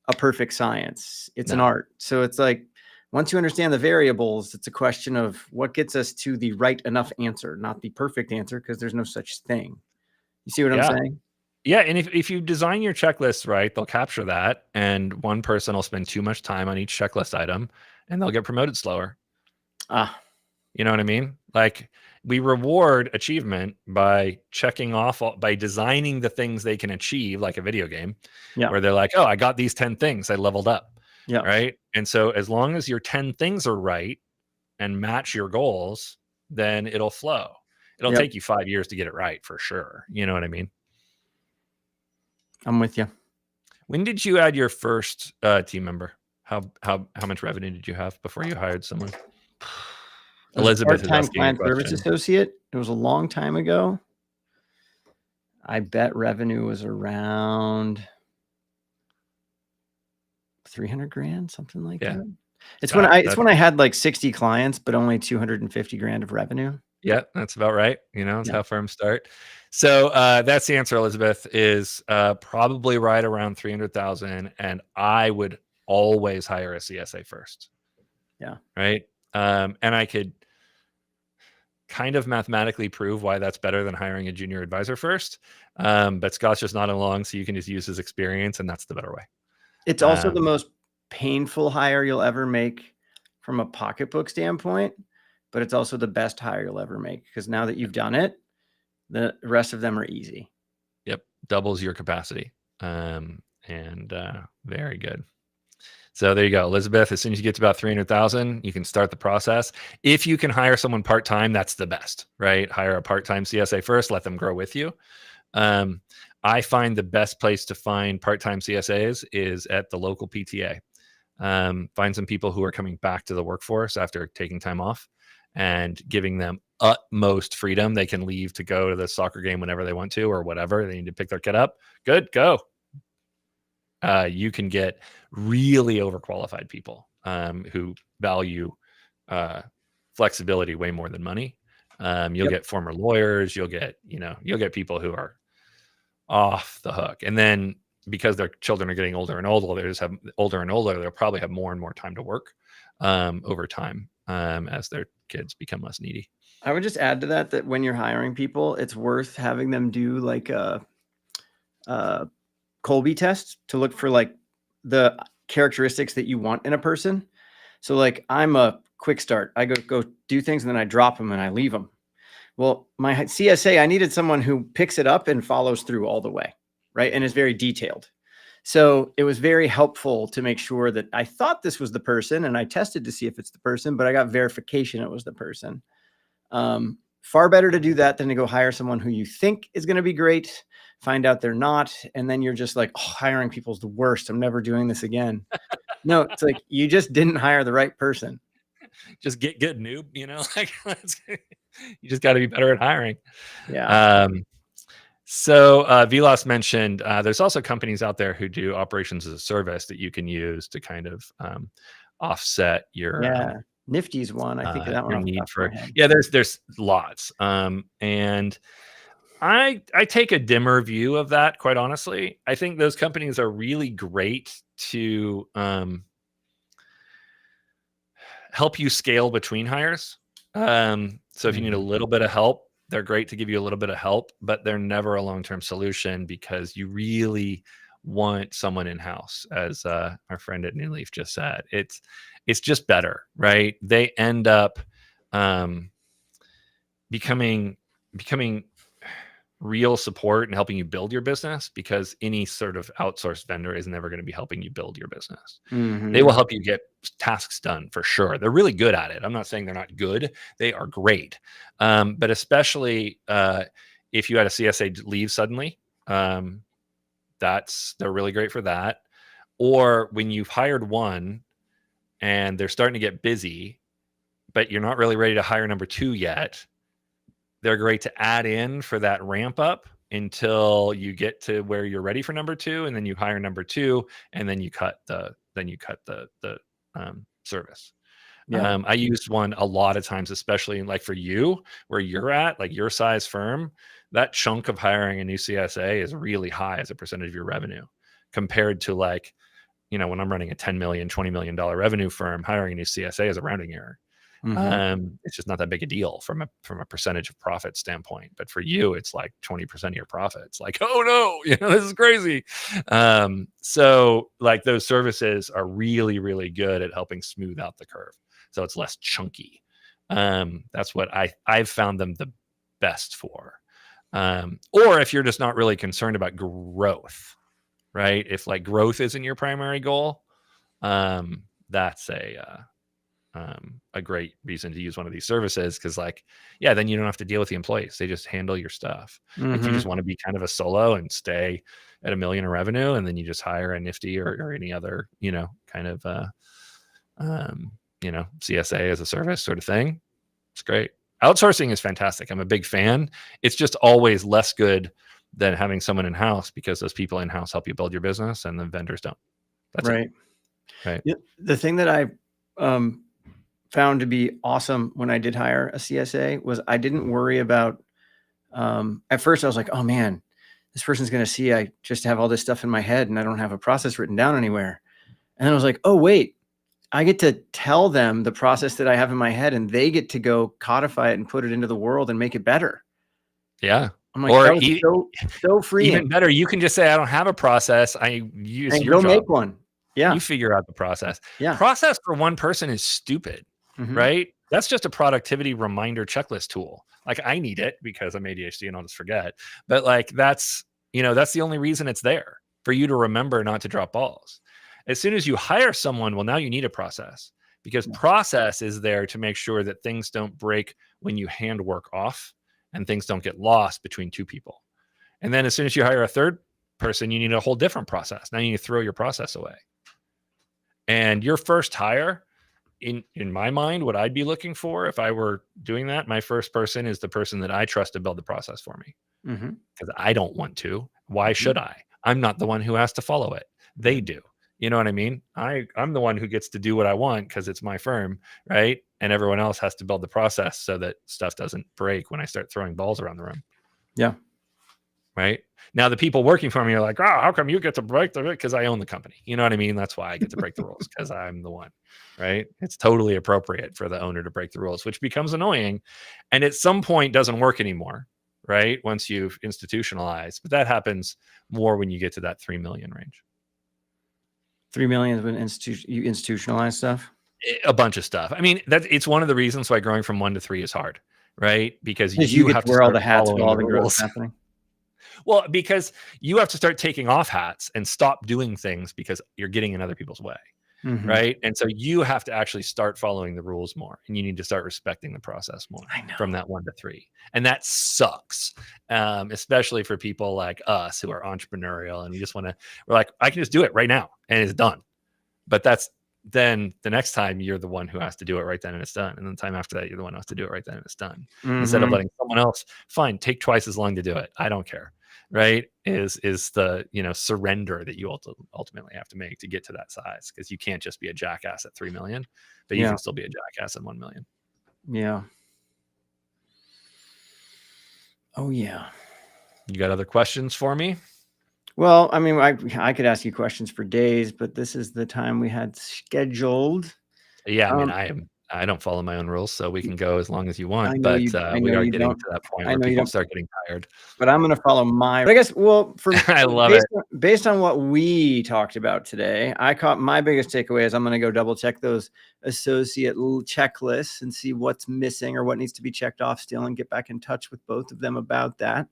a perfect science; it's an art. So it's like once you understand the variables, it's a question of what gets us to the right enough answer, not the perfect answer, because there's no such thing. You see what I'm saying? Yeah, and if you design your checklists right, they'll capture that, and one person will spend too much time on each checklist item, and they'll get promoted slower. You know what I mean? Like, we reward achievement by checking off, by designing the things they can achieve, like a video game, where they're like, oh, I got these 10 things, I leveled up. Yeah. Right. And so as long as your 10 things are right and match your goals, then it'll flow. It'll take you 5 years to get it right for sure. You know what I mean? I'm with you. When did you add your first team member? How much revenue did you have before you hired someone? Elizabeth is asking client service associate. It was a long time ago. I bet revenue was around 300 grand, something like that. It's when I had like 60 clients, but only 250 grand of revenue. Yeah, that's about right. That's how firms start. So that's the answer, Elizabeth, is probably right around 300,000. And I would always hire a CSA first. Yeah. Right. And I could kind of mathematically prove why that's better than hiring a junior advisor first. But Scott's just not along, so you can just use his experience, and that's the better way. It's also the most painful hire you'll ever make from a pocketbook standpoint, but it's also the best hire you'll ever make, because now that you've done it, the rest of them are easy. Yep. Doubles your capacity. Very good. So there you go, Elizabeth. As soon as you get to about 300,000, you can start the process. If you can hire someone part-time, that's the best, right? Hire a part-time CSA first, let them grow with you. I find the best place to find part-time CSAs is at the local PTA. Find some people who are coming back to the workforce after taking time off and giving them utmost freedom. They can leave to go to the soccer game whenever they want to, or whatever. They need to pick their kid up. Good, go. You can get really overqualified people who value flexibility way more than money. You'll get former lawyers. You'll get people who are off the hook. And then because their children are getting older and older, they just have older and older. They'll probably have more and more time to work over time as their kids become less needy. I would just add to that when you're hiring people, it's worth having them do like a Colby test to look for like the characteristics that you want in a person. So like, I'm a quick start. I go do things and then I drop them and I leave them. Well, my CSA, I needed someone who picks it up and follows through all the way, right? And is very detailed. So it was very helpful to make sure that I thought this was the person, and I tested to see if it's the person, but I got verification it was the person. Far better to do that than to go hire someone who you think is going to be great, find out they're not, and then you're just like, oh, hiring people is the worst. I'm never doing this again. No, it's like you just didn't hire the right person. Just get good, noob. Like you just got to be better at hiring. Yeah. So Vilas mentioned there's also companies out there who do operations as a service that you can use to kind of offset your Yeah. Nifty's one. I think of that one your off the need top of for my head. there's lots and I take a dimmer view of that, quite honestly. I think those companies are really great to help you scale between hires. So if you need a little bit of help, they're great to give you a little bit of help, but they're never a long-term solution because you really want someone in-house, as our friend at New Leaf just said. It's just better, right? They end up becoming real support and helping you build your business, because any sort of outsourced vendor is never going to be helping you build your business. They will help you get tasks done for sure. They're really good at it. I'm not saying they're not good. They are great. But especially if you had a CSA leave suddenly, they're really great for that. Or when you've hired one and they're starting to get busy, but you're not really ready to hire number 2 yet, they're great to add in for that ramp up until you get to where you're ready for number 2, and then you hire number 2, and then you cut the service. Yeah. I used one a lot of times, especially like for you, where you're at, like your size firm. That chunk of hiring a new CSA is really high as a percentage of your revenue, compared to like, when I'm running a $10 million, $20 million revenue firm, hiring a new CSA is a rounding error. It's just not that big a deal from a percentage of profit standpoint. But for you, it's like 20% of your profits. Like, oh no, this is crazy. So like those services are really, really good at helping smooth out the curve, so it's less chunky. That's what I've found them the best for. Or if you're just not really concerned about growth, right? If like growth isn't your primary goal, that's a great reason to use one of these services, because then you don't have to deal with the employees. They just handle your stuff. If you just want to be kind of a solo and stay at $1 million in revenue, and then you just hire a Nifty or any other kind of CSA as a service sort of thing, it's great. Outsourcing is fantastic. I'm a big fan. It's just always less good than having someone in-house, because those people in-house help you build your business and the vendors don't. That's right. Right. Yeah, the thing that I found to be awesome when I did hire a CSA was I didn't worry about, at first I was like, oh man, this person's going to see I just have all this stuff in my head and I don't have a process written down anywhere. And then I was like, oh wait, I get to tell them the process that I have in my head, and they get to go codify it and put it into the world and make it better. Yeah. I'm like, that was so freeing. Even better, you can just say, I don't have a process. Use your go job. make one. Yeah. You figure out the process. Yeah. Process for one person is stupid, right? That's just a productivity reminder checklist tool. Like, I need it because I'm ADHD and I'll just forget. But like, that's the only reason it's there, for you to remember not to drop balls. As soon as you hire someone, well, now you need a process, because process is there to make sure that things don't break when you hand work off and things don't get lost between 2 people. And then as soon as you hire a third person, you need a whole different process. Now you need to throw your process away. And your first hire, in my mind, what I'd be looking for if I were doing that, my first person is the person that I trust to build the process for me. Because I don't want to. Why should I? I'm not the one who has to follow it. They do. You know what I mean? I'm the one who gets to do what I want because it's my firm, right? And everyone else has to build the process so that stuff doesn't break when I start throwing balls around the room. Yeah. Right? Now, the people working for me are like, oh, how come you get to break the rules? Because I own the company. You know what I mean? That's why I get to break the rules, because I'm the one, right? It's totally appropriate for the owner to break the rules, which becomes annoying. And at some point doesn't work anymore, right? Once you've institutionalized. But that happens more when you get to that 3 million range. 3 million is when you institutionalize stuff? A bunch of stuff. I mean, it's one of the reasons why growing from 1 to 3 is hard, right? Because you have to wear all the hats while all the growth happening. Well, because you have to start taking off hats and stop doing things because you're getting in other people's way, right? And so you have to actually start following the rules more, and you need to start respecting the process more from that 1 to 3. And that sucks, especially for people like us who are entrepreneurial and you just we're like, I can just do it right now and it's done. But then the next time you're the one who has to do it right then and it's done. And then the time after that, you're the one who has to do it right then and it's done. Instead of letting someone else, fine, take twice as long to do it. I don't care. right? Is the, surrender that you ultimately have to make to get to that size, because you can't just be a jackass at 3 million, but you Yeah. can still be a jackass at 1 million. Yeah. Oh yeah. You got other questions for me? Well, I mean, I could ask you questions for days, but this is the time we had scheduled. Yeah, I mean, Um, I don't follow my own rules, so we can go as long as you I want, know but you. I we know are you getting don't. to that point I where know you people don't. start getting tired. But I'm going to follow my. But I guess. Well, for I love it. based on what we talked about today, I caught my biggest takeaway is I'm going to go double check those associate checklists and see what's missing or what needs to be checked off still, and get back in touch with both of them about that.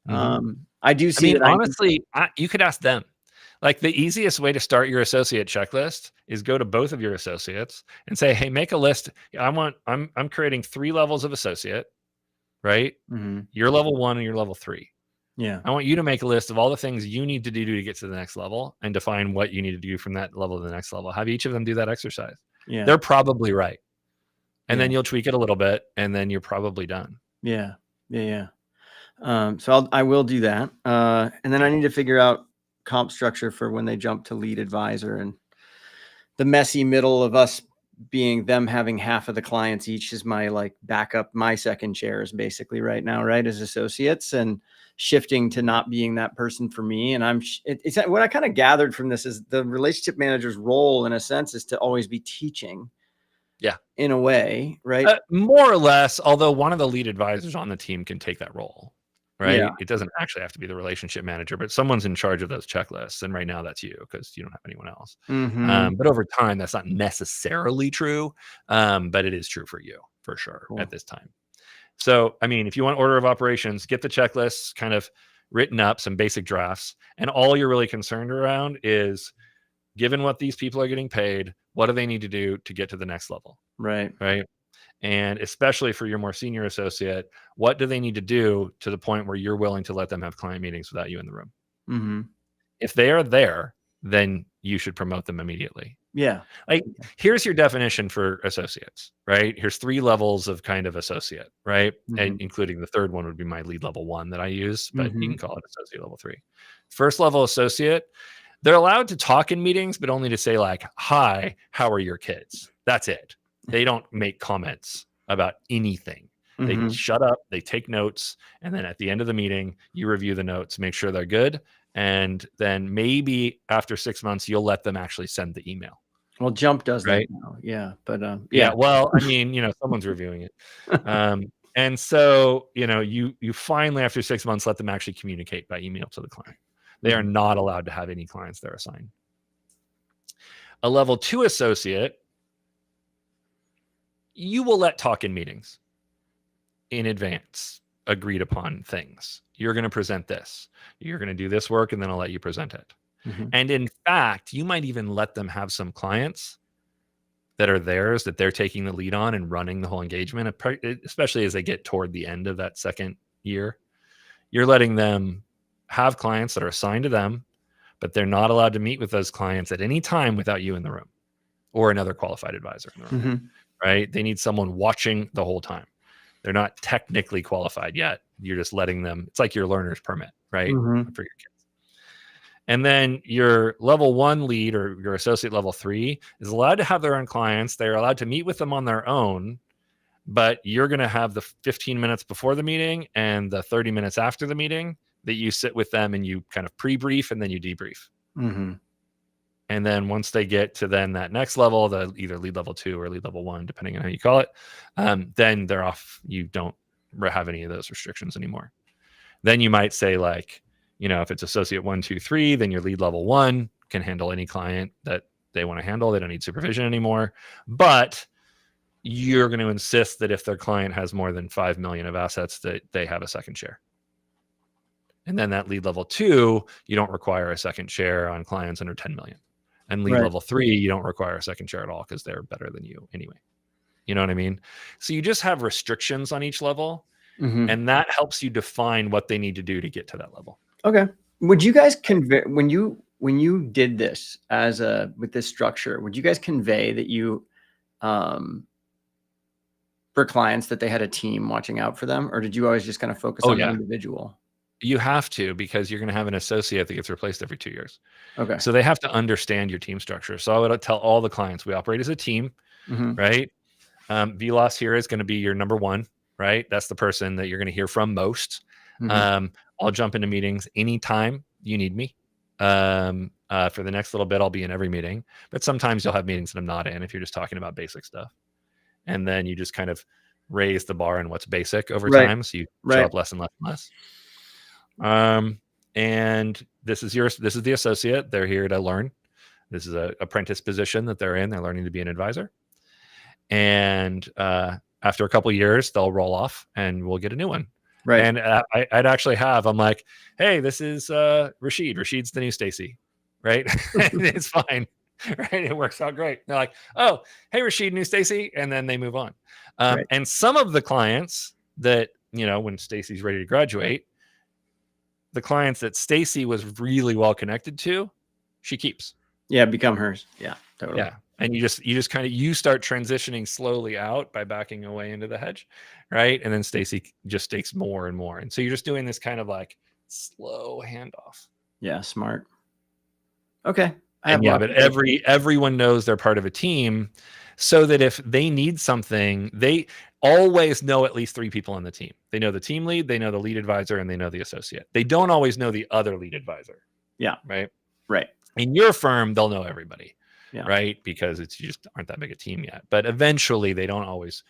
I do I see mean, that. honestly, you could ask them. Like, the easiest way to start your associate checklist is go to both of your associates and say, "Hey, make a list. I'm creating 3 levels of associate, right? Mhm. You're level 1 and you're level 3. Yeah. I want you to make a list of all the things you need to do to get to the next level, and define what you need to do from that level to the next level. Have each of them do that exercise." Yeah. They're probably right. And Yeah. then you'll tweak it a little bit, and then you're probably done. Yeah. Yeah. So I will do that. And then I need to figure out comp structure for when they jump to lead advisor, and the messy middle of us being them having half of the clients each is my like backup. My second chair is basically right now, right, as associates, and shifting to not being that person for me. And it's what I kind of gathered from this is the relationship manager's role in a sense is to always be teaching. Yeah. In a way, right? More or less, although one of the lead advisors on the team can take that role, right? Yeah. It doesn't actually have to be the relationship manager, but someone's in charge of those checklists. And right now that's you, because you don't have anyone else. Mhm. But over time, that's not necessarily true. But it is true for you, for sure, Cool. at this time. So, I mean, if you want order of operations, get the checklists kind of written up, some basic drafts. And all you're really concerned around is, given what these people are getting paid, what do they need to do to get to the next level? Right. Right. And especially for your more senior associate, what do they need to do to the point where you're willing to let them have client meetings without you in the room? Mm-hmm. If they are there, then you should promote them immediately. Yeah. Like, here's your definition for associates, right? Here's 3 levels of kind of associate, right? Mm-hmm. And including the third one would be my lead level 1 that I use, but Mm-hmm. you can call it associate level 3. First level associate, they're allowed to talk in meetings, but only to say like, "Hi, how are your kids?" That's it. They don't make comments about anything. Mm-hmm. They shut up, they take notes, and then at the end of the meeting, you review the notes, make sure they're good, and then maybe after 6 months, you'll let them actually send the email. Well, Jump does right? that now. Yeah, but Yeah. Well, I mean, someone's reviewing it. And so, you finally, after 6 months, let them actually communicate by email to the client. They are not allowed to have any clients they're assigned. A level 2 associate, you will let talk in meetings in advance, agreed upon things. You're going to present this. You're going to do this work, and then I'll let you present it. Mm-hmm. And in fact, you might even let them have some clients that are theirs, that they're taking the lead on and running the whole engagement, especially as they get toward the end of that second year. You're letting them have clients that are assigned to them, but they're not allowed to meet with those clients at any time without you in the room or another qualified advisor in the room, Mm-hmm. right? They need someone watching the whole time. They're not technically qualified yet. You're just letting them, it's like your learner's permit, right? Mm-hmm. For your kids. And then your level 1 lead or your associate level 3 is allowed to have their own clients. They're allowed to meet with them on their own, but you're going to have the 15 minutes before the meeting and the 30 minutes after the meeting that you sit with them and you kind of pre-brief and then you debrief. Mm-hmm. And then once they get to then that next level, the either lead level 2 or lead level 1, depending on how you call it, then they're off. You don't have any of those restrictions anymore. Then you might say like, if it's associate 1, 2, 3, then your lead level 1 can handle any client that they want to handle. They don't need supervision anymore. But you're going to insist that if their client has more than 5 million of assets, that they have a second share. And then that lead level 2, you don't require a second share on clients under 10 million. And lead level 3, you don't require a second share at all because they're better than you anyway. You know what I mean? So you just have restrictions on each level, and that helps you define what they need to do to get to that level. Okay. Would you guys convey when you did this with this structure? Would you guys convey that you, for clients, that they had a team watching out for them, or did you always just kind of focus on the individual? You have to, because you're going to have an associate that gets replaced every 2 years. Okay. So they have to understand your team structure. So I would tell all the clients we operate as a team, Mhm. right? VLOS here is going to be your number one, right? That's the person that you're going to hear from most. Mhm. I'll jump into meetings anytime you need me. For the next little bit, I'll be in every meeting, but sometimes you'll have meetings that I'm not in if you're just talking about basic stuff. And then you just kind of raise the bar on what's basic over Right. time. So you show Right. up less and less and less. And this is the associate. They're here to learn. This is a apprentice position that they're in. They're learning to be an advisor. And after a couple of years, they'll roll off and we'll get a new one. Right. And I'd actually I'm like, hey, this is Rashid. Rashid's the new Stacy, right? It's fine, right? It works out great. They're like, oh, hey, Rashid, new Stacy, and then they move on. Right. And some of the clients that, when Stacy's ready to graduate, the clients that Stacy was really well connected to, she keeps. Yeah, become hers. Yeah, totally. Yeah. And you just kind of start transitioning slowly out by backing away into the hedge, right? And then Stacy just takes more and more. And so you're just doing this kind of like slow handoff. Yeah, smart. Okay. But everyone knows they're part of a team, so that if they need something, they always know at least 3 people on the team. They know the team lead, they know the lead advisor, and they know the associate. They don't always know the other lead advisor. Yeah. Right. Right. In your firm, they'll know everybody. Yeah. Right. Because you just aren't that big a team yet. But eventually they don't always.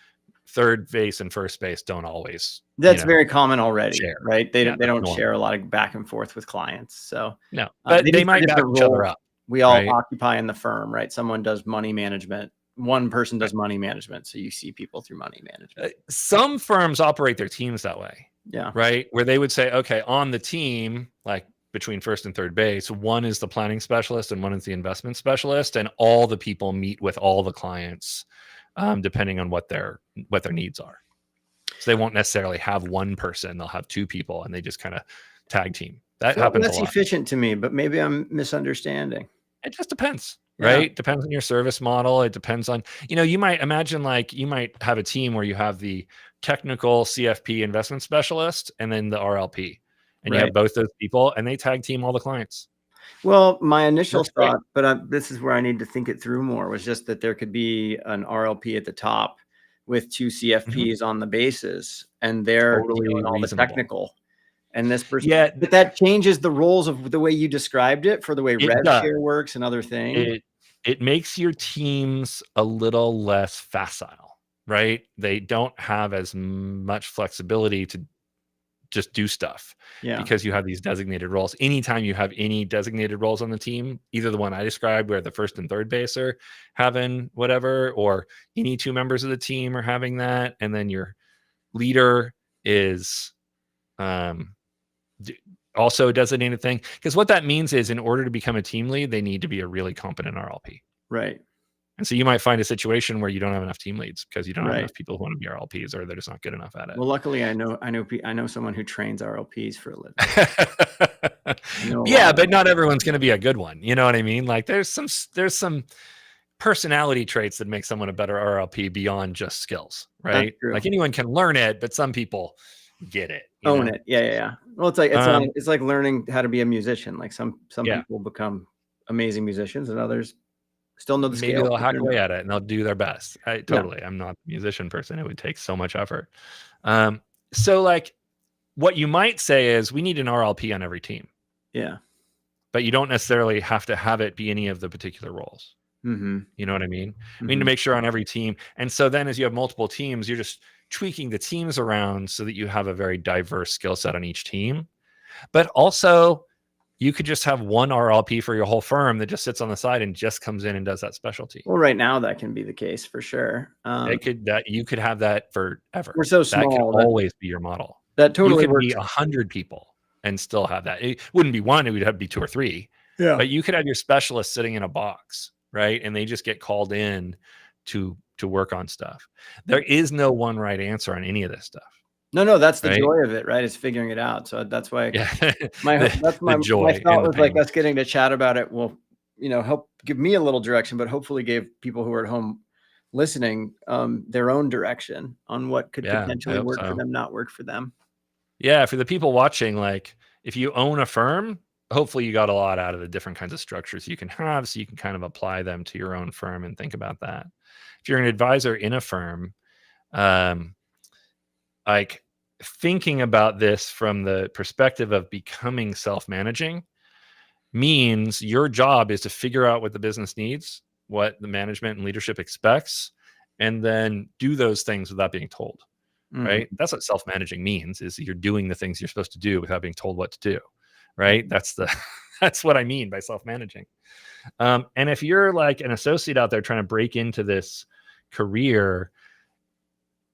Third base and first base don't always. That's very common already. Share. Right. They don't share a lot of back and forth with clients. So no, but they might back each other up. We all occupy in the firm, right? Someone does money management. One person does money management. So you see people through money management. Some firms operate their teams that way. Yeah. Right. Where they would say, okay, on the team, like between first and third base, one is the planning specialist and one is the investment specialist. And all the people meet with all the clients, depending on what their needs are. So they won't necessarily have one person. They'll have 2 people and they just kind of tag team. That happens a lot. That's efficient to me, but maybe I'm misunderstanding. It just depends, right? Depends on your service model. It depends on, you might imagine you might have a team where you have the technical CFP investment specialist and then the RLP, and you have both those people and they tag team all the clients. Well, my initial thought, but this is where I need to think it through more, was just that there could be an RLP at the top with 2 CFPs on the bases, and they're doing all the technical. And this person, but that changes the roles of the way you described it for the way rev share works and other things. It makes your teams a little less facile, right? They don't have as much flexibility to just do stuff because you have these designated roles. Anytime you have any designated roles on the team, either the one I described where the first and third base are having whatever, or any 2 members of the team are having that, and then your leader is also a designated thing. Because what that means is, in order to become a team lead, they need to be a really competent RLP. Right. And so you might find a situation where you don't have enough team leads because you don't have enough people who want to be RLPs, or they're just not good enough at it. Well, luckily I know someone who trains RLPs for a living. Yeah, but not everyone's going to be a good one. You know what I mean? Like there's some personality traits that make someone a better RLP beyond just skills, right? Like anyone can learn it, but some people get it. Own it. Yeah. Well, it's like learning how to be a musician. Like some people become amazing musicians and others still know the scale. Maybe they'll hack away at it and they'll do their best. I'm not a musician person. It would take so much effort. So like what you might say is we need an RLP on every team. Yeah. But you don't necessarily have to have it be any of the particular roles. Mm-hmm. You know what I mean? We need to make sure on every team. And so then as you have multiple teams, you're just tweaking the teams around so that you have a very diverse skill set on each team. But also you could just have one RLP for your whole firm that just sits on the side and just comes in and does that specialty. Well, right now that can be the case for sure. You could have that forever. We're so small. That can always be your model. That totally works. You could be 100 people and still have that. It wouldn't be one, it would have to be 2 or 3. Yeah. But you could have your specialist sitting in a box, right? And they just get called in to work on stuff. There is no one right answer on any of this stuff. No, that's the joy of it, right? Is figuring it out. So that's why my thought was like us getting to chat about it will, help give me a little direction, but hopefully gave people who are at home listening their own direction on what could potentially work for them, not work for them. Yeah, for the people watching, like if you own a firm, hopefully you got a lot out of the different kinds of structures you can have, so you can kind of apply them to your own firm and think about that. If you're an advisor in a firm, like thinking about this from the perspective of becoming self-managing means your job is to figure out what the business needs, what the management and leadership expects, and then do those things without being told. Right? That's what self-managing means, is you're doing the things you're supposed to do without being told what to do. Right? That's what I mean by self-managing. And if you're like an associate out there trying to break into this career,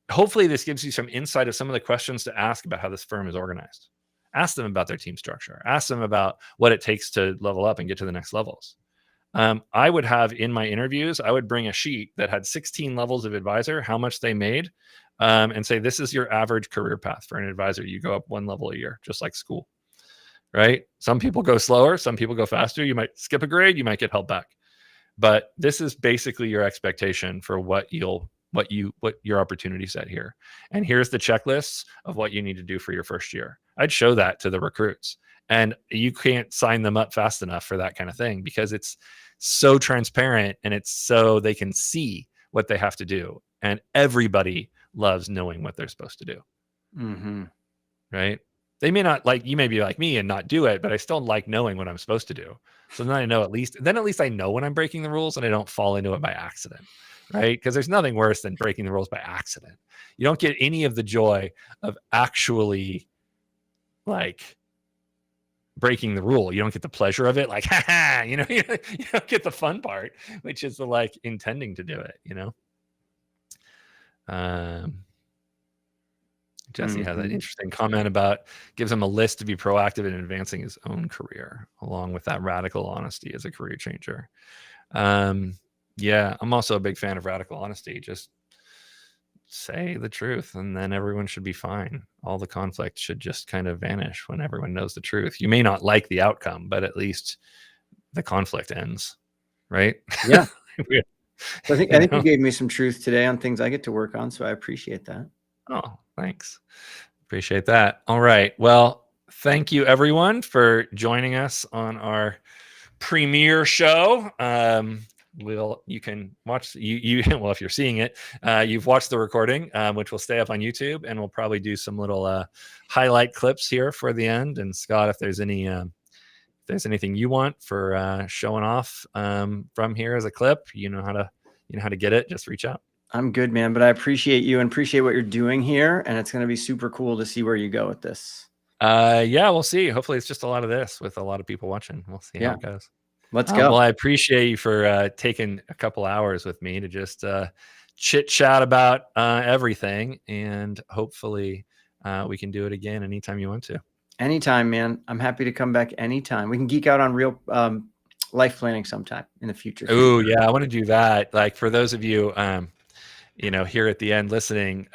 hopefully this gives you some insight of some of the questions to ask about how this firm is organized. Ask them about their team structure. Ask them about what it takes to level up and get to the next levels. I would have in my interviews, I would bring a sheet that had 16 levels of advisor, how much they made, and say, this is your average career path for an advisor. You go up one level a year, just like school, right? Some people go slower, some people go faster. You might skip a grade, you might get held back. But this is basically your expectation for what your opportunity set here. And here's the checklists of what you need to do for your first year. I'd show that to the recruits. And you can't sign them up fast enough for that kind of thing, because it's so transparent and it's so they can see what they have to do. And everybody loves knowing what they're supposed to do. Right? They may not like, you may be like me and not do it, but I still like knowing what I'm supposed to do. So then I know at least I know when I'm breaking the rules and I don't fall into it by accident. Right? Because there's nothing worse than breaking the rules by accident. You don't get any of the joy of actually like breaking the rule. You don't get the pleasure of it, like, you don't get the fun part, which is the like intending to do it, Jesse has an interesting comment about gives him a list to be proactive in advancing his own career, along with that radical honesty as a career changer. Yeah, I'm also a big fan of radical honesty. Just say the truth and then everyone should be fine. All the conflict should just kind of vanish when everyone knows the truth. You may not like the outcome, but at least the conflict ends, right? Yeah. So I think you gave me some truth today on things I get to work on, so I appreciate that. Oh, thanks. Appreciate that. All right. Well, thank you everyone for joining us on our premiere show. You can watch well, if you're seeing it, you've watched the recording, which will stay up on YouTube, and we'll probably do some little highlight clips here for the end. And Scott, if there's anything you want for showing off from here as a clip, you know how to get it, just reach out. I'm good, man, but I appreciate you and appreciate what you're doing here, and it's going to be super cool to see where you go with this. Yeah, we'll see. Hopefully it's just a lot of this with a lot of people watching. We'll see how it goes. Let's go. Well, I appreciate you for taking a couple hours with me to just chit chat about everything, and hopefully we can do it again anytime you want to. Anytime, man. I'm happy to come back anytime. We can geek out on real life planning sometime in the future. Oh yeah, I want to do that. Like for those of you, here at the end listening,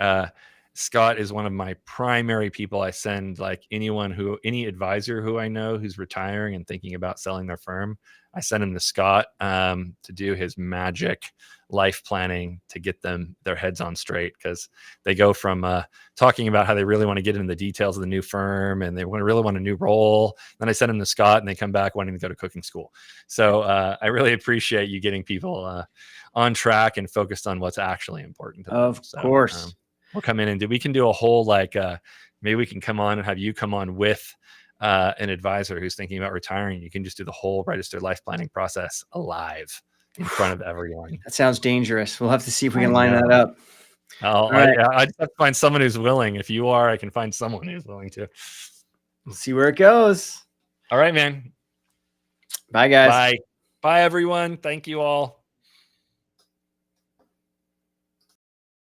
Scott is one of my primary people. I send like any advisor who I know who's retiring and thinking about selling their firm. I send him to Scott to do his magic life planning to get their heads on straight, because they go from talking about how they really want to get into the details of the new firm and they really want a new role. Then I send them to Scott and they come back wanting to go to cooking school. So I really appreciate you getting people on track and focused on what's actually important to them. Of course. We'll come in and we can do a whole maybe we can come on and have you come on with an advisor who's thinking about retiring. You can just do the whole registered life planning process alive in front of everyone. That sounds dangerous. We'll have to see if we can line that up. I just have to find someone who's willing. If you are, I can find someone who's willing to. We'll see where it goes. All right, man. Bye, guys. Bye. Bye, everyone. Thank you all.